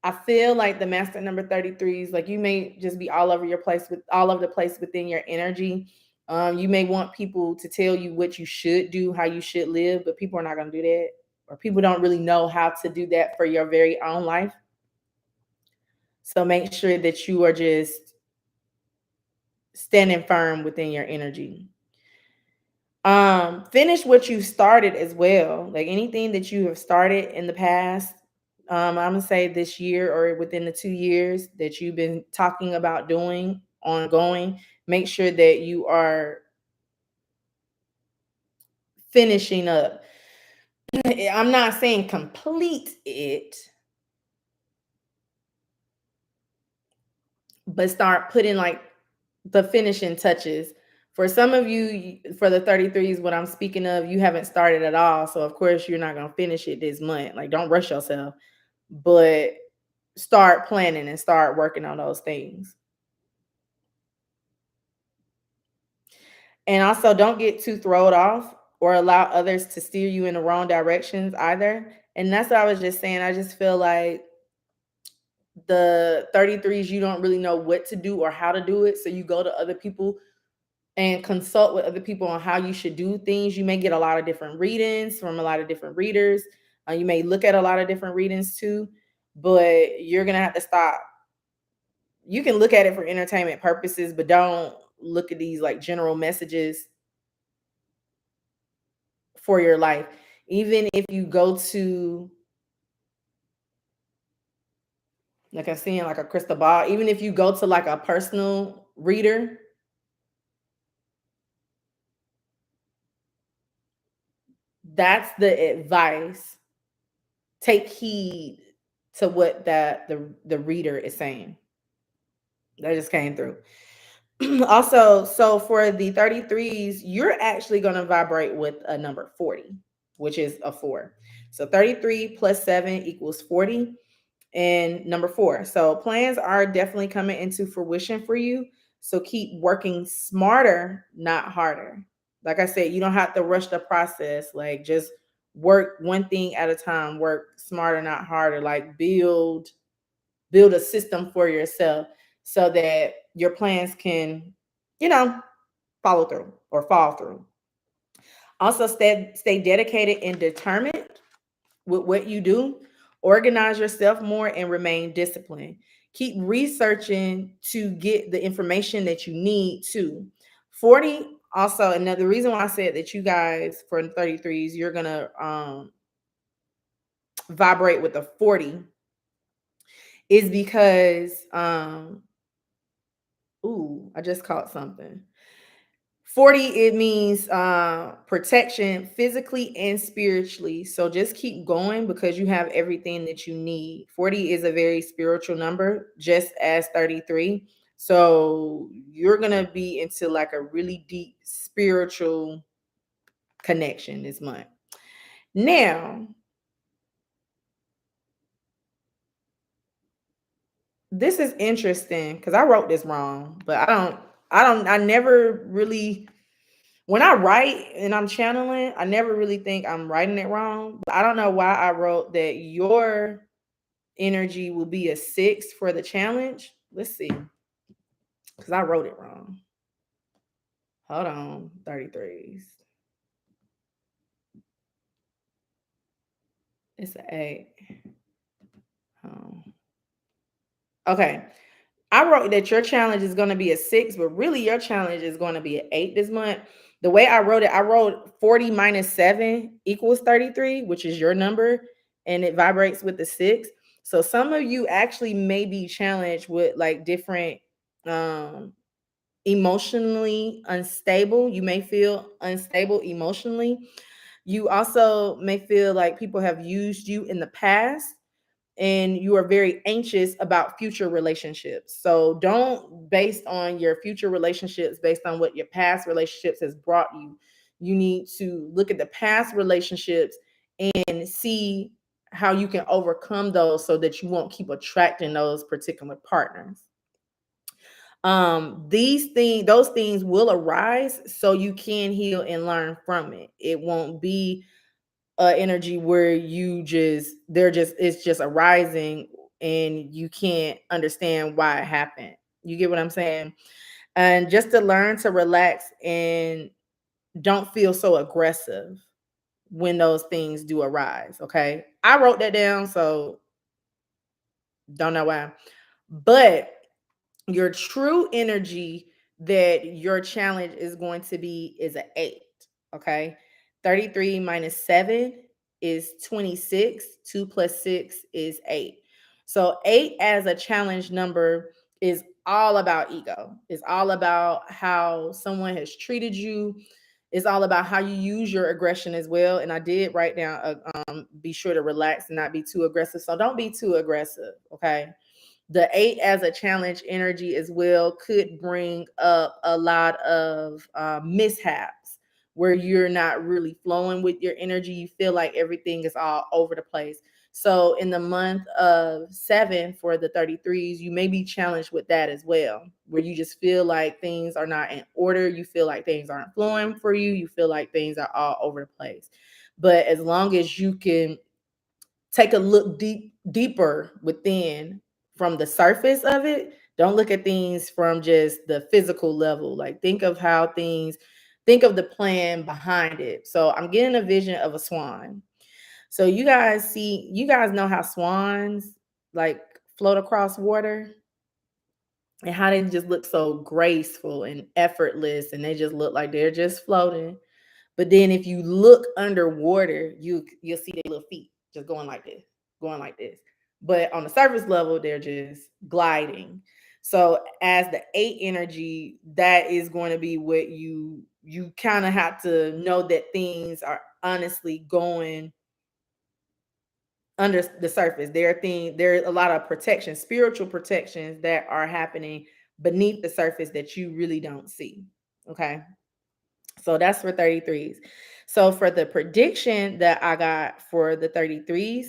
Speaker 1: I feel like the master number 33s, like you may just be all over the place within your energy. You may want people to tell you what you should do, how you should live, but people are not going to do that, or people don't really know how to do that for your very own life. So make sure that you are just standing firm within your energy. Finish what you started as well. Like anything that you have started in the past, I'm gonna say this year or within the 2 years that you've been talking about doing ongoing, make sure that you are finishing up. I'm not saying complete it, but start putting like the finishing touches. For some of you, for the 33s, what I'm speaking of, you haven't started at all. So of course you're not gonna finish it this month. Like don't rush yourself, but start planning and start working on those things. And also don't get too thrown off or allow others to steer you in the wrong directions either. And that's what I was just saying. I just feel like the 33s, you don't really know what to do or how to do it. So you go to other people and consult with other people on how you should do things. You may get a lot of different readings from a lot of different readers. You may look at a lot of different readings too, but you're going to have to stop. You can look at it for entertainment purposes, but don't look at these like general messages for your life. Even if you go to, like I'm seeing like a crystal ball, even if you go to like a personal reader, that's the advice. Take heed to what the reader is saying. That just came through. Also, so for the 33s, you're actually going to vibrate with a number 40, which is a 4. So 33 plus 7 equals 40 and number 4. So plans are definitely coming into fruition for you. So keep working smarter, not harder. Like I said, you don't have to rush the process. Like just work one thing at a time, work smarter, not harder. Like build a system for yourself so that your plans can, you know, follow through or fall through. Also, stay dedicated and determined with what you do. Organize yourself more and remain disciplined. Keep researching to get the information that you need to. 40 also, another reason why I said that you guys for the 33s, you're gonna vibrate with a 40 is because ooh, I just caught something. 40, it means protection physically and spiritually. So just keep going because you have everything that you need. 40 is a very spiritual number, just as 33. So you're going to be into like a really deep spiritual connection this month. Now, this is interesting because I wrote this wrong, but I never really, when I write and I'm channeling, I never really think I'm writing it wrong. But I don't know why I wrote that your energy will be a 6 for the challenge. Let's see, because I wrote it wrong. Hold on, 33s. It's an 8. Okay. I wrote that your challenge is going to be a 6, but really your challenge is going to be an 8 this month. The way I wrote it, I wrote 40 minus 7 equals 33, which is your number, and it vibrates with the 6. So some of you actually may be challenged with like different um emotionally unstable. You may feel unstable emotionally. You also may feel like people have used you in the past and you are very anxious about future relationships. So don't based on your future relationships based on what your past relationships has brought you. You need to look at the past relationships and see how you can overcome those so that you won't keep attracting those particular partners. Those things will arise so you can heal and learn from it. It won't be energy where it's just arising and you can't understand why it happened. You get what I'm saying? And just to learn to relax and don't feel so aggressive when those things do arise. Okay, I wrote that down, so don't know why. But your true energy that your challenge is going to be is an 8. Okay. 33 minus 7 is 26. 2 plus 6 is 8. So 8 as a challenge number is all about ego. It's all about how someone has treated you. It's all about how you use your aggression as well. And I did write down, be sure to relax and not be too aggressive. So don't be too aggressive. Okay. The 8 as a challenge energy as well could bring up a lot of mishaps where you're not really flowing with your energy. You feel like everything is all over the place. So in the month of 7 for the 33s, you may be challenged with that as well, where you just feel like things are not in order. You feel like things aren't flowing for you. You feel like things are all over the place. But as long as you can take a look deeper within from the surface of it, don't look at things from just the physical level. Like think of the plan behind it. So I'm getting a vision of a swan. So you guys know how swans like float across water and how they just look so graceful and effortless and they just look like they're just floating. But then if you look underwater, you'll see their little feet just going like this, going like this. But on the surface level, they're just gliding. So as the 8 energy, that is going to be what you kind of have to know that things are honestly going under the surface. There are a lot of protection, spiritual protections that are happening beneath the surface that you really don't see. Okay. So that's for 33s. So for the prediction that I got for the 33s,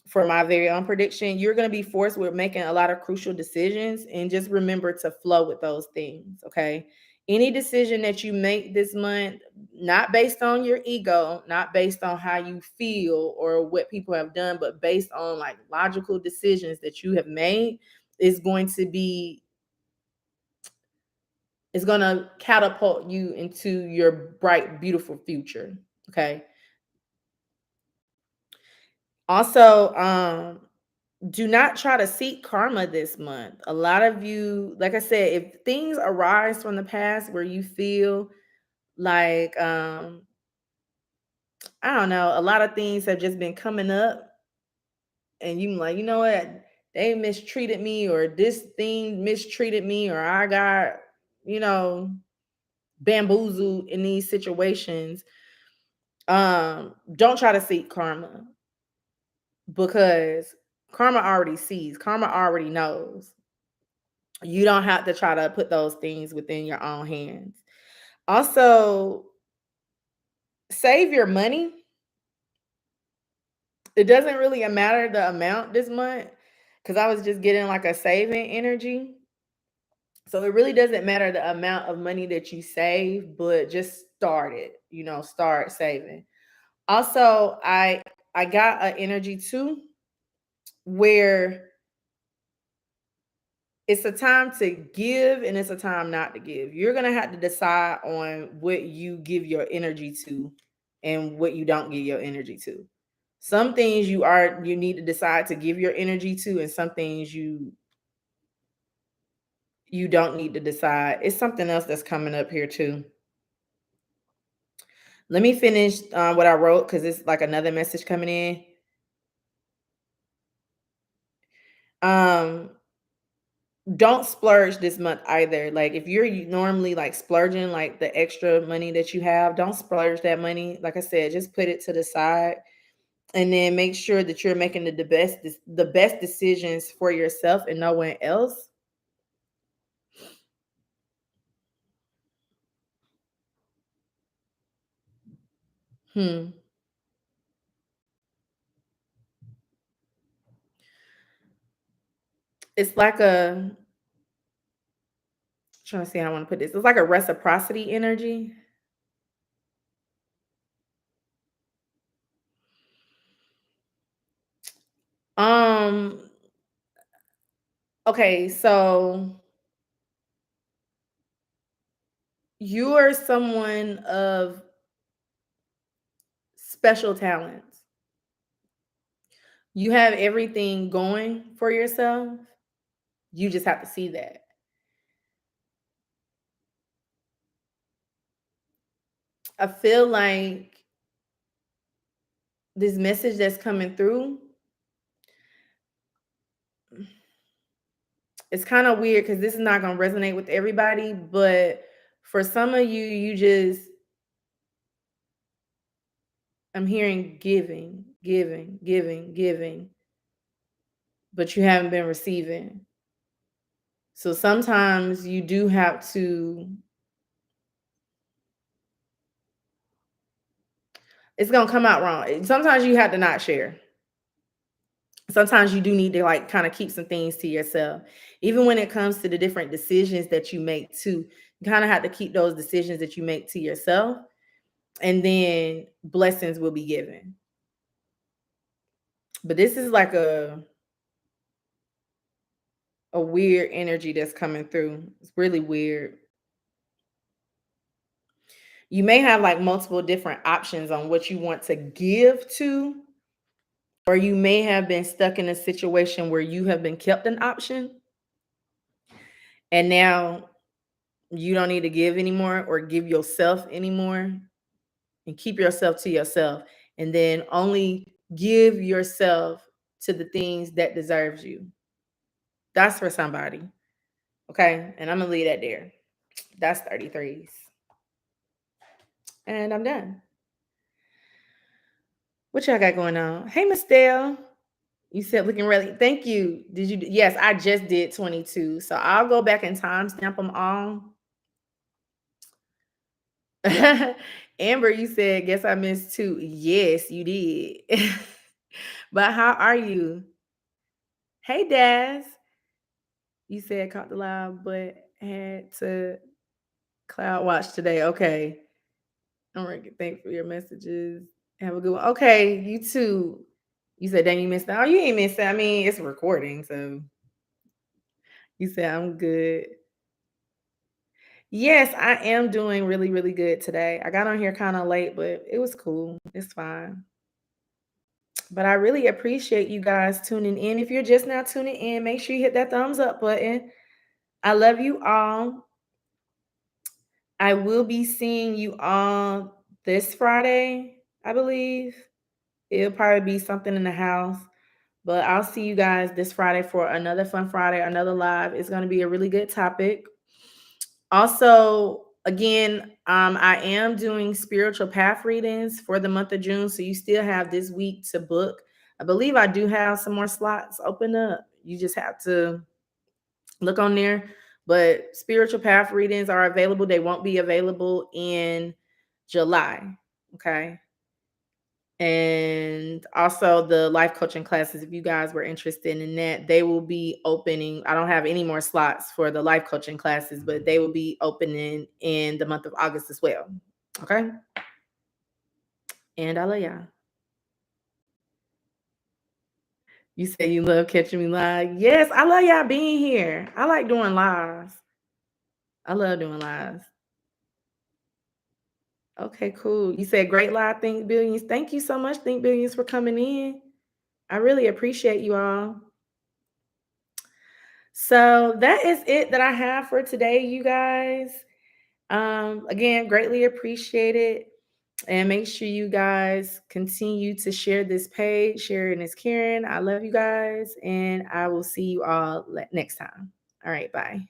Speaker 1: for my very own prediction, you're going to be forced with making a lot of crucial decisions, and just remember to flow with those things. Okay. Any decision that you make this month, not based on your ego, not based on how you feel or what people have done, but based on like logical decisions that you have made, is going to be, is going to catapult you into your bright, beautiful future. Okay. Also, do not try to seek karma this month. A lot of you, like I said, if things arise from the past where you feel like, I don't know, a lot of things have just been coming up, and you like, you know what, they mistreated me, or this thing mistreated me, or I got, you know, bamboozled in these situations. Don't try to seek karma, because karma already sees, karma already knows. You don't have to try to put those things within your own hands. Also, save your money. It doesn't really matter the amount this month, because I was just getting like a saving energy. So it really doesn't matter the amount of money that you save, but just start it, start saving. Also, I got an energy too, where it's a time to give and it's a time not to give. You're going to have to decide on what you give your energy to and what you don't give your energy to. Some things you need to decide to give your energy to, and some things you don't need to decide. It's something else that's coming up here too. Let me finish what I wrote, because it's like another message coming in. Um, don't splurge this month either. Like if you're normally like splurging like the extra money that you have, don't splurge that money. Like I said, just put it to the side, and then make sure that you're making the best decisions for yourself and no one else. Hmm. It's like trying to see how I want to put this. It's like a reciprocity energy. Um, okay, so you are someone of special talents. You have everything going for yourself. You just have to see that. I feel like this message that's coming through, it's kind of weird because this is not going to resonate with everybody, but for some of you, I'm hearing giving, giving, giving, giving, but you haven't been receiving. So sometimes you do have to, it's going to come out wrong. Sometimes you have to not share. Sometimes you do need to like kind of keep some things to yourself. Even when it comes to the different decisions that you make too, you kind of have to keep those decisions that you make to yourself, and then blessings will be given. But this is like a weird energy that's coming through. It's really weird. You may have like multiple different options on what you want to give to, or you may have been stuck in a situation where you have been kept an option, and now you don't need to give anymore or give yourself anymore, and keep yourself to yourself, and then only give yourself to the things that deserves you. That's for somebody. Okay. And I'm gonna leave that there. That's 33s. And I'm done. What y'all got going on? Hey, Miss Dale. You said looking really. Thank you. Did you? Yes, I just did 22. So I'll go back and timestamp them all. Amber, you said, guess I missed two. Yes, you did. But how are you? Hey, Daz. You said caught the live, but had to cloud watch today. Okay. All right. Thanks for your messages. Have a good one. Okay. You too. You said, dang, you missed out. Oh, you ain't missed out. I mean, it's recording. So you said, I'm good. Yes, I am doing really, really good today. I got on here kind of late, but it was cool. It's fine. But I really appreciate you guys tuning in. If you're just now tuning in, make sure you hit that thumbs up button. I love you all. I will be seeing you all this Friday, I believe. It'll probably be something in the house, but I'll see you guys this Friday for another fun Friday, another live. It's going to be a really good topic. Also, again, I am doing spiritual path readings for the month of June, so you still have this week to book. I believe I do have some more slots open up. You just have to look on there. But spiritual path readings are available. They won't be available in July. Okay. And also the life coaching classes, if you guys were interested in that, they will be opening. I don't have any more slots for the life coaching classes, but they will be opening in the month of August as well. Okay. And I love y'all. You say you love catching me live. Yes, I love y'all being here. I like doing lives. I love doing lives. Okay, cool. You said great live, Think Billions. Thank you so much, Think Billions, for coming in. I really appreciate you all. So that is it that I have for today, you guys. Again, greatly appreciate it. And make sure you guys continue to share this page. Sharing is caring. I love you guys. And I will see you all next time. All right. Bye.